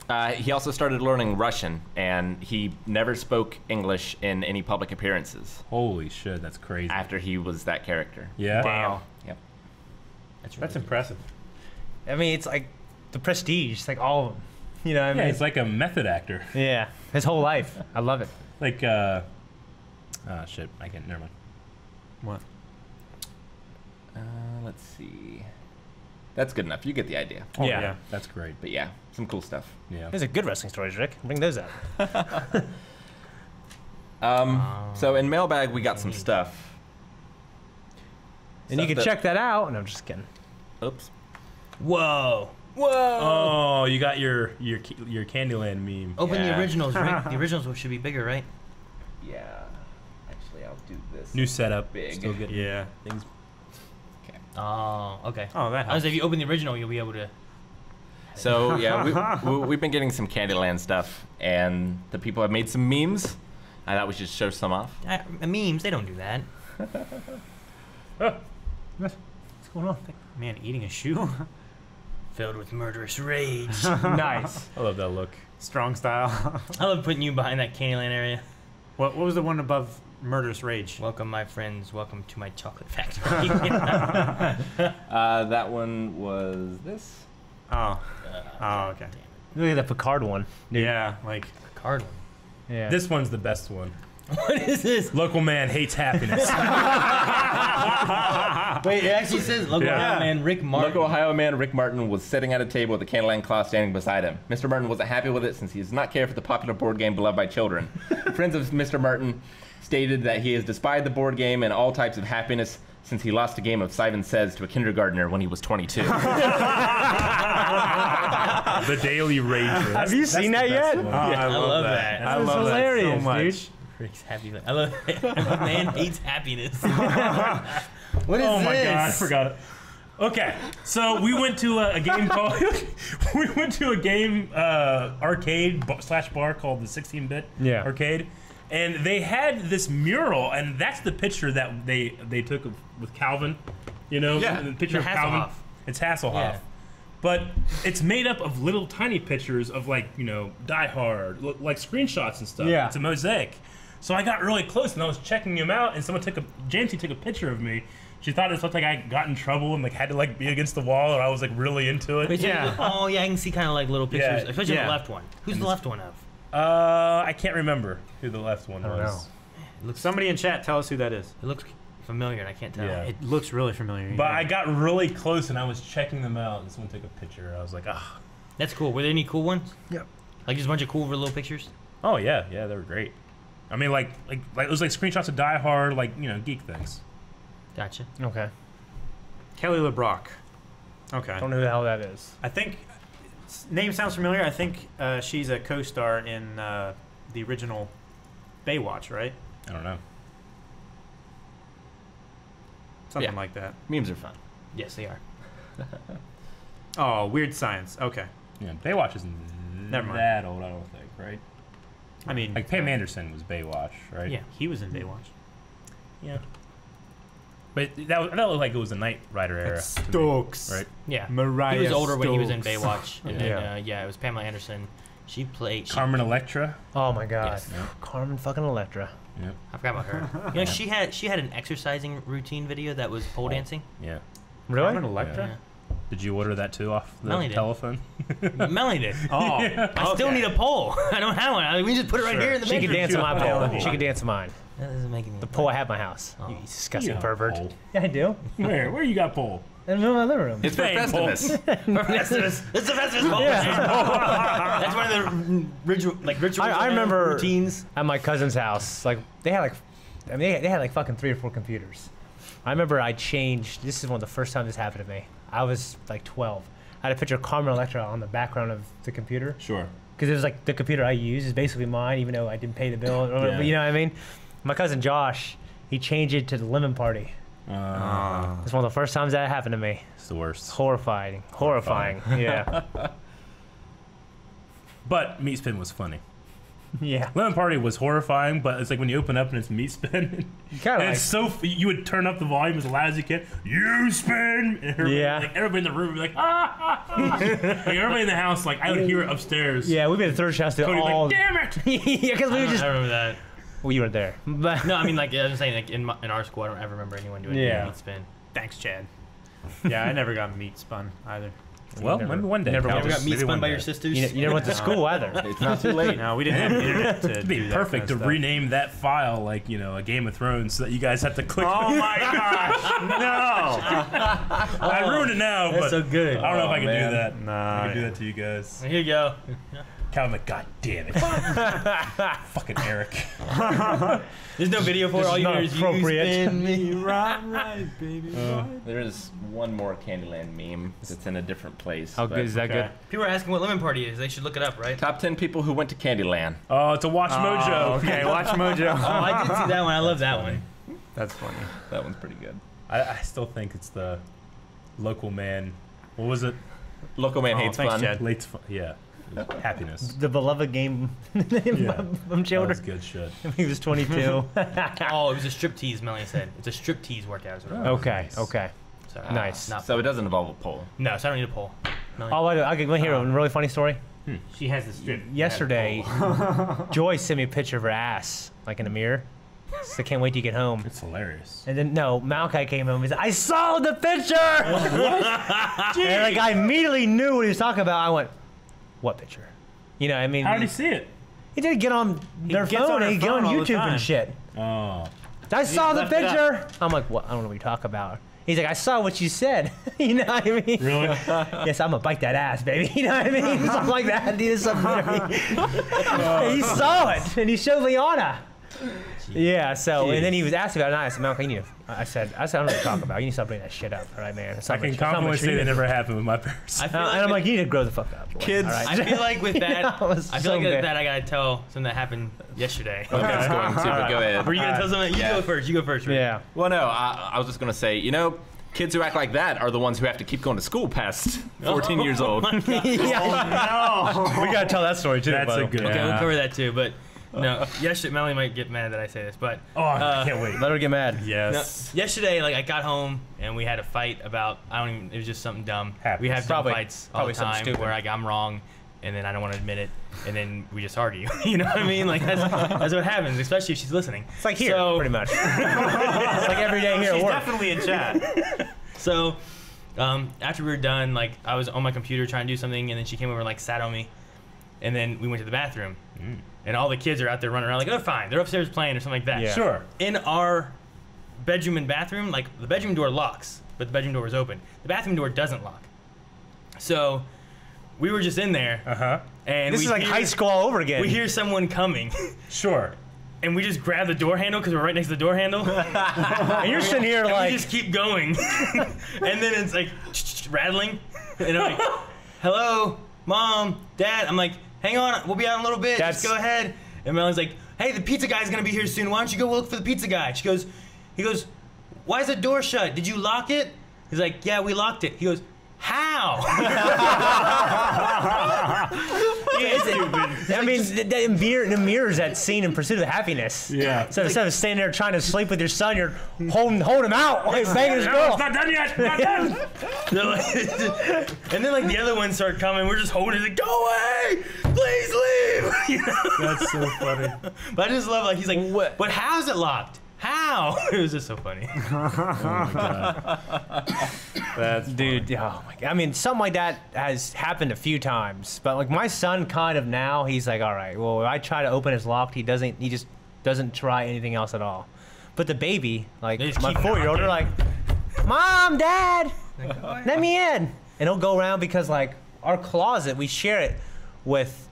[SPEAKER 1] He also started learning Russian, and he never spoke English in any public appearances
[SPEAKER 2] Holy shit, that's crazy.
[SPEAKER 1] after he was that character.
[SPEAKER 2] Yeah?
[SPEAKER 5] Damn.
[SPEAKER 1] Yep.
[SPEAKER 6] That's impressive.
[SPEAKER 5] I mean, it's like the prestige. It's like all of them. You know what I
[SPEAKER 2] Yeah,
[SPEAKER 5] mean?
[SPEAKER 2] he's like a method actor.
[SPEAKER 5] Yeah, his whole life. I love it.
[SPEAKER 2] Like, shit, I can't, never mind.
[SPEAKER 6] What?
[SPEAKER 1] Let's see. That's good enough. You get the idea.
[SPEAKER 2] Oh,
[SPEAKER 5] Yeah.
[SPEAKER 2] That's great.
[SPEAKER 1] But yeah, some cool stuff.
[SPEAKER 2] Yeah.
[SPEAKER 5] Those are good wrestling stories, Rick. Bring those out.
[SPEAKER 1] So in Mailbag, we got some stuff.
[SPEAKER 5] And you
[SPEAKER 1] Stuff
[SPEAKER 5] can
[SPEAKER 1] that-
[SPEAKER 5] check that out. And I'm just kidding.
[SPEAKER 1] Oops.
[SPEAKER 3] Whoa.
[SPEAKER 2] Oh, you got your Candyland meme.
[SPEAKER 3] Open
[SPEAKER 1] Yeah.
[SPEAKER 3] the originals, right? The originals should be bigger, right?
[SPEAKER 1] Yeah. Actually, I'll do this.
[SPEAKER 2] New setup.
[SPEAKER 1] Big.
[SPEAKER 2] Still getting
[SPEAKER 6] Yeah.
[SPEAKER 2] things.
[SPEAKER 3] Oh, okay.
[SPEAKER 6] Oh, that
[SPEAKER 3] I was
[SPEAKER 6] helps.
[SPEAKER 3] if you open the original, you'll be able to.
[SPEAKER 1] So yeah, we've been getting some Candyland stuff, and the people have made some memes. I thought we should show some off.
[SPEAKER 3] Memes, they don't do that.
[SPEAKER 6] What's going on? Man, eating a shoe?
[SPEAKER 3] Filled with murderous rage.
[SPEAKER 5] Nice.
[SPEAKER 2] I love that look.
[SPEAKER 6] Strong style.
[SPEAKER 3] I love putting you behind that Candyland area.
[SPEAKER 6] What was the one above Murderous Rage?
[SPEAKER 3] Welcome, my friends. Welcome to my chocolate factory.
[SPEAKER 1] That one was this.
[SPEAKER 6] Oh. Oh, okay.
[SPEAKER 5] Look at that Picard one.
[SPEAKER 6] Yeah, like
[SPEAKER 3] Card one.
[SPEAKER 5] Yeah.
[SPEAKER 2] This one's the best one.
[SPEAKER 3] What is this?
[SPEAKER 2] Local man hates happiness.
[SPEAKER 3] Wait, it actually says local
[SPEAKER 2] Yeah.
[SPEAKER 3] man Rick Martin.
[SPEAKER 1] Local Ohio man Rick Martin was sitting at a table with a Candyland cloth standing beside him. Mr. Martin wasn't happy with it since he does not care for the popular board game beloved by children. Friends of Mr. Martin stated that he has despised the board game and all types of happiness since he lost a game of Simon Says to a kindergartner when he was 22.
[SPEAKER 2] The Daily Rager.
[SPEAKER 5] Have you seen that yet?
[SPEAKER 2] One.
[SPEAKER 6] I
[SPEAKER 3] love that.
[SPEAKER 6] I
[SPEAKER 5] That's
[SPEAKER 6] love
[SPEAKER 5] hilarious,
[SPEAKER 6] that so much.
[SPEAKER 5] dude.
[SPEAKER 3] Rick's happy. I love it. Man hates happiness. What is
[SPEAKER 2] Oh my
[SPEAKER 3] this?
[SPEAKER 2] god, I forgot it. Okay, so we went to a game called we went to a game arcade slash bar called the 16-bit
[SPEAKER 5] Yeah.
[SPEAKER 2] arcade, and they had this mural, and that's the picture that they took with Calvin, you know,
[SPEAKER 1] Yeah.
[SPEAKER 2] the picture
[SPEAKER 3] The
[SPEAKER 2] of Calvin.
[SPEAKER 3] Hasselhoff.
[SPEAKER 2] It's Hasselhoff.
[SPEAKER 3] Yeah.
[SPEAKER 2] But it's made up of little tiny pictures of like, you know, Die Hard, like screenshots and stuff.
[SPEAKER 5] Yeah.
[SPEAKER 2] It's a mosaic. So I got really close and I was checking him out, and Jamesy took a picture of me. She thought it looked like I got in trouble and like had to like be against the wall, or I was like really into it.
[SPEAKER 3] Wait, so
[SPEAKER 6] Yeah.
[SPEAKER 3] Oh yeah, I can see kind of like little pictures,
[SPEAKER 2] Yeah.
[SPEAKER 3] especially
[SPEAKER 6] Yeah.
[SPEAKER 3] the left one. Who's the left one of?
[SPEAKER 2] I can't remember who the left one
[SPEAKER 5] don't
[SPEAKER 2] was.
[SPEAKER 6] Somebody in chat, tell us who that is.
[SPEAKER 3] It looks familiar, and I can't tell.
[SPEAKER 2] Yeah.
[SPEAKER 6] It looks really familiar.
[SPEAKER 2] But I got really close and I was checking them out, and someone took a picture. I was like, ah.
[SPEAKER 3] That's cool. Were there any cool ones?
[SPEAKER 5] Yep.
[SPEAKER 3] Like just a bunch of cool little pictures.
[SPEAKER 2] Oh yeah, they were great. I mean, like it was like screenshots of Die Hard, like, you know, geek things.
[SPEAKER 3] Gotcha.
[SPEAKER 5] Okay.
[SPEAKER 6] Kelly LeBrock. Okay.
[SPEAKER 5] Don't know who the hell that is.
[SPEAKER 6] I think name sounds familiar. I think she's a co-star in the original Baywatch, right?
[SPEAKER 2] I don't know.
[SPEAKER 6] Something
[SPEAKER 1] Yeah.
[SPEAKER 6] like that.
[SPEAKER 1] Memes are fun.
[SPEAKER 3] Yes, they are.
[SPEAKER 6] Oh, Weird Science. Okay.
[SPEAKER 2] Yeah, Baywatch isn't
[SPEAKER 6] Never mind.
[SPEAKER 2] that old, I don't think, right?
[SPEAKER 6] I mean,
[SPEAKER 2] Like Pam Anderson was Baywatch, right?
[SPEAKER 6] yeah, he was in Baywatch.
[SPEAKER 2] Yeah. But that looked like it was a Knight Rider era.
[SPEAKER 6] Stokes.
[SPEAKER 2] Right?
[SPEAKER 3] Yeah.
[SPEAKER 6] Mariah
[SPEAKER 3] He was older when he was in
[SPEAKER 6] Stokes.
[SPEAKER 3] Baywatch. And then, it was Pamela Anderson. She played...
[SPEAKER 2] Carmen Electra.
[SPEAKER 4] Oh my god.
[SPEAKER 3] Yes.
[SPEAKER 4] Carmen fucking Electra.
[SPEAKER 2] Yep.
[SPEAKER 3] I forgot about her. You know, she had an exercising routine video that was pole dancing.
[SPEAKER 2] Yeah.
[SPEAKER 4] Really?
[SPEAKER 6] Carmen Electra?
[SPEAKER 3] Yeah.
[SPEAKER 2] Did you order that too off the
[SPEAKER 3] Melanie did.
[SPEAKER 2] telephone?
[SPEAKER 3] Melanie did.
[SPEAKER 6] Oh.
[SPEAKER 3] I still need a pole. I don't have one. We just put it right
[SPEAKER 2] Sure.
[SPEAKER 3] here in the
[SPEAKER 4] She
[SPEAKER 3] bedroom.
[SPEAKER 4] could dance on my pole.
[SPEAKER 6] pole.
[SPEAKER 4] She could dance on mine.
[SPEAKER 3] That doesn't make any
[SPEAKER 4] The pole I have at my house.
[SPEAKER 3] Oh.
[SPEAKER 4] You disgusting
[SPEAKER 2] You
[SPEAKER 4] pervert.
[SPEAKER 2] pole.
[SPEAKER 4] Yeah, I do.
[SPEAKER 2] Where you got pole?
[SPEAKER 4] In the middle of my living room.
[SPEAKER 1] It's for
[SPEAKER 2] Hey,
[SPEAKER 1] Festivus.
[SPEAKER 3] Festivus. It's the Festivus pole.
[SPEAKER 4] Yeah.
[SPEAKER 3] That's one of the rituals.
[SPEAKER 4] I remember
[SPEAKER 3] routines.
[SPEAKER 4] at my cousin's house, like they had they had like fucking 3 or 4 computers. I remember I changed. This is one of the first times this happened to me. I was like 12. I had a picture of Carmen Electra on the background of the computer
[SPEAKER 2] Sure.
[SPEAKER 4] because it was like the computer I use is basically mine, even though I didn't pay the bill. Or
[SPEAKER 2] Yeah.
[SPEAKER 4] You know what I mean? My cousin Josh, he changed it to the Lemon Party. It's one of the first times that happened to me.
[SPEAKER 2] It's the worst.
[SPEAKER 4] Horrifying. Yeah.
[SPEAKER 2] But Meat Spin was funny.
[SPEAKER 4] Yeah.
[SPEAKER 2] Lemon Party was horrifying, but it's like when you open up and it's Meat Spin.
[SPEAKER 4] Kind
[SPEAKER 2] And
[SPEAKER 4] of
[SPEAKER 2] it's so you would turn up the volume as loud as you can. You spin. And everybody,
[SPEAKER 4] Yeah.
[SPEAKER 2] Like everybody in the room would be like, ah, ah, ah. Like everybody in the house, like I would hear it upstairs.
[SPEAKER 4] Yeah, we've been to third shots to
[SPEAKER 2] Cody would be
[SPEAKER 4] all.
[SPEAKER 2] like, damn it.
[SPEAKER 4] Yeah, because we were just.
[SPEAKER 3] I remember that.
[SPEAKER 4] Well, you weren't there, but
[SPEAKER 3] No, I mean, like, I was saying, like, in our school, I don't ever remember anyone doing
[SPEAKER 4] Yeah.
[SPEAKER 3] meat spin.
[SPEAKER 6] Thanks, Chad. Yeah, I never got meat spun either.
[SPEAKER 2] Well,
[SPEAKER 4] Never-
[SPEAKER 2] maybe one day.
[SPEAKER 4] never
[SPEAKER 2] Cal,
[SPEAKER 3] Ever got
[SPEAKER 2] just
[SPEAKER 3] meat
[SPEAKER 2] maybe
[SPEAKER 3] spun
[SPEAKER 2] one
[SPEAKER 3] by
[SPEAKER 2] day.
[SPEAKER 3] your sisters?
[SPEAKER 4] you never went to school either.
[SPEAKER 1] It's not too late.
[SPEAKER 6] No, we didn't have the internet to
[SPEAKER 2] It'd be
[SPEAKER 6] do that
[SPEAKER 2] perfect
[SPEAKER 6] kind
[SPEAKER 2] to
[SPEAKER 6] of
[SPEAKER 2] rename that file like, a Game of Thrones so that you guys have to click.
[SPEAKER 6] Oh my gosh, no!
[SPEAKER 2] I ruined it now,
[SPEAKER 3] That's
[SPEAKER 2] but
[SPEAKER 3] so good.
[SPEAKER 2] I don't know if I can
[SPEAKER 1] man.
[SPEAKER 2] do that.
[SPEAKER 6] Nah,
[SPEAKER 2] I can do that to you guys.
[SPEAKER 3] Here you go.
[SPEAKER 2] Calvin, like, God damn it. Fucking Eric.
[SPEAKER 3] There's no video for it.
[SPEAKER 4] This
[SPEAKER 3] All
[SPEAKER 4] is
[SPEAKER 3] you
[SPEAKER 4] not
[SPEAKER 3] hear is you
[SPEAKER 4] appropriate.
[SPEAKER 3] spin me.
[SPEAKER 6] right, baby.
[SPEAKER 1] There is one more Candyland meme that's in a different place.
[SPEAKER 4] How
[SPEAKER 1] but-
[SPEAKER 4] good is that? Good.
[SPEAKER 3] People are asking what Lemon Party is. They should look it up, right?
[SPEAKER 1] Top 10 people who went to Candyland.
[SPEAKER 2] Oh, it's a Watch Mojo.
[SPEAKER 6] Oh, okay, watch Mojo.
[SPEAKER 3] Oh, I did see that one. I love that one.
[SPEAKER 6] That's funny.
[SPEAKER 1] That one's pretty good.
[SPEAKER 2] I still think it's the local man. What was it?
[SPEAKER 1] Local Man
[SPEAKER 6] Oh,
[SPEAKER 1] Hates
[SPEAKER 6] thanks,
[SPEAKER 1] Fun.
[SPEAKER 6] Chad.
[SPEAKER 2] Late yeah. Happiness.
[SPEAKER 4] The beloved game
[SPEAKER 2] Yeah.
[SPEAKER 4] from
[SPEAKER 2] That was
[SPEAKER 4] children.
[SPEAKER 2] good shit.
[SPEAKER 4] He was 22.
[SPEAKER 3] Oh, it was a striptease, Melanie said. It's a striptease workout. Is what it was.
[SPEAKER 4] Okay. Okay.
[SPEAKER 3] So,
[SPEAKER 4] Nice.
[SPEAKER 3] Not,
[SPEAKER 1] So it doesn't involve a pole.
[SPEAKER 3] no, so I don't need a pole. Melanie.
[SPEAKER 4] Oh, I can hear a really funny story.
[SPEAKER 6] She has the strip.
[SPEAKER 4] Yesterday, Joy sent me a picture of her ass, like in a mirror. So I can't wait to get home.
[SPEAKER 2] It's hilarious.
[SPEAKER 4] And then Malachi came home. He said, "I saw the picture." And like I immediately knew what he was talking about. I went, "What picture?" You know, I mean,
[SPEAKER 2] How did he see it?
[SPEAKER 4] he didn't get on their
[SPEAKER 6] gets
[SPEAKER 4] phone.
[SPEAKER 6] on her
[SPEAKER 4] He get
[SPEAKER 6] phone
[SPEAKER 4] on
[SPEAKER 6] all the
[SPEAKER 4] YouTube
[SPEAKER 6] time.
[SPEAKER 4] and shit.
[SPEAKER 2] Oh.
[SPEAKER 4] I saw the
[SPEAKER 6] left it up.
[SPEAKER 4] picture. I'm like, what? I don't know what you talk about. He's like, I saw what you said. You know what I mean?
[SPEAKER 2] Really?
[SPEAKER 4] Yes, I'm gonna bite that ass, baby. You know what I mean? Something like that. Dude, something. He saw it, and he showed Liana. Yeah. So, and then he was asking about it. And I said, Malcolm, you need. I said, I don't know what to talk about. You need to stop bringing that shit up, all right, man? It's
[SPEAKER 2] I
[SPEAKER 4] not
[SPEAKER 2] can
[SPEAKER 4] much- it's not
[SPEAKER 2] confidently
[SPEAKER 4] much
[SPEAKER 2] say that
[SPEAKER 4] treatment.
[SPEAKER 2] never happened with my parents.
[SPEAKER 3] I feel
[SPEAKER 4] And
[SPEAKER 3] like
[SPEAKER 4] I'm
[SPEAKER 3] with-
[SPEAKER 4] like, you need to grow the fuck up, boy,
[SPEAKER 1] Kids.
[SPEAKER 4] all right?
[SPEAKER 3] I feel like with that,
[SPEAKER 4] I was
[SPEAKER 3] I feel
[SPEAKER 4] so
[SPEAKER 3] like with
[SPEAKER 4] bad.
[SPEAKER 3] that, I gotta tell something that happened yesterday.
[SPEAKER 1] Okay, I was going to, but go ahead.
[SPEAKER 3] Were you gonna tell something? You
[SPEAKER 1] Yeah.
[SPEAKER 3] go first. You go first. Rick.
[SPEAKER 4] Yeah.
[SPEAKER 1] Well, no, I was just going to say, kids who act like that are the ones who have to keep going to school past 14 years old.
[SPEAKER 4] Yeah. We gotta tell that story too.
[SPEAKER 2] That's
[SPEAKER 4] buddy.
[SPEAKER 2] a good
[SPEAKER 3] Okay,
[SPEAKER 2] one.
[SPEAKER 3] we'll cover that too. But no, yesterday Melanie might get mad that I say this, but
[SPEAKER 2] Oh, I can't wait.
[SPEAKER 4] Let her get mad.
[SPEAKER 3] no,
[SPEAKER 2] Yes.
[SPEAKER 3] yesterday, like I got home and we had a fight about it was just something dumb.
[SPEAKER 2] Happens.
[SPEAKER 3] We have dumb
[SPEAKER 4] Probably-
[SPEAKER 3] fights all
[SPEAKER 4] probably
[SPEAKER 3] the
[SPEAKER 4] something
[SPEAKER 3] time
[SPEAKER 4] stupid.
[SPEAKER 3] where I'm wrong, and then I don't want to admit it, and then we just argue. You know what I mean? Like that's what happens, especially if she's listening.
[SPEAKER 4] It's like here,
[SPEAKER 3] So-
[SPEAKER 4] pretty much. It's like every day here
[SPEAKER 6] She's
[SPEAKER 4] at work.
[SPEAKER 6] definitely in chat.
[SPEAKER 3] So, after we were done, like I was on my computer trying to do something, and then she came over and like sat on me, and then we went to the bathroom, and all the kids are out there running around like they're fine, they're upstairs playing or something like that.
[SPEAKER 4] Yeah.
[SPEAKER 2] Sure.
[SPEAKER 3] In our bedroom and bathroom, like the bedroom door locks, but the bedroom door is open. The bathroom door doesn't lock. So, we were just in there,
[SPEAKER 2] Uh-huh.
[SPEAKER 3] and
[SPEAKER 4] This
[SPEAKER 3] we
[SPEAKER 4] is like
[SPEAKER 3] hear,
[SPEAKER 4] high school all over again.
[SPEAKER 3] We hear someone coming,
[SPEAKER 2] Sure.
[SPEAKER 3] and we just grab the door handle because we're right next to the door handle.
[SPEAKER 4] and you're sitting here
[SPEAKER 3] And
[SPEAKER 4] like,
[SPEAKER 3] we just keep going. And then it's like rattling. And I'm like, hello, mom, dad. I'm like, hang on, we'll be out in a little bit.
[SPEAKER 4] That's-
[SPEAKER 3] Just go ahead. And Melanie's like, hey, the pizza guy's gonna be here soon. Why don't you go look for the pizza guy? He goes, why is the door shut? Did you lock it? He's like, yeah, we locked it. He goes, How?
[SPEAKER 4] I mean, the mirrors that scene in Pursuit of Happiness.
[SPEAKER 2] Yeah.
[SPEAKER 4] So instead of standing there trying to sleep with your son, you're holding him out, like banging his
[SPEAKER 2] No,
[SPEAKER 4] girl.
[SPEAKER 2] it's not done yet. Not done.
[SPEAKER 3] And then like the other ones start coming. We're just holding it. Like, go away! Please leave! You know?
[SPEAKER 2] That's so funny.
[SPEAKER 3] But I just love like he's like, but how's it locked? How? It was just so funny.
[SPEAKER 2] That's
[SPEAKER 4] Dude, oh my god. I mean, something like that has happened a few times. But like my son kind of now, he's like, all right, well, I try to open his locked, he just doesn't try anything else at all. But the baby, like
[SPEAKER 3] They just
[SPEAKER 4] my
[SPEAKER 3] keep
[SPEAKER 4] 4-year-old, are like, Mom, Dad, let me in. And he'll go around because like our closet, we share it with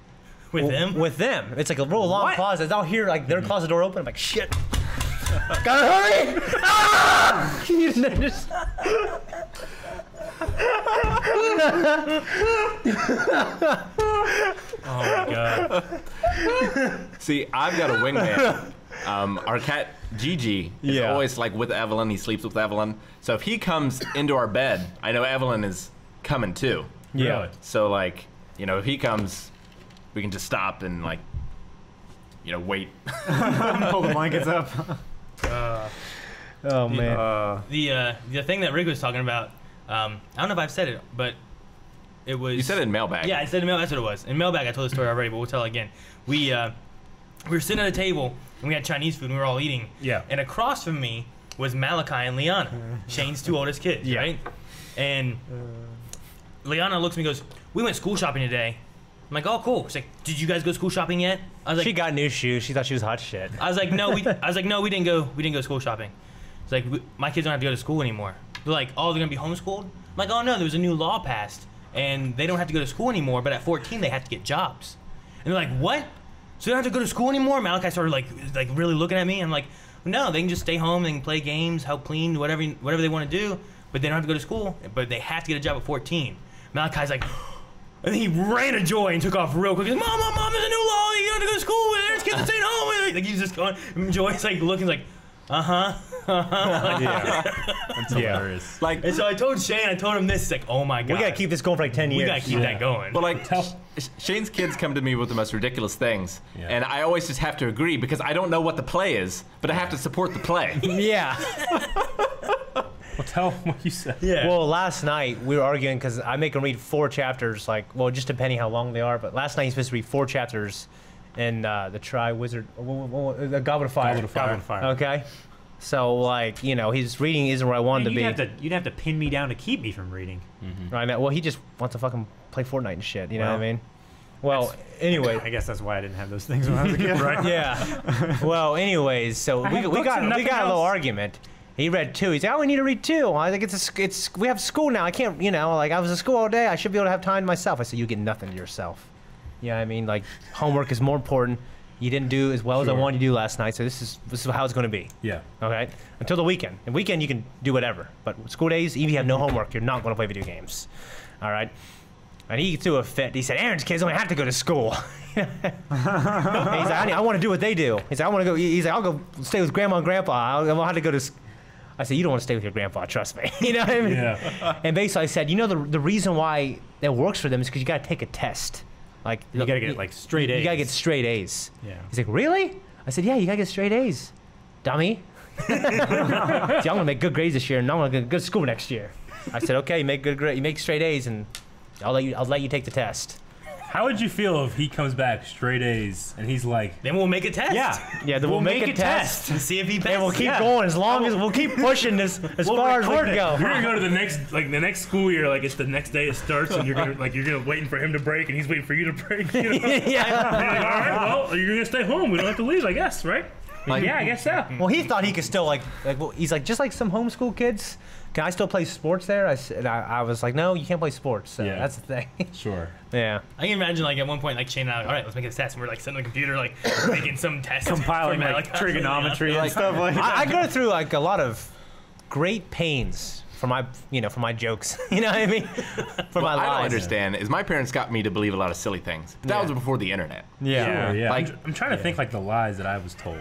[SPEAKER 3] them?
[SPEAKER 4] With them. It's like a real long
[SPEAKER 6] What?
[SPEAKER 4] closet. I'll hear like their closet door open. I'm like, shit. Gotta hurry! Ah! You know, just-
[SPEAKER 2] Oh my god.
[SPEAKER 1] See, I've got a wingman. Our cat Gigi is
[SPEAKER 4] Yeah.
[SPEAKER 1] always like with Evelyn. He sleeps with Evelyn. So if he comes into our bed, I know Evelyn is coming too.
[SPEAKER 2] Really?
[SPEAKER 1] So like, you know, if he comes, we can just stop and like, you know, wait.
[SPEAKER 6] Pull the blankets up.
[SPEAKER 4] Oh man.
[SPEAKER 3] The thing that Rick was talking about, I don't know if I've said it, but it was.
[SPEAKER 1] You said it in mailbag.
[SPEAKER 3] Yeah, I said in mailbag. That's what it was. In mailbag, I told the story already, but we'll tell it again. We were sitting at a table and we had Chinese food and we were all eating.
[SPEAKER 2] Yeah.
[SPEAKER 3] And across from me was Malachi and Liana, Shane's two oldest kids,
[SPEAKER 4] Yeah.
[SPEAKER 3] right? And Liana looks at me and goes, "We went school shopping today." I'm like, "Oh, cool." She's like, "Did you guys go school shopping yet?" I was like,
[SPEAKER 4] She got new shoes. She thought she was hot shit.
[SPEAKER 3] I was like, no, we didn't go. We didn't go school shopping. It's like my kids don't have to go to school anymore. They're like, oh, they're gonna be homeschooled. I'm like, oh no, there was a new law passed, and they don't have to go to school anymore. But at 14, they have to get jobs. And they're like, what? So they don't have to go to school anymore? Malachi started like really looking at me. I'm like, no, they can just stay home. They can play games, help clean, whatever they want to do. But they don't have to go to school. But they have to get a job at 14. Malachi's like. And then he ran a joy and took off real quick. He's like, Mom, there's a new law. You have to go to school. There's kids that stay home. Like he's just going. And Joy's like looking like,
[SPEAKER 2] Yeah. That's hilarious.
[SPEAKER 1] Like,
[SPEAKER 3] And so I told Shane, I told him this. He's like, oh my god,
[SPEAKER 4] We gotta keep this going for like 10 years.
[SPEAKER 3] we gotta keep that going.
[SPEAKER 1] but like, Shane's kids come to me with the most ridiculous things,
[SPEAKER 2] Yeah.
[SPEAKER 1] and I always just have to agree because I don't know what the play is, but I have to support the play.
[SPEAKER 4] Yeah.
[SPEAKER 2] Well, tell them what you said.
[SPEAKER 3] Yeah.
[SPEAKER 4] Well, last night we were arguing because I make him read 4 chapters, like, well, just depending how long they are. But last night he's supposed to read 4 chapters in the Tri-Wizard, the Goblet of Fire.
[SPEAKER 6] Goblet of Fire.
[SPEAKER 4] Okay. So, like, you know, his reading isn't where I want him to be.
[SPEAKER 6] You'd have to pin me down to keep me from reading.
[SPEAKER 4] Right now, well, he just wants to fucking play Fortnite and shit. You know
[SPEAKER 6] Well,
[SPEAKER 4] what I mean? Well, anyway.
[SPEAKER 6] I guess that's why I didn't have those things when I was a kid.
[SPEAKER 2] Right?
[SPEAKER 4] Yeah. Well, anyways, so we
[SPEAKER 2] have books
[SPEAKER 4] got
[SPEAKER 2] and
[SPEAKER 4] a
[SPEAKER 2] nothing
[SPEAKER 4] little
[SPEAKER 2] else.
[SPEAKER 4] argument. He read 2. He's like, oh, we need to read 2. I was like, we have school now. I can't, you know, like I was at school all day. I should be able to have time to myself. I said, you get nothing to yourself. Yeah, I mean, like homework is more important. You didn't do as well as I
[SPEAKER 2] Sure.
[SPEAKER 4] wanted you to do last night, so this is how it's going to be.
[SPEAKER 2] Yeah.
[SPEAKER 4] Okay, until the weekend. And weekend you can do whatever, but school days, even if you have no homework, you're not going to play video games. All right. And he threw a fit. He said, Aaron's kids don't have to go to school. He's like, I want to do what they do. He's like, I want to go. He's like, I'll go stay with grandma and grandpa. I'll have to go to. I said, you don't want to stay with your grandpa, trust me. You know what I mean?
[SPEAKER 2] Yeah.
[SPEAKER 4] And basically I said, you know, the reason why that works for them is because you got to take a test. Like
[SPEAKER 6] You gotta get like straight A's.
[SPEAKER 4] You got to get straight A's.
[SPEAKER 6] Yeah.
[SPEAKER 4] He's like, really? I said, yeah, you got to get straight A's, dummy. See, I'm going to make good grades this year, and I'm going to go to good school next year. I said, okay, you make good grades, you make straight A's, and I'll let you take the test.
[SPEAKER 2] How would you feel if he comes back straight A's and he's like,
[SPEAKER 3] Then we'll make a test.
[SPEAKER 4] Yeah, then we'll make a test.
[SPEAKER 3] And see if he passes.
[SPEAKER 4] And we'll keep going as long as we'll keep pushing this as far as we can go.
[SPEAKER 2] You're gonna go to the next school year, like it's the next day it starts, and you're gonna waiting for him to break, and he's waiting for you to break. You know?
[SPEAKER 4] Yeah.
[SPEAKER 2] You're like, all right, well, you're gonna stay home. We don't have to leave, I guess, right?
[SPEAKER 1] Like,
[SPEAKER 2] Yeah, I guess so.
[SPEAKER 4] Well, he thought he could still well, he's like, just like some homeschool kids, can I still play sports there? I was like, no, you can't play sports. So
[SPEAKER 2] Yeah.
[SPEAKER 4] that's the thing.
[SPEAKER 2] Sure.
[SPEAKER 4] Yeah.
[SPEAKER 3] I can imagine like at one point like Shane and I, all right, let's make this test. And we're like sitting on the computer like making some test.
[SPEAKER 6] Compiling
[SPEAKER 3] for
[SPEAKER 6] like
[SPEAKER 3] Malachi.
[SPEAKER 6] trigonometry and stuff like that.
[SPEAKER 4] I go through like a lot of great pains for my jokes. You know what I mean? For
[SPEAKER 1] what
[SPEAKER 4] my
[SPEAKER 1] I don't
[SPEAKER 4] lies.
[SPEAKER 1] understand is my parents got me to believe a lot of silly things. That
[SPEAKER 4] Yeah.
[SPEAKER 1] was before the internet.
[SPEAKER 4] Yeah.
[SPEAKER 2] Sure, yeah.
[SPEAKER 1] Like-
[SPEAKER 2] I'm trying to think like the lies that I was told.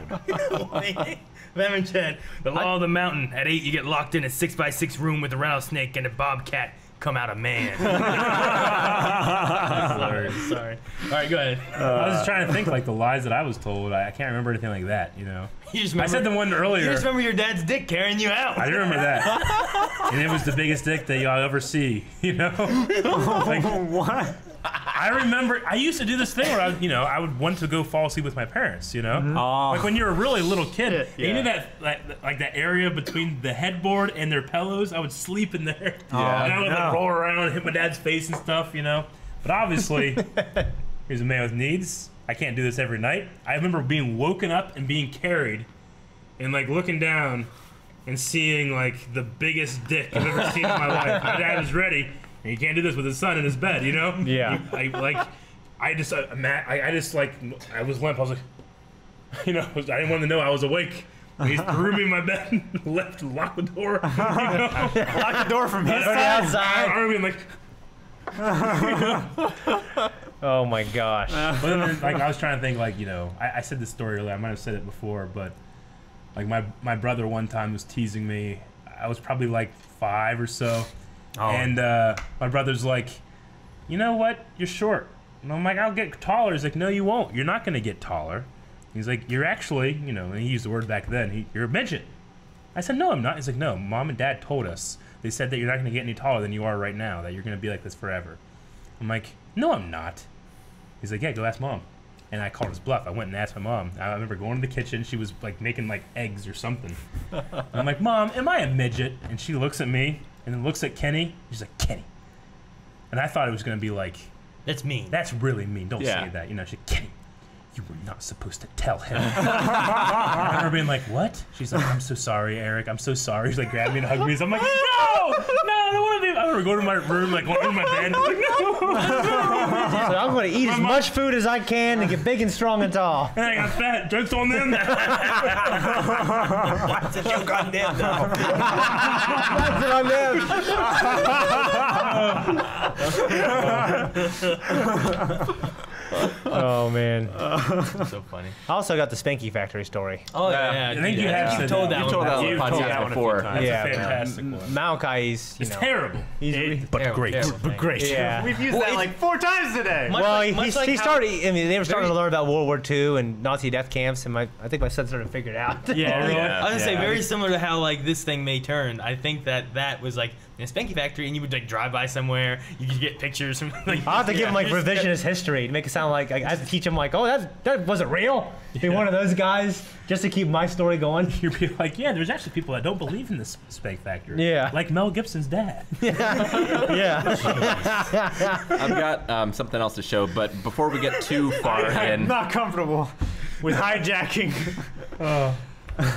[SPEAKER 3] Batman said, the law of the mountain. At 8, you get locked in a 6x6 room with a rattlesnake and a bobcat. come out a man. Sorry. All right, go ahead.
[SPEAKER 2] I was just trying to think like the lies that I was told. I can't remember anything like that, you know.
[SPEAKER 3] You just
[SPEAKER 2] I said the one earlier.
[SPEAKER 3] You just remember your dad's dick carrying you out.
[SPEAKER 2] I remember that. And it was the biggest dick that y'all ever see, you know? Like,
[SPEAKER 6] What?
[SPEAKER 2] I remember, I used to do this thing where I would want to go fall asleep with my parents, you know?
[SPEAKER 6] Oh.
[SPEAKER 2] Like when you're a really little kid,
[SPEAKER 6] Yeah.
[SPEAKER 2] you know that like that area between the headboard and their pillows? I would sleep in there.
[SPEAKER 1] Yeah.
[SPEAKER 2] And I would like
[SPEAKER 6] no.
[SPEAKER 2] roll around and hit my dad's face and stuff, you know? But obviously, here's a man with needs. I can't do this every night. I remember being woken up and being carried and like looking down and seeing like the biggest dick I've ever seen in my life. My dad was ready, and you can't do this with his son in his bed, you know?
[SPEAKER 4] Yeah.
[SPEAKER 2] I was limp. I was like, you know, I didn't want to know I was awake. He threw me in my bed, left, locked the door. You know?
[SPEAKER 6] Lock the door from his side.
[SPEAKER 4] outside.
[SPEAKER 2] I remember like,
[SPEAKER 4] Oh my gosh.
[SPEAKER 2] but then, like I was trying to think, like, you know, I said this story earlier. I might have said it before, but like my brother one time was teasing me. I was probably like 5 or so, and my brother's like, you know what? You're short. And I'm like, I'll get taller. He's like, no, you won't. You're not gonna get taller. He's like, you're actually, you know, and he used the word back then. You're a midget. I said, no, I'm not. He's like, no, Mom and Dad told us. They said that you're not gonna get any taller than you are right now. That you're gonna be like this forever. I'm like, no, I'm not. He's like, yeah, go ask Mom. And I called his bluff. I went and asked my mom. I remember going to the kitchen. She was like making like eggs or something. And I'm like, Mom, am I a midget? And she looks at me and then looks at Kenny. She's like, Kenny. And I thought it was gonna be like,
[SPEAKER 3] That's mean.
[SPEAKER 2] that's really mean. Don't
[SPEAKER 1] Yeah.
[SPEAKER 2] say that. You know, she's like, Kenny, you were not supposed to tell him. And I remember being like, what? She's like, I'm so sorry, Eric. I'm so sorry. She's like, grabbed me and hugged me. So I'm like, no, I don't want to be. I remember going to my room, like going in my bed. I'm like, no.
[SPEAKER 4] So I'm going to eat as much food as I can and get big and strong and tall.
[SPEAKER 2] And I got fat. Joke's on them.
[SPEAKER 3] What's a joke on them, though?
[SPEAKER 4] That's what I meant. Oh man.
[SPEAKER 3] So funny.
[SPEAKER 4] I also got the Spanky Factory story.
[SPEAKER 3] Oh, yeah.
[SPEAKER 2] I think you have said
[SPEAKER 3] told
[SPEAKER 2] that.
[SPEAKER 3] that one.
[SPEAKER 1] on the
[SPEAKER 2] You've told
[SPEAKER 1] podcast
[SPEAKER 2] that one a few
[SPEAKER 1] before.
[SPEAKER 2] times.
[SPEAKER 4] Yeah,
[SPEAKER 2] That's a fantastic one.
[SPEAKER 4] Malachi's,
[SPEAKER 2] It's terrible. But
[SPEAKER 3] Terrible,
[SPEAKER 2] great.
[SPEAKER 3] terrible thing.
[SPEAKER 2] But great.
[SPEAKER 4] Yeah.
[SPEAKER 6] We've used
[SPEAKER 3] Well,
[SPEAKER 6] that
[SPEAKER 3] it's-
[SPEAKER 6] like 4 times today.
[SPEAKER 3] Much
[SPEAKER 4] Well,
[SPEAKER 3] like- much
[SPEAKER 4] he
[SPEAKER 3] like how-
[SPEAKER 4] started. I mean, they were starting
[SPEAKER 3] Very-
[SPEAKER 4] to learn about World War II and Nazi death camps, and I think my son started to figure it out.
[SPEAKER 6] Yeah.
[SPEAKER 3] I was gonna say
[SPEAKER 6] Yeah.
[SPEAKER 3] very similar to how like this thing may turn. I think that was like in a Spanky Factory, and you would like drive by somewhere, you could get pictures from. Like,
[SPEAKER 4] I'll have to give him like
[SPEAKER 3] just-
[SPEAKER 4] revisionist history to make it sound like I have to teach him like, oh, that wasn't real. Be one of those guys just to keep my story going.
[SPEAKER 2] You'd be like, yeah, there's actually people that don't believe in this Spank Factory.
[SPEAKER 4] Yeah.
[SPEAKER 2] Like Mel Gibson's dad.
[SPEAKER 4] Yeah.
[SPEAKER 1] I've got something else to show, but before we get too far
[SPEAKER 6] I'm
[SPEAKER 1] in,
[SPEAKER 6] not comfortable with hijacking.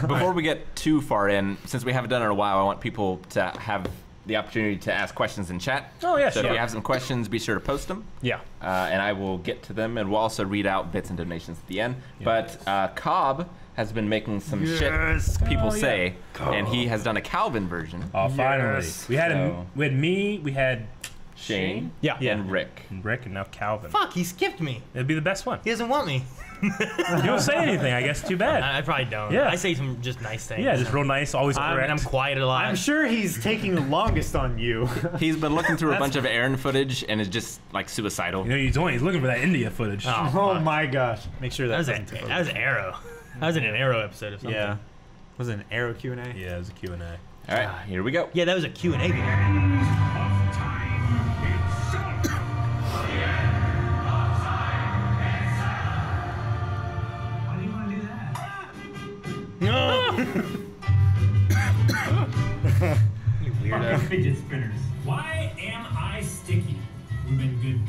[SPEAKER 1] before we get too far in, since we haven't done it in a while, I want people to have the opportunity to ask questions in chat.
[SPEAKER 2] Oh, yeah,
[SPEAKER 1] So if
[SPEAKER 2] sure.
[SPEAKER 1] you have some questions, be sure to post them.
[SPEAKER 4] Yeah.
[SPEAKER 1] And I will get to them, and we'll also read out bits and donations at the end. But Cobb has been making some
[SPEAKER 6] Yes.
[SPEAKER 1] shit people
[SPEAKER 2] Oh, yeah.
[SPEAKER 1] say, and he has done a Calvin version.
[SPEAKER 2] Oh, finally.
[SPEAKER 6] Yes.
[SPEAKER 2] We had
[SPEAKER 1] So-
[SPEAKER 2] we had me, we had
[SPEAKER 1] Shane
[SPEAKER 4] Yeah.
[SPEAKER 1] and Rick.
[SPEAKER 2] Rick, and now Calvin.
[SPEAKER 3] Fuck, he skipped me.
[SPEAKER 2] It'd be the best one.
[SPEAKER 3] He doesn't want me.
[SPEAKER 2] You don't say anything, I guess. Too bad.
[SPEAKER 3] I probably don't.
[SPEAKER 2] Yeah.
[SPEAKER 3] I say some just nice things.
[SPEAKER 2] Yeah, just real nice, always correct.
[SPEAKER 3] And I'm quiet a lot.
[SPEAKER 6] I'm sure he's taking the longest on you.
[SPEAKER 1] He's been looking through a bunch of Aaron footage and is just like suicidal.
[SPEAKER 2] You know, he's looking for that India footage.
[SPEAKER 3] Oh,
[SPEAKER 6] Oh
[SPEAKER 3] fuck.
[SPEAKER 6] my gosh. Make sure
[SPEAKER 3] That
[SPEAKER 6] that
[SPEAKER 3] was
[SPEAKER 6] doesn't
[SPEAKER 3] that was Arrow. That was in an Arrow episode of something.
[SPEAKER 6] Yeah. Was it an Arrow Q&A?
[SPEAKER 2] Yeah, it was a Q&A.
[SPEAKER 1] All right, here we go.
[SPEAKER 3] Yeah, that was a Q&A video. You weirdo.
[SPEAKER 7] Fidget spinners. Why am I sticky? We've been good.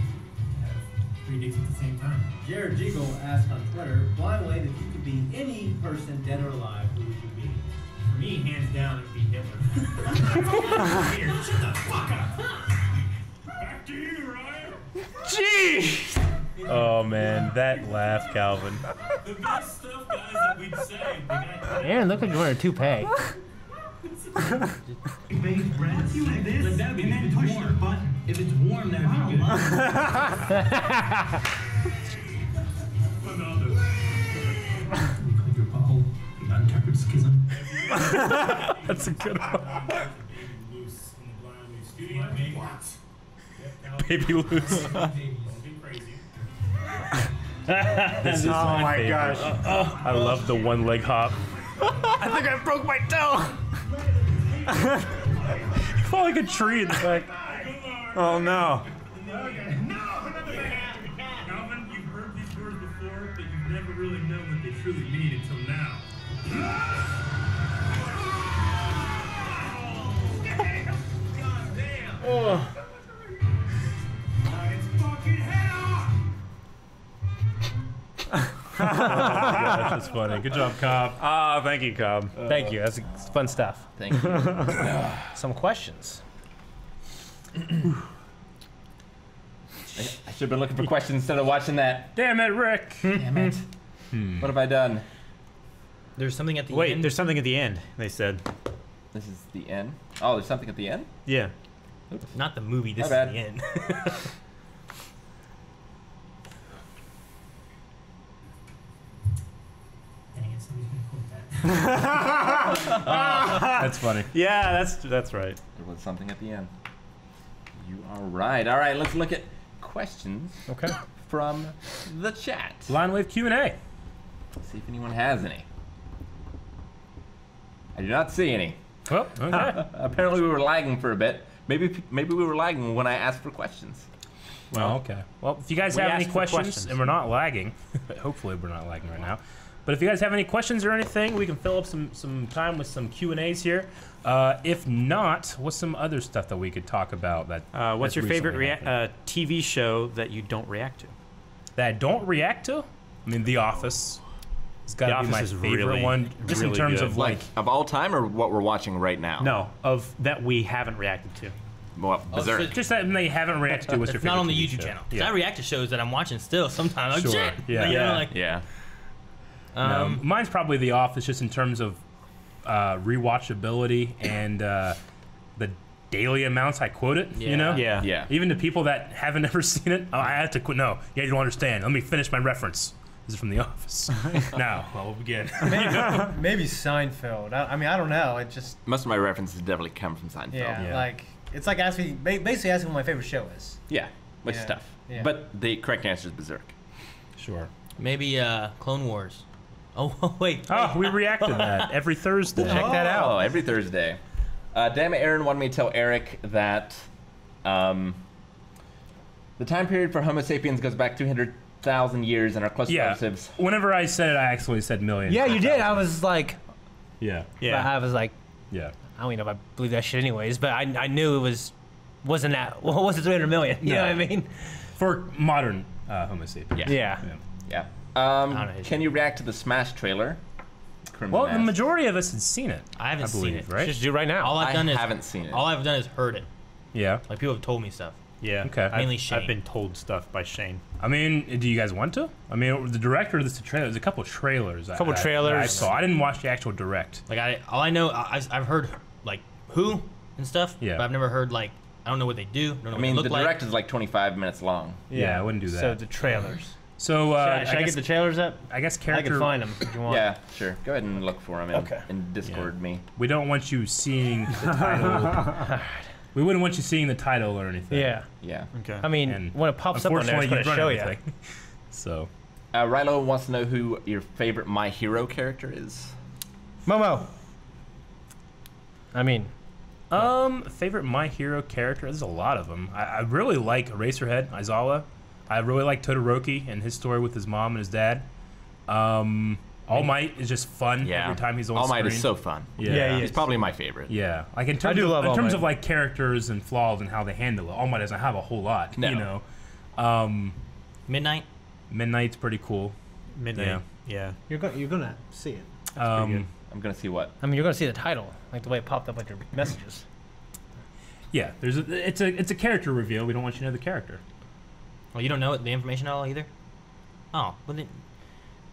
[SPEAKER 7] Have 3 dicks at the same time.
[SPEAKER 8] Jared Jiggle asked on Twitter, blind way that you could be any person dead or alive, who would you be?
[SPEAKER 7] For me, hands down, it'd be Hitler. Here, shut the fuck up. Back to you, Ryan.
[SPEAKER 6] Jeez!
[SPEAKER 2] Oh, man, that laugh, Calvin.
[SPEAKER 7] The best stuff, guys, that we'd say. We got
[SPEAKER 4] Aaron, look like you're wearing a toupee.
[SPEAKER 7] baked bread, sticks, like that'd be and then push your button. If it's warm, that'd be good. Your butthole, untempered schism.
[SPEAKER 2] That's a good one.
[SPEAKER 7] Loose in the blind, we Studio? What?
[SPEAKER 2] Baby loose.
[SPEAKER 7] Don't be crazy.
[SPEAKER 2] This is
[SPEAKER 6] Oh my
[SPEAKER 2] favorite.
[SPEAKER 6] gosh.
[SPEAKER 2] I love the one leg hop.
[SPEAKER 6] I think I broke my toe.
[SPEAKER 2] You fall like a tree in the back.
[SPEAKER 6] Oh no.
[SPEAKER 7] Calvin, you've heard these words before, but you've never really known what they truly mean until now.
[SPEAKER 2] Oh.
[SPEAKER 7] It's fucking head off!
[SPEAKER 2] Gosh, that's funny. Good job, Cobb.
[SPEAKER 6] Ah, thank you, Cobb.
[SPEAKER 4] Thank you. That's fun stuff.
[SPEAKER 1] Thank you.
[SPEAKER 4] Some questions.
[SPEAKER 1] I should have been looking for questions instead of watching that.
[SPEAKER 2] Damn it, Rick.
[SPEAKER 1] Damn it. What have I done?
[SPEAKER 3] There's something at the
[SPEAKER 6] Wait,
[SPEAKER 3] end.
[SPEAKER 6] there's something at the end. They said.
[SPEAKER 1] This is the end. Oh, there's something at the end?
[SPEAKER 6] Yeah.
[SPEAKER 3] Not the movie. This
[SPEAKER 1] My
[SPEAKER 3] is
[SPEAKER 1] bad.
[SPEAKER 3] the end.
[SPEAKER 8] Dang it, somebody's gonna quote that.
[SPEAKER 2] That's funny.
[SPEAKER 6] Yeah, that's right.
[SPEAKER 1] There was something at the end. You are right. All right, let's look at questions
[SPEAKER 4] Okay.
[SPEAKER 1] from the chat.
[SPEAKER 2] Line Wave Q&A.
[SPEAKER 1] See if anyone has any. I do not see any.
[SPEAKER 2] Well, okay.
[SPEAKER 1] Apparently we were lagging for a bit. Maybe we were lagging when I asked for questions.
[SPEAKER 2] Well, okay. Well, if you guys
[SPEAKER 6] We
[SPEAKER 2] have any
[SPEAKER 6] asked for
[SPEAKER 2] questions,
[SPEAKER 6] questions.
[SPEAKER 2] and we're not lagging, hopefully we're not lagging right now. But if you guys have any questions or anything, we can fill up some time with some Q&As here. If not, what's some other stuff that we could talk about? That
[SPEAKER 6] What's
[SPEAKER 2] that's
[SPEAKER 6] your favorite
[SPEAKER 2] recently happened?
[SPEAKER 6] TV show that you don't react to?
[SPEAKER 2] That I don't react to? I mean, The Office. It's got to be
[SPEAKER 6] Office
[SPEAKER 2] my
[SPEAKER 6] is
[SPEAKER 2] favorite
[SPEAKER 6] really,
[SPEAKER 2] one, just in
[SPEAKER 6] really
[SPEAKER 2] terms
[SPEAKER 6] good.
[SPEAKER 2] of like.
[SPEAKER 1] Of all time or what we're watching right now?
[SPEAKER 6] No, of that we haven't reacted to.
[SPEAKER 1] Well, Berserk.
[SPEAKER 3] so-
[SPEAKER 2] Just that they haven't reacted to. What's your
[SPEAKER 3] It's
[SPEAKER 2] favorite
[SPEAKER 3] not on the
[SPEAKER 2] TV
[SPEAKER 3] YouTube
[SPEAKER 2] show?
[SPEAKER 3] channel. 'Cause
[SPEAKER 2] Yeah.
[SPEAKER 3] I react to shows that I'm watching still sometimes. Like,
[SPEAKER 2] Sure,
[SPEAKER 3] shit.
[SPEAKER 2] yeah.
[SPEAKER 3] Like, you know,
[SPEAKER 6] Yeah.
[SPEAKER 3] like,
[SPEAKER 1] Yeah.
[SPEAKER 2] No, mine's probably The Office, just in terms of rewatchability and the daily amounts I quote it. You
[SPEAKER 3] Yeah.
[SPEAKER 2] know,
[SPEAKER 6] Yeah.
[SPEAKER 1] Yeah.
[SPEAKER 2] Even to people that haven't ever seen it, I have to quit. No, yeah, you don't understand. Let me finish my reference. This is from The Office. Now, well, we'll begin.
[SPEAKER 5] Maybe Seinfeld. I mean, I don't know. It just
[SPEAKER 1] Most of my references definitely come from Seinfeld.
[SPEAKER 2] Yeah.
[SPEAKER 5] like it's like asking, basically asking what my favorite show is.
[SPEAKER 1] Yeah, which is
[SPEAKER 5] Yeah.
[SPEAKER 1] tough.
[SPEAKER 5] Yeah.
[SPEAKER 1] But the correct answer is Berserk.
[SPEAKER 2] Sure.
[SPEAKER 3] maybe Clone Wars. Oh, wait.
[SPEAKER 2] Oh, we reacted to that every Thursday.
[SPEAKER 4] Check that out.
[SPEAKER 1] Oh, every Thursday. Damn it, Aaron wanted me to tell Eric that the time period for Homo sapiens goes back 200,000 years, and our close
[SPEAKER 2] Yeah.
[SPEAKER 1] relatives.
[SPEAKER 2] Whenever I said it, I actually said millions.
[SPEAKER 4] Yeah, you did. I was like,
[SPEAKER 2] Yeah.
[SPEAKER 4] I was like,
[SPEAKER 2] Yeah.
[SPEAKER 4] I don't even know if I believe that shit anyways, but I knew it wasn't that. Well, it wasn't 300 million. You know what I mean?
[SPEAKER 2] For modern Homo sapiens.
[SPEAKER 1] Yeah.
[SPEAKER 4] Yeah.
[SPEAKER 1] Yeah.
[SPEAKER 3] don't know.
[SPEAKER 1] Can you react to the Smash trailer? Crimson
[SPEAKER 2] Well, the
[SPEAKER 1] Mask.
[SPEAKER 2] majority of us had seen it.
[SPEAKER 3] I haven't seen
[SPEAKER 2] believe,
[SPEAKER 3] it.
[SPEAKER 2] right?
[SPEAKER 4] Just do it right now.
[SPEAKER 3] All I've
[SPEAKER 1] I
[SPEAKER 3] done is
[SPEAKER 1] haven't seen it.
[SPEAKER 3] All I've done is heard it.
[SPEAKER 2] Yeah.
[SPEAKER 3] Like people have told me stuff.
[SPEAKER 6] Yeah.
[SPEAKER 2] Okay.
[SPEAKER 3] Mainly
[SPEAKER 6] I've
[SPEAKER 3] Shane.
[SPEAKER 6] been told stuff by Shane.
[SPEAKER 2] I mean, do you guys want to? I mean, the director of this trailer, there's a couple trailers.
[SPEAKER 4] Couple
[SPEAKER 2] that I
[SPEAKER 4] trailers.
[SPEAKER 2] saw. I didn't watch the actual direct.
[SPEAKER 3] Like all I know, I've heard like who and stuff.
[SPEAKER 2] Yeah.
[SPEAKER 3] But I've never heard like I don't know what they do. Don't know
[SPEAKER 1] I
[SPEAKER 3] what
[SPEAKER 1] mean,
[SPEAKER 3] they
[SPEAKER 1] the
[SPEAKER 3] look like.
[SPEAKER 1] direct is like 25 minutes long.
[SPEAKER 2] Yeah, I wouldn't do that.
[SPEAKER 4] So the trailers.
[SPEAKER 2] So
[SPEAKER 5] Should
[SPEAKER 2] I
[SPEAKER 5] I
[SPEAKER 2] guess,
[SPEAKER 5] get the trailers up?
[SPEAKER 2] I guess
[SPEAKER 5] I
[SPEAKER 2] character.
[SPEAKER 5] can find them if you want.
[SPEAKER 1] Yeah, sure. Go ahead and look for them in,
[SPEAKER 4] Okay.
[SPEAKER 1] in Discord me.
[SPEAKER 2] We don't want you seeing the title. We wouldn't want you seeing the title or anything.
[SPEAKER 4] Yeah.
[SPEAKER 1] Yeah.
[SPEAKER 6] Okay.
[SPEAKER 4] I mean,
[SPEAKER 2] And
[SPEAKER 4] when it pops up on there, it's going to
[SPEAKER 2] run
[SPEAKER 4] show you.
[SPEAKER 2] everything. So
[SPEAKER 1] Rilo wants to know who your favorite My Hero character is.
[SPEAKER 4] Momo. I mean,
[SPEAKER 2] favorite My Hero character. There's a lot of them. I really like Eraserhead Aizawa. I really like Todoroki and his story with his mom and his dad. All Might is just fun
[SPEAKER 1] Yeah.
[SPEAKER 2] every time he's on
[SPEAKER 1] All
[SPEAKER 2] screen.
[SPEAKER 1] Might is so fun.
[SPEAKER 4] Yeah, he
[SPEAKER 1] He's
[SPEAKER 4] is.
[SPEAKER 1] probably my favorite.
[SPEAKER 2] Yeah, like in terms,
[SPEAKER 4] do love
[SPEAKER 2] in
[SPEAKER 4] All
[SPEAKER 2] terms
[SPEAKER 4] Might.
[SPEAKER 2] of like characters and flaws and how they handle it. All Might doesn't have a whole lot,
[SPEAKER 1] No.
[SPEAKER 2] you know.
[SPEAKER 3] Midnight.
[SPEAKER 2] Midnight's pretty cool.
[SPEAKER 6] Midnight. Yeah.
[SPEAKER 5] You're gonna see it.
[SPEAKER 1] I'm gonna see what.
[SPEAKER 4] I mean, you're going to see the title, like the way it popped up with your messages.
[SPEAKER 2] Yeah, it's a character reveal. We don't want you to know the character.
[SPEAKER 3] Well, you don't know the information at all either. Oh, well then,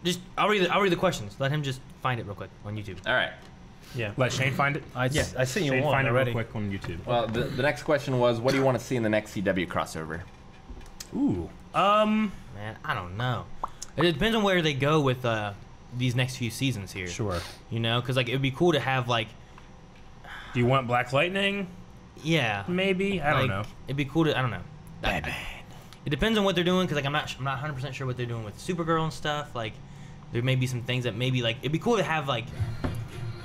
[SPEAKER 3] just I'll read the questions. Let him just find it real quick on YouTube.
[SPEAKER 1] All right.
[SPEAKER 6] Yeah.
[SPEAKER 2] Let Shane find it.
[SPEAKER 4] I sent you
[SPEAKER 2] Shane,
[SPEAKER 4] one
[SPEAKER 2] find
[SPEAKER 4] already.
[SPEAKER 2] it real quick on YouTube.
[SPEAKER 1] Well, the next question was, what do you want to see in the next CW crossover?
[SPEAKER 2] Ooh.
[SPEAKER 3] Man, I don't know. It depends on where they go with these next few seasons here.
[SPEAKER 2] Sure.
[SPEAKER 3] You know, because like it would be cool to have like
[SPEAKER 2] Do you want Black Lightning?
[SPEAKER 3] Yeah.
[SPEAKER 2] Maybe. I don't know.
[SPEAKER 3] It'd be cool to. I don't know. It depends on what they're doing, because like I'm not 100% sure what they're doing with Supergirl and stuff. Like, there may be some things that maybe like it'd be cool to have like.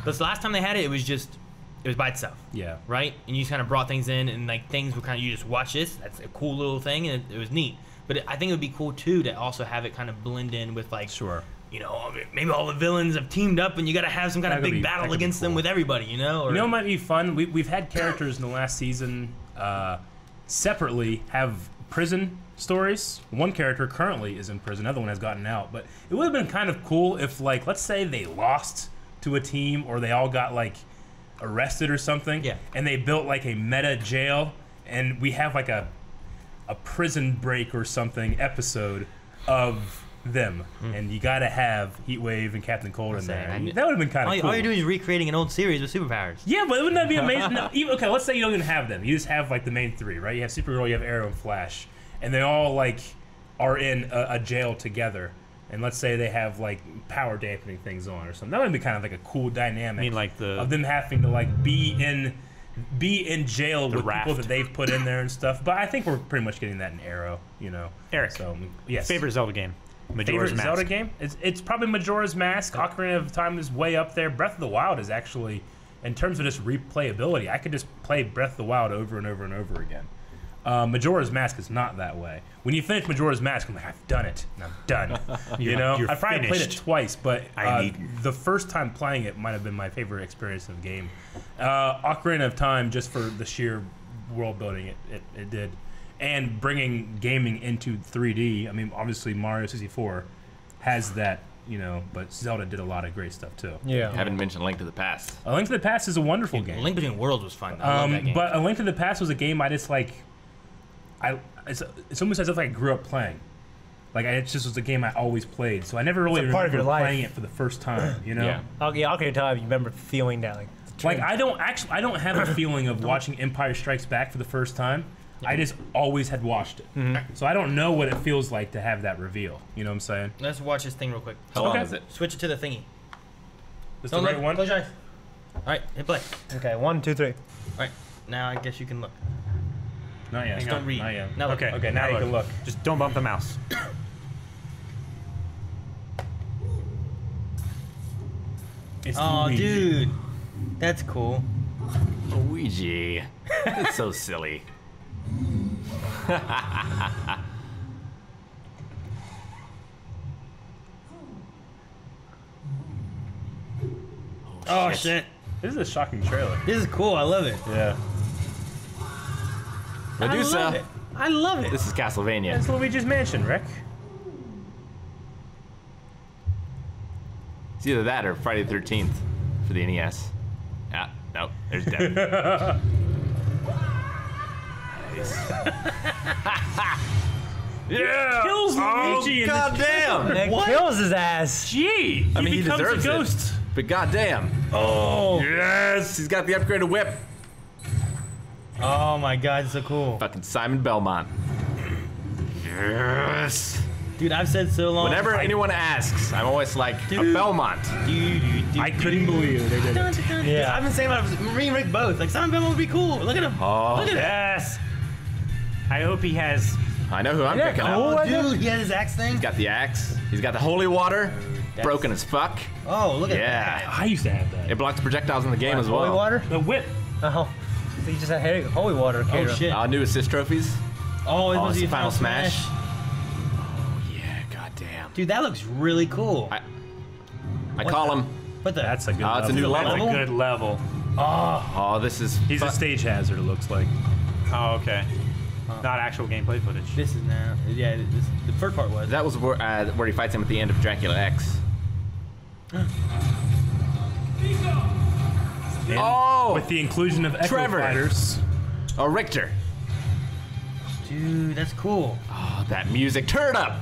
[SPEAKER 3] This last time they had it, it was by itself.
[SPEAKER 2] Yeah.
[SPEAKER 3] Right? And you just kind of brought things in, and like things were kind of, you just watch this. That's a cool little thing, and it was neat. But I think it would be cool too to also have it kind of blend in with like.
[SPEAKER 2] Sure.
[SPEAKER 3] You know, maybe all the villains have teamed up, and you got to have some kind of big battle against them with everybody. You know. Or,
[SPEAKER 2] You know what might be fun? We've had characters in the last season separately have prison stories. One character currently is in prison. Another one has gotten out. But it would have been kind of cool if, like, let's say they lost to a team, or they all got like arrested or something.
[SPEAKER 3] Yeah.
[SPEAKER 2] And they built like a meta jail, and we have like a prison break or something episode of them, and you gotta have Heatwave and Captain Cold in there. That would have been kind of cool.
[SPEAKER 3] All you're doing is recreating an old series with superpowers.
[SPEAKER 2] Yeah, but wouldn't that be amazing? No, okay, let's say you don't even have them. You just have like the main three, right? You have Supergirl, you have Arrow, and Flash, and they all like are in a jail together. And let's say they have like power dampening things on or something. That would be kind of like a cool dynamic.
[SPEAKER 6] I mean, like
[SPEAKER 2] of them having to like be in jail with
[SPEAKER 6] raft.
[SPEAKER 2] people that they've put in there and stuff. But I think we're pretty much getting that in Arrow, you know.
[SPEAKER 6] Eric,
[SPEAKER 2] so yes.
[SPEAKER 6] favorite Zelda game? Majora's
[SPEAKER 2] Favorite
[SPEAKER 6] Mask.
[SPEAKER 2] Zelda game? It's probably Majora's Mask. Ocarina of Time is way up there. Breath of the Wild is actually, in terms of just replayability, I could just play Breath of the Wild over and over and over again. Majora's Mask is not that way. When you finish Majora's Mask, I'm like, I've done it, and I'm done. you know,
[SPEAKER 6] you're
[SPEAKER 2] I probably played it
[SPEAKER 6] finished.
[SPEAKER 2] twice, but
[SPEAKER 6] I
[SPEAKER 2] the first time playing it might have been my favorite experience of the game. Ocarina of Time, just for the sheer world building it did. And bringing gaming into 3D. I mean, obviously Mario 64 has that, you know, but Zelda did a lot of great stuff too.
[SPEAKER 5] Yeah.
[SPEAKER 1] Haven't mentioned Link to the Past.
[SPEAKER 2] A Link to the Past is a wonderful game.
[SPEAKER 3] Link Between Worlds was fun. I love that game.
[SPEAKER 2] But A Link to the Past was a game I just like. It's almost as if I grew up playing. Like it just was a game I always played, so I never really
[SPEAKER 5] It's a part of
[SPEAKER 2] remember
[SPEAKER 5] your life.
[SPEAKER 2] playing it for the first time. You know.
[SPEAKER 1] Yeah.
[SPEAKER 5] Okay, okay, tell you remember feeling that like.
[SPEAKER 2] Like I don't have a feeling of watching Empire Strikes Back for the first time. I just always had watched it, so I don't know what it feels like to have that reveal. You know what I'm saying?
[SPEAKER 3] Let's watch this thing real quick.
[SPEAKER 1] How long is it?
[SPEAKER 3] Switch it to the thingy.
[SPEAKER 2] Is the right one?
[SPEAKER 3] Close your eyes. All right, hit play.
[SPEAKER 5] Okay, 1, 2, 3.
[SPEAKER 3] All right, now I guess you can look.
[SPEAKER 2] Not yet.
[SPEAKER 3] Just don't read.
[SPEAKER 2] Not yet.
[SPEAKER 3] Now look.
[SPEAKER 6] Okay.
[SPEAKER 2] Okay, now you can look.
[SPEAKER 6] Just don't bump the mouse.
[SPEAKER 2] It's
[SPEAKER 3] Oh,
[SPEAKER 2] Luigi.
[SPEAKER 3] dude, that's cool.
[SPEAKER 1] Luigi. It's so silly.
[SPEAKER 3] Oh shit,
[SPEAKER 2] This is a shocking trailer.
[SPEAKER 3] this is cool. I love it.
[SPEAKER 2] Yeah.
[SPEAKER 3] I love
[SPEAKER 1] Medusa.
[SPEAKER 3] it. I love it.
[SPEAKER 1] This is Castlevania.
[SPEAKER 2] It's Luigi's Mansion, Rick.
[SPEAKER 1] It's either that or Friday the 13th for the NES. Yeah, no, there's Dead. Nice. Yeah!
[SPEAKER 2] Kills Luigi in this
[SPEAKER 1] goddamn!
[SPEAKER 5] It kills his ass.
[SPEAKER 2] Gee!
[SPEAKER 1] I mean, he
[SPEAKER 2] becomes
[SPEAKER 1] deserves
[SPEAKER 2] a ghost.
[SPEAKER 1] it. But goddamn.
[SPEAKER 2] Oh.
[SPEAKER 1] Yes! He's got the upgraded whip.
[SPEAKER 3] Oh my god, it's so cool.
[SPEAKER 1] Fucking Simon Belmont. Yes!
[SPEAKER 3] Dude, I've said so long.
[SPEAKER 1] Whenever anyone asks, I'm always like, a
[SPEAKER 3] Dude.
[SPEAKER 1] Belmont.
[SPEAKER 2] I couldn't believe they did it.
[SPEAKER 5] Yeah.
[SPEAKER 3] I've been saying about me and Rick both. Like, Simon Belmont would be cool. Look at him.
[SPEAKER 1] Oh,
[SPEAKER 3] Look at him.
[SPEAKER 6] Yes. I hope he has.
[SPEAKER 1] I know who I'm picking
[SPEAKER 3] Oh,
[SPEAKER 1] up.
[SPEAKER 3] dude, he has his axe thing.
[SPEAKER 1] He's got the axe. He's got the holy water. Broken as fuck.
[SPEAKER 3] Oh, look at
[SPEAKER 1] Yeah.
[SPEAKER 3] that.
[SPEAKER 2] I used to have that.
[SPEAKER 1] It blocks projectiles in the game as well.
[SPEAKER 5] Holy water?
[SPEAKER 2] The whip.
[SPEAKER 5] Oh. So you just had holy water.
[SPEAKER 3] Oh shit.
[SPEAKER 1] New assist trophies.
[SPEAKER 3] Oh, it
[SPEAKER 1] Oh,
[SPEAKER 3] must
[SPEAKER 1] it's
[SPEAKER 3] be
[SPEAKER 1] the Final Smash. Oh yeah, goddamn.
[SPEAKER 3] Dude, that looks really cool.
[SPEAKER 1] I call him.
[SPEAKER 3] What the?
[SPEAKER 2] That's a good
[SPEAKER 1] Oh,
[SPEAKER 2] level.
[SPEAKER 1] it's a new
[SPEAKER 2] That's
[SPEAKER 1] level.
[SPEAKER 2] a good level.
[SPEAKER 1] Oh, this is.
[SPEAKER 2] He's a stage hazard, it looks like.
[SPEAKER 6] Oh, okay. Not actual gameplay footage.
[SPEAKER 3] This is now. Yeah, the first part was.
[SPEAKER 1] That was where he fights him at the end of Dracula X.
[SPEAKER 2] And
[SPEAKER 1] Oh!
[SPEAKER 2] with the inclusion of Echo
[SPEAKER 1] Trevor.
[SPEAKER 2] Fighters.
[SPEAKER 1] Oh, Richter.
[SPEAKER 3] Dude, that's cool.
[SPEAKER 1] Oh, that music. Turn it up.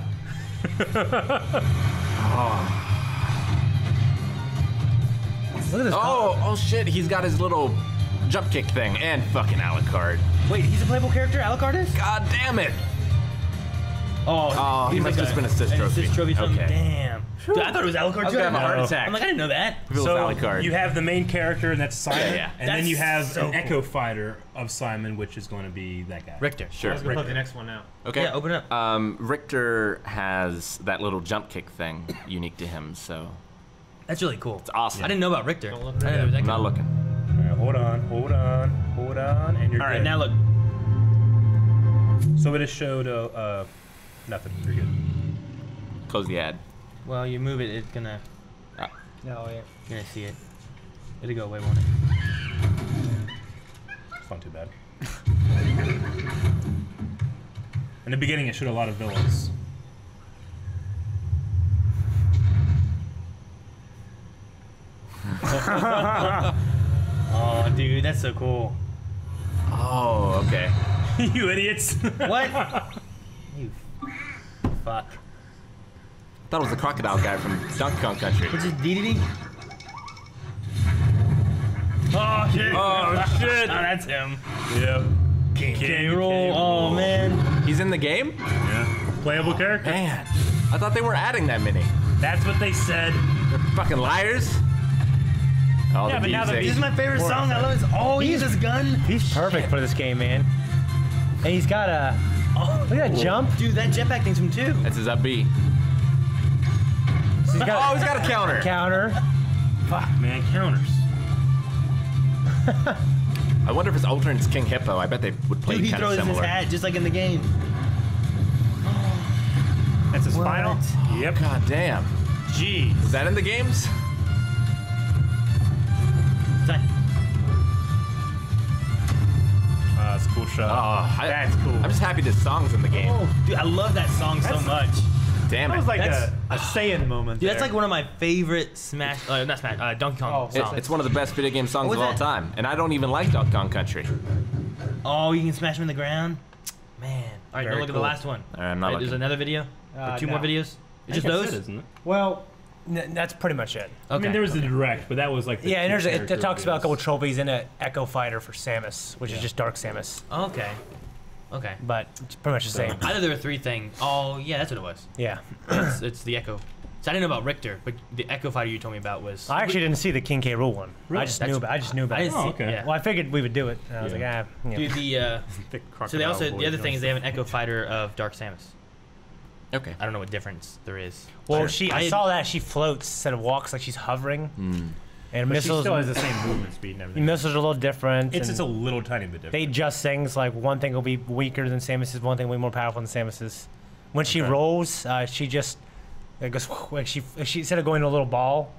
[SPEAKER 5] Look at this.
[SPEAKER 1] Oh shit. He's got his little jump kick thing and fucking Alucard.
[SPEAKER 3] Wait, he's a playable character? Alucard is?
[SPEAKER 1] God damn it. Oh, he must have been assist
[SPEAKER 3] an
[SPEAKER 1] trophy.
[SPEAKER 3] assist trophy. Something.
[SPEAKER 1] Okay.
[SPEAKER 3] Damn. Dude, I thought it was Alucard
[SPEAKER 1] I was
[SPEAKER 3] too.
[SPEAKER 1] gonna have a heart attack.
[SPEAKER 3] I'm like, I didn't know that.
[SPEAKER 1] If it was
[SPEAKER 2] So
[SPEAKER 1] Alucard.
[SPEAKER 2] you have the main character, and that's Simon,
[SPEAKER 1] Yeah.
[SPEAKER 2] and then
[SPEAKER 3] That's
[SPEAKER 2] you have
[SPEAKER 3] so
[SPEAKER 2] an
[SPEAKER 3] cool.
[SPEAKER 2] Echo Fighter of Simon, which is going to be that guy.
[SPEAKER 3] Richter.
[SPEAKER 1] Sure.
[SPEAKER 5] I was gonna put the next one out.
[SPEAKER 1] Okay.
[SPEAKER 3] Yeah, open it up.
[SPEAKER 1] Richter has that little jump kick thing unique to him, so
[SPEAKER 3] That's really cool.
[SPEAKER 1] it's awesome.
[SPEAKER 3] I didn't know about Richter.
[SPEAKER 5] Don't look
[SPEAKER 3] I didn't know it was
[SPEAKER 1] I'm
[SPEAKER 3] Echo.
[SPEAKER 1] not looking.
[SPEAKER 2] All right, hold on, and you're
[SPEAKER 3] All right,
[SPEAKER 2] good.
[SPEAKER 3] now look.
[SPEAKER 2] So it just showed nothing. You're good.
[SPEAKER 1] Close the ad.
[SPEAKER 3] Well, you move it, it's gonna.
[SPEAKER 1] Ah.
[SPEAKER 5] No, yeah.
[SPEAKER 3] You're gonna see it. It'll go away, won't it?
[SPEAKER 2] It's not too bad. In the beginning, it showed a lot of villains.
[SPEAKER 3] Oh, dude, that's so cool.
[SPEAKER 1] Oh, okay.
[SPEAKER 2] You idiots!
[SPEAKER 3] What? You fuck.
[SPEAKER 1] I thought it was the crocodile guy from Donkey Kong Country.
[SPEAKER 3] It's just DDD? Oh, shit.
[SPEAKER 1] Oh, shit.
[SPEAKER 3] Oh, that's him.
[SPEAKER 2] Yep.
[SPEAKER 3] King K. Rool. Oh, man.
[SPEAKER 1] He's in the game?
[SPEAKER 2] Yeah. Playable character.
[SPEAKER 1] Man, I thought they were adding that many.
[SPEAKER 2] That's what they said.
[SPEAKER 1] They're fucking liars. Oh,
[SPEAKER 6] Yeah,
[SPEAKER 1] the
[SPEAKER 6] but now the
[SPEAKER 1] music.
[SPEAKER 3] This is my favorite song. I love it. Oh, he has his gun.
[SPEAKER 4] He's perfect for this game, man. And he's got a
[SPEAKER 3] Oh,
[SPEAKER 4] look at that jump.
[SPEAKER 3] dude, that jetpack thing's from 2.
[SPEAKER 1] That's his up B.
[SPEAKER 4] He's got
[SPEAKER 1] Oh, he's got a counter.
[SPEAKER 4] counter.
[SPEAKER 2] Fuck, man, counters.
[SPEAKER 1] I wonder if his alternate's King Hippo. I bet they would play
[SPEAKER 3] Dude, he
[SPEAKER 1] kind of
[SPEAKER 3] throws his
[SPEAKER 1] similar.
[SPEAKER 3] hat just like in the game.
[SPEAKER 6] That's his final.
[SPEAKER 2] Yep.
[SPEAKER 1] God damn.
[SPEAKER 2] Jeez.
[SPEAKER 1] Is that in the games?
[SPEAKER 2] That's a cool shot.
[SPEAKER 1] Oh,
[SPEAKER 6] That's cool.
[SPEAKER 1] I'm just happy this song's in the game.
[SPEAKER 3] Oh, dude, I love that song so much.
[SPEAKER 1] Damn
[SPEAKER 6] That
[SPEAKER 1] it.
[SPEAKER 6] was like
[SPEAKER 3] That's-
[SPEAKER 6] a Saiyan moment.
[SPEAKER 3] Dude, that's
[SPEAKER 6] there.
[SPEAKER 3] like one of my favorite Smash, not Smash, Donkey Kong
[SPEAKER 5] Oh,
[SPEAKER 3] songs.
[SPEAKER 1] It's one of the best video game songs
[SPEAKER 3] What
[SPEAKER 1] of
[SPEAKER 3] was
[SPEAKER 1] all
[SPEAKER 3] that?
[SPEAKER 1] time. And I don't even like Donkey Kong Country.
[SPEAKER 3] Oh, you can smash him in the ground? Man. All right,
[SPEAKER 2] Very
[SPEAKER 3] go look at the
[SPEAKER 2] cool.
[SPEAKER 3] last one.
[SPEAKER 1] All right, I'm not
[SPEAKER 3] Right, there's
[SPEAKER 1] looking.
[SPEAKER 3] another video? Or 2 more
[SPEAKER 5] no.
[SPEAKER 3] videos? It's just those?
[SPEAKER 2] isn't it?
[SPEAKER 5] Well,
[SPEAKER 4] That's pretty much it.
[SPEAKER 2] I mean, there was the direct, but that was like the
[SPEAKER 4] Yeah, and there's it
[SPEAKER 2] character
[SPEAKER 4] talks about a
[SPEAKER 2] videos.
[SPEAKER 4] couple trophies in an Echo Fighter for Samus, which is just Dark Samus,
[SPEAKER 3] Okay. Okay.
[SPEAKER 4] but it's pretty much the same.
[SPEAKER 3] I thought there were 3 things. Oh, yeah, that's what it was.
[SPEAKER 4] Yeah.
[SPEAKER 3] It's the Echo. So I didn't know about Richter, but the Echo Fighter you told me about was.
[SPEAKER 4] I actually didn't see the King K. Rool one.
[SPEAKER 2] Really?
[SPEAKER 4] I just knew about. I just knew about
[SPEAKER 3] I
[SPEAKER 4] it.
[SPEAKER 3] didn't see.
[SPEAKER 2] okay.
[SPEAKER 3] Yeah.
[SPEAKER 4] Well, I figured we would do it. And I was
[SPEAKER 2] Yeah.
[SPEAKER 4] like, ah, yeah.
[SPEAKER 3] Dude, the
[SPEAKER 2] Thick
[SPEAKER 3] so they
[SPEAKER 2] crocodile
[SPEAKER 3] also
[SPEAKER 2] boy
[SPEAKER 3] the other thing
[SPEAKER 2] joint.
[SPEAKER 3] is they have an Echo Fighter of Dark Samus.
[SPEAKER 1] Okay.
[SPEAKER 3] I don't know what difference there is.
[SPEAKER 4] Well,
[SPEAKER 3] Sure.
[SPEAKER 4] I
[SPEAKER 3] had-
[SPEAKER 4] saw that she floats instead of walks, like she's hovering. And
[SPEAKER 6] But she
[SPEAKER 4] missiles,
[SPEAKER 6] still has the same movement speed and everything.
[SPEAKER 4] missiles are a little different.
[SPEAKER 2] It's
[SPEAKER 4] and
[SPEAKER 2] just a little tiny bit different.
[SPEAKER 4] they adjust things. Like one thing will be weaker than Samus's, one thing will be more powerful than Samus's. When she
[SPEAKER 2] Okay.
[SPEAKER 4] rolls, she just it goes like she instead of going to a little ball,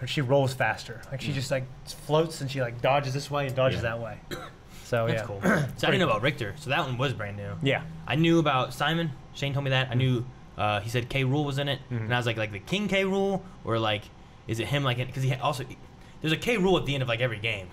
[SPEAKER 4] she rolls faster. Like she just like floats and she like dodges this way and dodges
[SPEAKER 2] Yeah.
[SPEAKER 4] that way. So
[SPEAKER 3] That's
[SPEAKER 4] yeah,
[SPEAKER 3] cool. So I didn't know about Richter, so that one was brand new.
[SPEAKER 4] yeah.
[SPEAKER 3] I knew about Simon. Shane told me that. I knew he said K. Rool was in it, and I was like the King K. Rool, or like, is it him? Like, because he also there's a K. Rool at the end of like every game.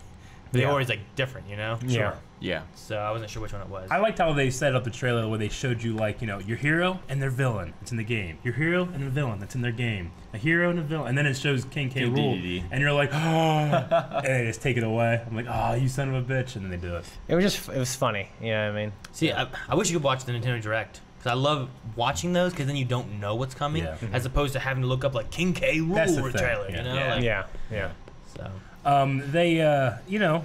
[SPEAKER 3] They're
[SPEAKER 4] Yeah.
[SPEAKER 3] always like different, you know.
[SPEAKER 4] Yeah.
[SPEAKER 1] Yeah.
[SPEAKER 3] So I wasn't sure which one it was.
[SPEAKER 2] I liked how they set up the trailer where they showed you like, you know, your hero and their villain. It's in the game. Your hero and a villain. That's in their game. A hero and a villain. And then it shows King K. Rool.
[SPEAKER 1] DDD.
[SPEAKER 2] And you're like, oh, and they just take it away. I'm like, oh, you son of a bitch. And then they do it.
[SPEAKER 4] It was funny. You know what I mean?
[SPEAKER 3] See, I wish you could watch the Nintendo Direct. Because I love watching those, because then you don't know what's coming,
[SPEAKER 2] Yeah.
[SPEAKER 3] as opposed to having to look up like King K.
[SPEAKER 2] That's the
[SPEAKER 3] Rool
[SPEAKER 2] thing,
[SPEAKER 3] trailer,
[SPEAKER 2] yeah.
[SPEAKER 3] you know?
[SPEAKER 1] Yeah.
[SPEAKER 3] Like,
[SPEAKER 4] Yeah.
[SPEAKER 3] So
[SPEAKER 2] They, you know,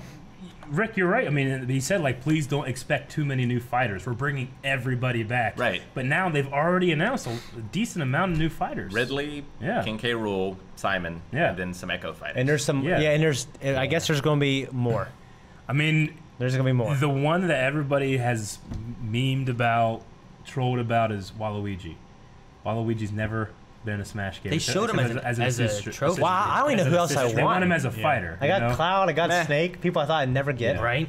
[SPEAKER 2] Rick, you're right. I mean, he said, like, please don't expect too many new fighters. We're bringing everybody back.
[SPEAKER 1] Right.
[SPEAKER 2] But now they've already announced a decent amount of new fighters.
[SPEAKER 1] Ridley,
[SPEAKER 2] Yeah.
[SPEAKER 1] King K. Rool, Simon,
[SPEAKER 2] Yeah.
[SPEAKER 1] and then some Echo Fighters.
[SPEAKER 4] And there's some.
[SPEAKER 2] Yeah.
[SPEAKER 4] Yeah. And there's. I guess there's going to be more.
[SPEAKER 2] I mean,
[SPEAKER 4] There's going to be more.
[SPEAKER 2] the one that everybody has memed about, trolled about is Waluigi. Waluigi's never been in a Smash game.
[SPEAKER 3] They showed him
[SPEAKER 2] Except
[SPEAKER 3] as a
[SPEAKER 2] assist-
[SPEAKER 3] trophy.
[SPEAKER 2] assist-
[SPEAKER 4] Wow, I don't even know who else I
[SPEAKER 2] They want him
[SPEAKER 4] want.
[SPEAKER 2] as a fighter.
[SPEAKER 4] I got
[SPEAKER 2] you know?
[SPEAKER 4] Cloud. I got
[SPEAKER 1] Meh.
[SPEAKER 4] Snake. People I thought I'd never get.
[SPEAKER 3] right?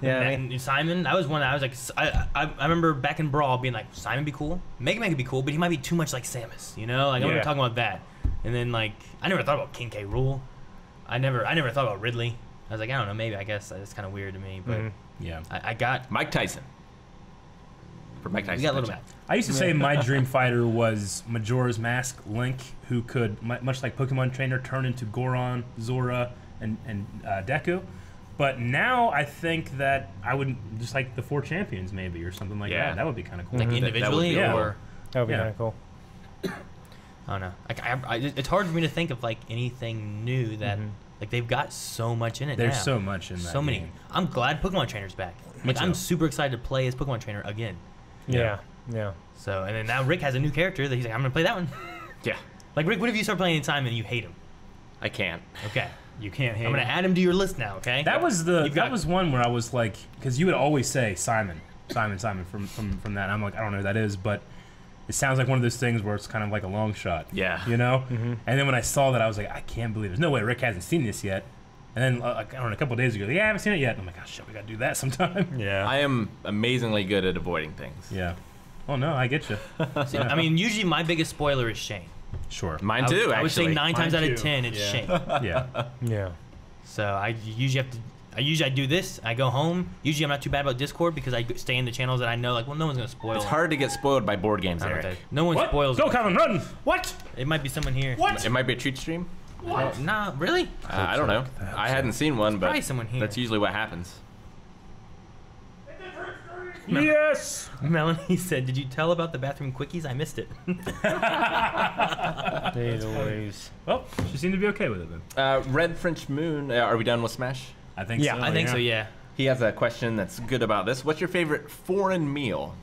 [SPEAKER 4] Yeah. I mean,
[SPEAKER 3] And Simon, that was one that I was like, I remember back in Brawl being like, Simon be cool, Mega Man could be cool, but he might be too much like Samus, you know? Like I remember
[SPEAKER 4] Yeah.
[SPEAKER 3] talking about that, and then like I never thought about King K. Rool. I never thought about Ridley. I was like, I don't know, maybe I guess it's kind of weird to me, but
[SPEAKER 2] Yeah.
[SPEAKER 3] I got
[SPEAKER 1] Mike Tyson. For Mike Tyson.
[SPEAKER 3] we got a little bit.
[SPEAKER 2] I used to say my dream fighter was Majora's Mask Link, who could, much like Pokemon Trainer, turn into Goron, Zora, and Deku. But now I think that I would just like the 4 champions maybe or something like
[SPEAKER 1] Yeah.
[SPEAKER 2] that. That would be kind of cool.
[SPEAKER 3] Like
[SPEAKER 1] that would
[SPEAKER 3] individually
[SPEAKER 1] be
[SPEAKER 3] or
[SPEAKER 4] That would be
[SPEAKER 2] Yeah.
[SPEAKER 4] kind of cool.
[SPEAKER 3] I don't know. It's hard for me to think of like anything new that like they've got so much in it.
[SPEAKER 2] There's
[SPEAKER 3] now.
[SPEAKER 2] so much in that.
[SPEAKER 3] So many.
[SPEAKER 2] game.
[SPEAKER 3] I'm glad Pokemon Trainer's back.
[SPEAKER 2] Me
[SPEAKER 3] Like I'm
[SPEAKER 2] too.
[SPEAKER 3] super excited to play as Pokemon Trainer again.
[SPEAKER 4] Yeah.
[SPEAKER 3] So and then now Rick has a new character that he's like, I'm gonna play that one.
[SPEAKER 1] Yeah.
[SPEAKER 3] Like Rick, what if you start playing anytime and you hate him?
[SPEAKER 1] I can't.
[SPEAKER 3] Okay.
[SPEAKER 6] You can't hate
[SPEAKER 3] I'm gonna
[SPEAKER 6] it.
[SPEAKER 3] add him to your list now. Okay.
[SPEAKER 2] That was
[SPEAKER 3] You've got-
[SPEAKER 2] that was one where I was like, because you would always say Simon from that. And I'm like, I don't know who that is, but it sounds like one of those things where it's kind of like a long shot.
[SPEAKER 1] Yeah.
[SPEAKER 2] You know. And then when I saw that, I was like, I can't believe there's no way Rick hasn't seen this yet. And then like, I don't know, a couple of days ago, yeah, I haven't seen it yet. And I'm like, oh shit, we gotta do that sometime.
[SPEAKER 6] Yeah.
[SPEAKER 1] I am amazingly good at avoiding things.
[SPEAKER 2] Yeah. Oh no, I get you.
[SPEAKER 3] See, I mean, usually my biggest spoiler is Shane.
[SPEAKER 2] Sure.
[SPEAKER 1] Mine
[SPEAKER 3] I would-
[SPEAKER 1] too,
[SPEAKER 3] I would say
[SPEAKER 1] actually.
[SPEAKER 3] 9 times
[SPEAKER 6] Mine
[SPEAKER 3] out of
[SPEAKER 6] too.
[SPEAKER 3] 10 it's
[SPEAKER 6] Yeah.
[SPEAKER 3] Shane.
[SPEAKER 2] Yeah.
[SPEAKER 3] So I usually have to. I do this. I go home. Usually I'm not too bad about Discord because I stay in the channels that I know. Like, well, no one's gonna spoil.
[SPEAKER 1] It's
[SPEAKER 3] them.
[SPEAKER 1] hard to get spoiled by board games,
[SPEAKER 3] I don't
[SPEAKER 1] Eric.
[SPEAKER 3] know. No one
[SPEAKER 2] What?
[SPEAKER 3] spoils.
[SPEAKER 2] Go, Calvin, run! What?
[SPEAKER 3] It might be someone here.
[SPEAKER 2] What?
[SPEAKER 1] It might be a treat stream.
[SPEAKER 3] Nah, really?
[SPEAKER 1] I don't know. I hadn't seen one, but
[SPEAKER 3] Probably someone here.
[SPEAKER 1] that's usually what happens.
[SPEAKER 2] Yes.
[SPEAKER 3] Melanie said, "Did you tell about the bathroom quickies? I missed it."
[SPEAKER 2] Well, she seemed to be okay with it then.
[SPEAKER 1] Red French Moon, are we done with Smash?
[SPEAKER 2] I think
[SPEAKER 4] Yeah,
[SPEAKER 2] so.
[SPEAKER 3] I think so. Yeah.
[SPEAKER 1] He has a question that's good about this. What's your favorite foreign meal?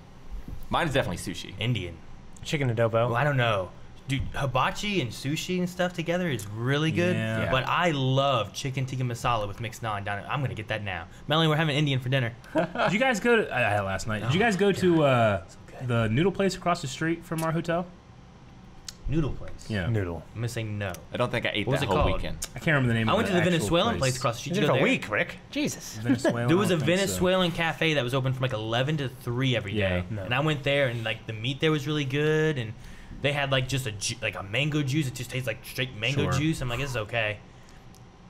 [SPEAKER 1] Mine's definitely sushi.
[SPEAKER 3] Indian.
[SPEAKER 4] Chicken adobo.
[SPEAKER 3] Well, I don't know. Dude, hibachi and sushi and stuff together is really good.
[SPEAKER 2] Yeah.
[SPEAKER 3] But I love chicken tikka masala with mixed naan down. I'm gonna get that now. Melanie, we're having Indian for dinner.
[SPEAKER 2] Did you guys go to? I had it last night. Did you guys go to the noodle place across the street from our hotel?
[SPEAKER 3] Noodle place.
[SPEAKER 2] Yeah.
[SPEAKER 4] Noodle.
[SPEAKER 3] I'm gonna say no.
[SPEAKER 1] I don't think I ate
[SPEAKER 3] What was
[SPEAKER 1] that
[SPEAKER 3] it
[SPEAKER 1] whole
[SPEAKER 3] called?
[SPEAKER 1] weekend.
[SPEAKER 2] I can't remember the name.
[SPEAKER 3] I
[SPEAKER 2] of
[SPEAKER 3] went to the
[SPEAKER 2] actual
[SPEAKER 3] Venezuelan place across the street.
[SPEAKER 4] You
[SPEAKER 3] Did
[SPEAKER 4] did
[SPEAKER 3] you
[SPEAKER 4] it
[SPEAKER 3] go
[SPEAKER 4] for a
[SPEAKER 3] there?
[SPEAKER 4] week, Rick. Jesus.
[SPEAKER 2] Venezuelan.
[SPEAKER 3] There was
[SPEAKER 2] I
[SPEAKER 3] a
[SPEAKER 2] don't think so.
[SPEAKER 3] Venezuelan cafe that was open from like 11 to 3 every day,
[SPEAKER 1] Yeah.
[SPEAKER 3] and I went there and like the meat there was really good, and they had like just like a mango juice. It just tastes like straight mango
[SPEAKER 2] Sure.
[SPEAKER 3] juice. I'm like, this is okay.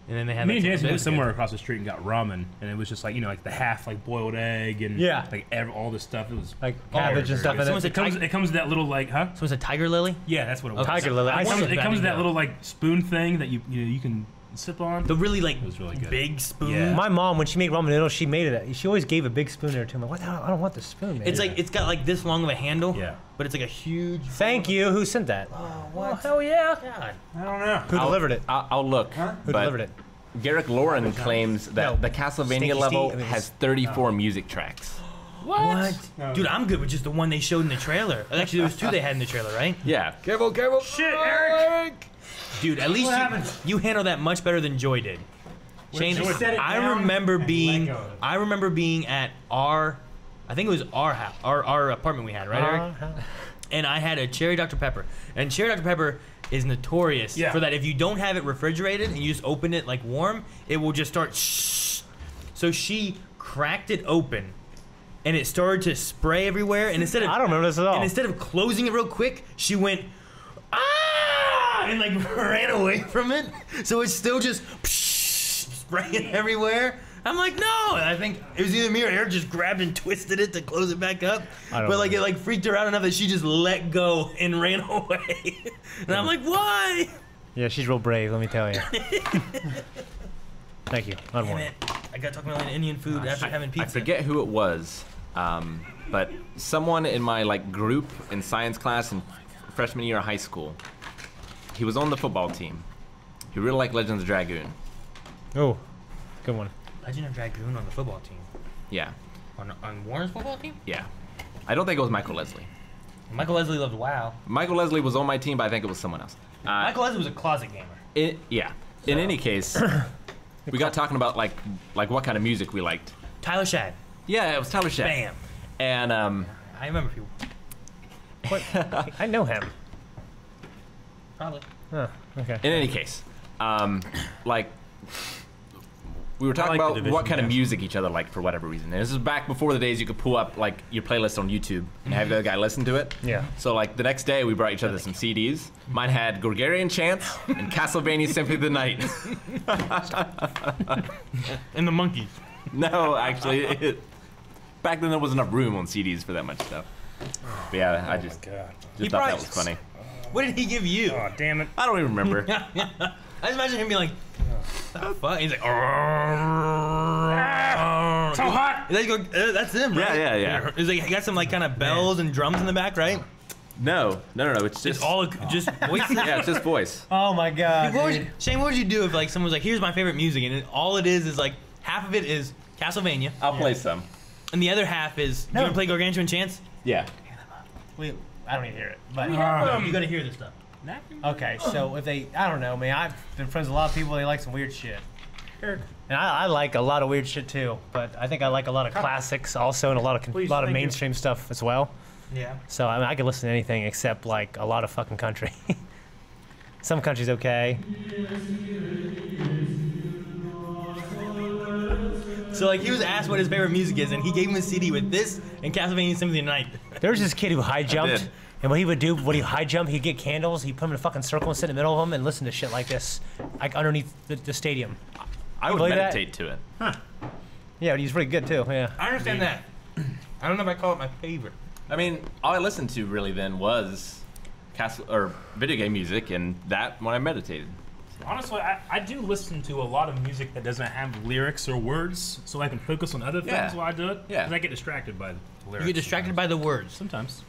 [SPEAKER 3] And then they had
[SPEAKER 2] Me and
[SPEAKER 3] like,
[SPEAKER 2] Jansen
[SPEAKER 3] it
[SPEAKER 2] went
[SPEAKER 3] was
[SPEAKER 2] somewhere
[SPEAKER 3] good.
[SPEAKER 2] across the street and got ramen, and it was just like like the half like boiled egg and
[SPEAKER 4] Yeah.
[SPEAKER 2] like all this stuff. It was
[SPEAKER 4] Like
[SPEAKER 2] all
[SPEAKER 4] cabbage and
[SPEAKER 2] very
[SPEAKER 4] stuff
[SPEAKER 2] good.
[SPEAKER 4] in
[SPEAKER 3] Someone
[SPEAKER 4] it.
[SPEAKER 3] said
[SPEAKER 2] It comes with that little like
[SPEAKER 3] So it's a tiger lily.
[SPEAKER 2] yeah, that's what it was.
[SPEAKER 4] Tiger lily.
[SPEAKER 3] I
[SPEAKER 2] It comes,
[SPEAKER 3] wanted
[SPEAKER 2] it
[SPEAKER 3] that
[SPEAKER 2] comes with
[SPEAKER 3] to
[SPEAKER 2] that
[SPEAKER 3] go.
[SPEAKER 2] little like spoon thing that you can sip on.
[SPEAKER 3] The really like
[SPEAKER 2] It was really good.
[SPEAKER 3] big spoon.
[SPEAKER 2] Yeah.
[SPEAKER 4] My mom, when she made ramen noodles, she made it. She always gave a big spoon there to me. What the hell? I don't want the spoon, man.
[SPEAKER 3] It's like it's got like this long of a handle.
[SPEAKER 2] Yeah.
[SPEAKER 3] But it's like a huge.
[SPEAKER 4] Thank you. Who sent that?
[SPEAKER 3] What? hell yeah. God.
[SPEAKER 6] I don't know.
[SPEAKER 4] Who delivered it?
[SPEAKER 1] I'll look.
[SPEAKER 4] Who
[SPEAKER 1] but
[SPEAKER 4] delivered it?
[SPEAKER 1] Garrick Lauren claims that
[SPEAKER 4] No.
[SPEAKER 1] the Castlevania
[SPEAKER 4] Stinky
[SPEAKER 1] level
[SPEAKER 4] Steve, I mean,
[SPEAKER 1] has 34 music tracks.
[SPEAKER 3] What?
[SPEAKER 6] No.
[SPEAKER 3] Dude, I'm good with just the one they showed in the trailer. Actually, there was 2 they had in the trailer, right?
[SPEAKER 1] Yeah.
[SPEAKER 3] Careful. Shit, Eric. Dude, at least you handle that much better than Joy did. Shane,
[SPEAKER 6] Joy set it
[SPEAKER 3] I
[SPEAKER 6] down
[SPEAKER 3] remember
[SPEAKER 6] and
[SPEAKER 3] being,
[SPEAKER 6] let go of it.
[SPEAKER 3] I remember being at I think it was our house, our apartment we had, right, Eric? And I had a cherry Dr. Pepper. And cherry Dr. Pepper is notorious
[SPEAKER 2] Yeah.
[SPEAKER 3] for that. If you don't have it refrigerated and you just open it like warm, it will just start shh. So she cracked it open and it started to spray everywhere. And instead of
[SPEAKER 4] I don't remember this at all.
[SPEAKER 3] and instead of closing it real quick, she went ah and like ran away from it. So it's still just spraying everywhere. I'm like, no. And I think it was either me or Eric just grabbed and twisted it to close it back up.
[SPEAKER 4] I don't
[SPEAKER 3] But like
[SPEAKER 4] know.
[SPEAKER 3] it like freaked her out enough that she just let go and ran away. And I'm like, why?
[SPEAKER 4] Yeah, she's real brave. Let me tell you. Thank you. Not
[SPEAKER 3] Damn
[SPEAKER 4] one.
[SPEAKER 3] it. I got talking about Indian food after having pizza.
[SPEAKER 1] I forget who it was, but someone in my group in science class in freshman year of high school. He was on the football team. He really liked Legends of Dragoon.
[SPEAKER 4] Oh, good one.
[SPEAKER 3] Legend of Dragoon on the football team.
[SPEAKER 1] Yeah,
[SPEAKER 3] On Warren's football team?
[SPEAKER 1] yeah. I don't think it was Michael Leslie.
[SPEAKER 3] Michael Leslie loved WoW.
[SPEAKER 1] Michael Leslie was on my team, but I think it was someone else.
[SPEAKER 3] Michael Leslie was a closet gamer.
[SPEAKER 1] Yeah. In any case, we got talking about like what kind of music we liked.
[SPEAKER 3] Tyler Shad.
[SPEAKER 1] Yeah, it was Tyler Shad.
[SPEAKER 3] Bam.
[SPEAKER 1] And
[SPEAKER 3] I remember people.
[SPEAKER 4] What? I know him.
[SPEAKER 3] Probably.
[SPEAKER 4] Oh, okay.
[SPEAKER 1] in any case, we were talking
[SPEAKER 6] like the
[SPEAKER 1] about
[SPEAKER 6] Division,
[SPEAKER 1] what kind of
[SPEAKER 6] yeah.
[SPEAKER 1] music each other liked for whatever reason. And this is back before the days you could pull up your playlist on YouTube and have the other guy listen to it.
[SPEAKER 4] Yeah.
[SPEAKER 1] So the next day we brought each other some CDs. Mine had Gregorian Chants and Castlevania Symphony of the Night.
[SPEAKER 3] And the monkeys.
[SPEAKER 1] No, actually, back then there wasn't enough room on CDs for that much stuff. But yeah, I just
[SPEAKER 2] God.
[SPEAKER 3] He
[SPEAKER 1] thought that
[SPEAKER 3] probably-
[SPEAKER 1] was funny.
[SPEAKER 3] What did he give you?
[SPEAKER 2] Oh damn it.
[SPEAKER 1] I don't even remember.
[SPEAKER 3] I just imagine him being like, the fuck? He's like,
[SPEAKER 2] So hot.
[SPEAKER 3] That's him, right?
[SPEAKER 1] Yeah.
[SPEAKER 3] He's like, he got some kind of bells and drums in the back, right?
[SPEAKER 1] No. It's just
[SPEAKER 3] It's all just voices.
[SPEAKER 1] yeah, it's just voice.
[SPEAKER 4] Oh my god.
[SPEAKER 3] Shane, what would you do if like someone was like, "Here's my favorite music," and all it is like half of it is Castlevania,
[SPEAKER 1] I'll play some.
[SPEAKER 3] and the other half is you want to play Gargantuan Chants?
[SPEAKER 1] Yeah.
[SPEAKER 4] Wait, I don't even hear it. But
[SPEAKER 3] You gotta hear this stuff.
[SPEAKER 4] okay, so if they, I don't know, man. I've been friends with a lot of people. They like some weird shit. And I like a lot of weird shit too. But I think I like a lot of classics also, and a lot of
[SPEAKER 6] Please,
[SPEAKER 4] lot of
[SPEAKER 6] thank you.
[SPEAKER 4] mainstream stuff as well.
[SPEAKER 3] Yeah.
[SPEAKER 4] So I mean, I can listen to anything except like a lot of fucking country. Some country's okay.
[SPEAKER 3] So like he was asked what his favorite music is, and he gave him a CD with this and Castlevania Symphony of the Night.
[SPEAKER 4] There was this kid who high jumped,
[SPEAKER 1] did.
[SPEAKER 4] and what he would do when he high jumped, he'd get candles, he'd put them in a fucking circle and sit in the middle of them and listen to shit like this, like underneath the stadium.
[SPEAKER 1] I would
[SPEAKER 4] believe that?
[SPEAKER 1] meditate to it.
[SPEAKER 4] Yeah, but he's pretty good too. Yeah.
[SPEAKER 3] I understand that. I don't know if I call it my favorite.
[SPEAKER 1] I mean, all I listened to really then was video game music, and that when I meditated.
[SPEAKER 2] Honestly, I do listen to a lot of music that doesn't have lyrics or words, so I can focus on other things
[SPEAKER 1] Yeah.
[SPEAKER 2] while I do it.
[SPEAKER 1] Yeah.
[SPEAKER 2] 'Cause I get distracted by the lyrics.
[SPEAKER 3] You get distracted by the words.
[SPEAKER 2] sometimes.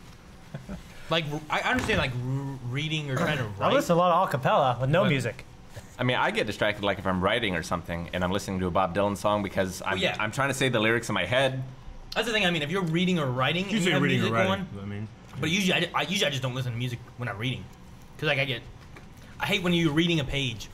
[SPEAKER 3] Like I understand like reading or trying to
[SPEAKER 4] I
[SPEAKER 3] write.
[SPEAKER 4] listen to a lot of acapella with no
[SPEAKER 3] But-
[SPEAKER 4] music.
[SPEAKER 1] I mean, I get distracted like if I'm writing or something, and I'm listening to a Bob Dylan song because I'm
[SPEAKER 3] yeah.
[SPEAKER 1] I'm trying to say the lyrics in my head.
[SPEAKER 3] That's the thing. I mean, if you're reading or writing, and you
[SPEAKER 2] Usually
[SPEAKER 3] have
[SPEAKER 2] reading or
[SPEAKER 3] music
[SPEAKER 2] writing.
[SPEAKER 3] going,
[SPEAKER 2] I mean,
[SPEAKER 3] but usually I just don't listen to music when I'm reading, because like I hate when you're reading a page,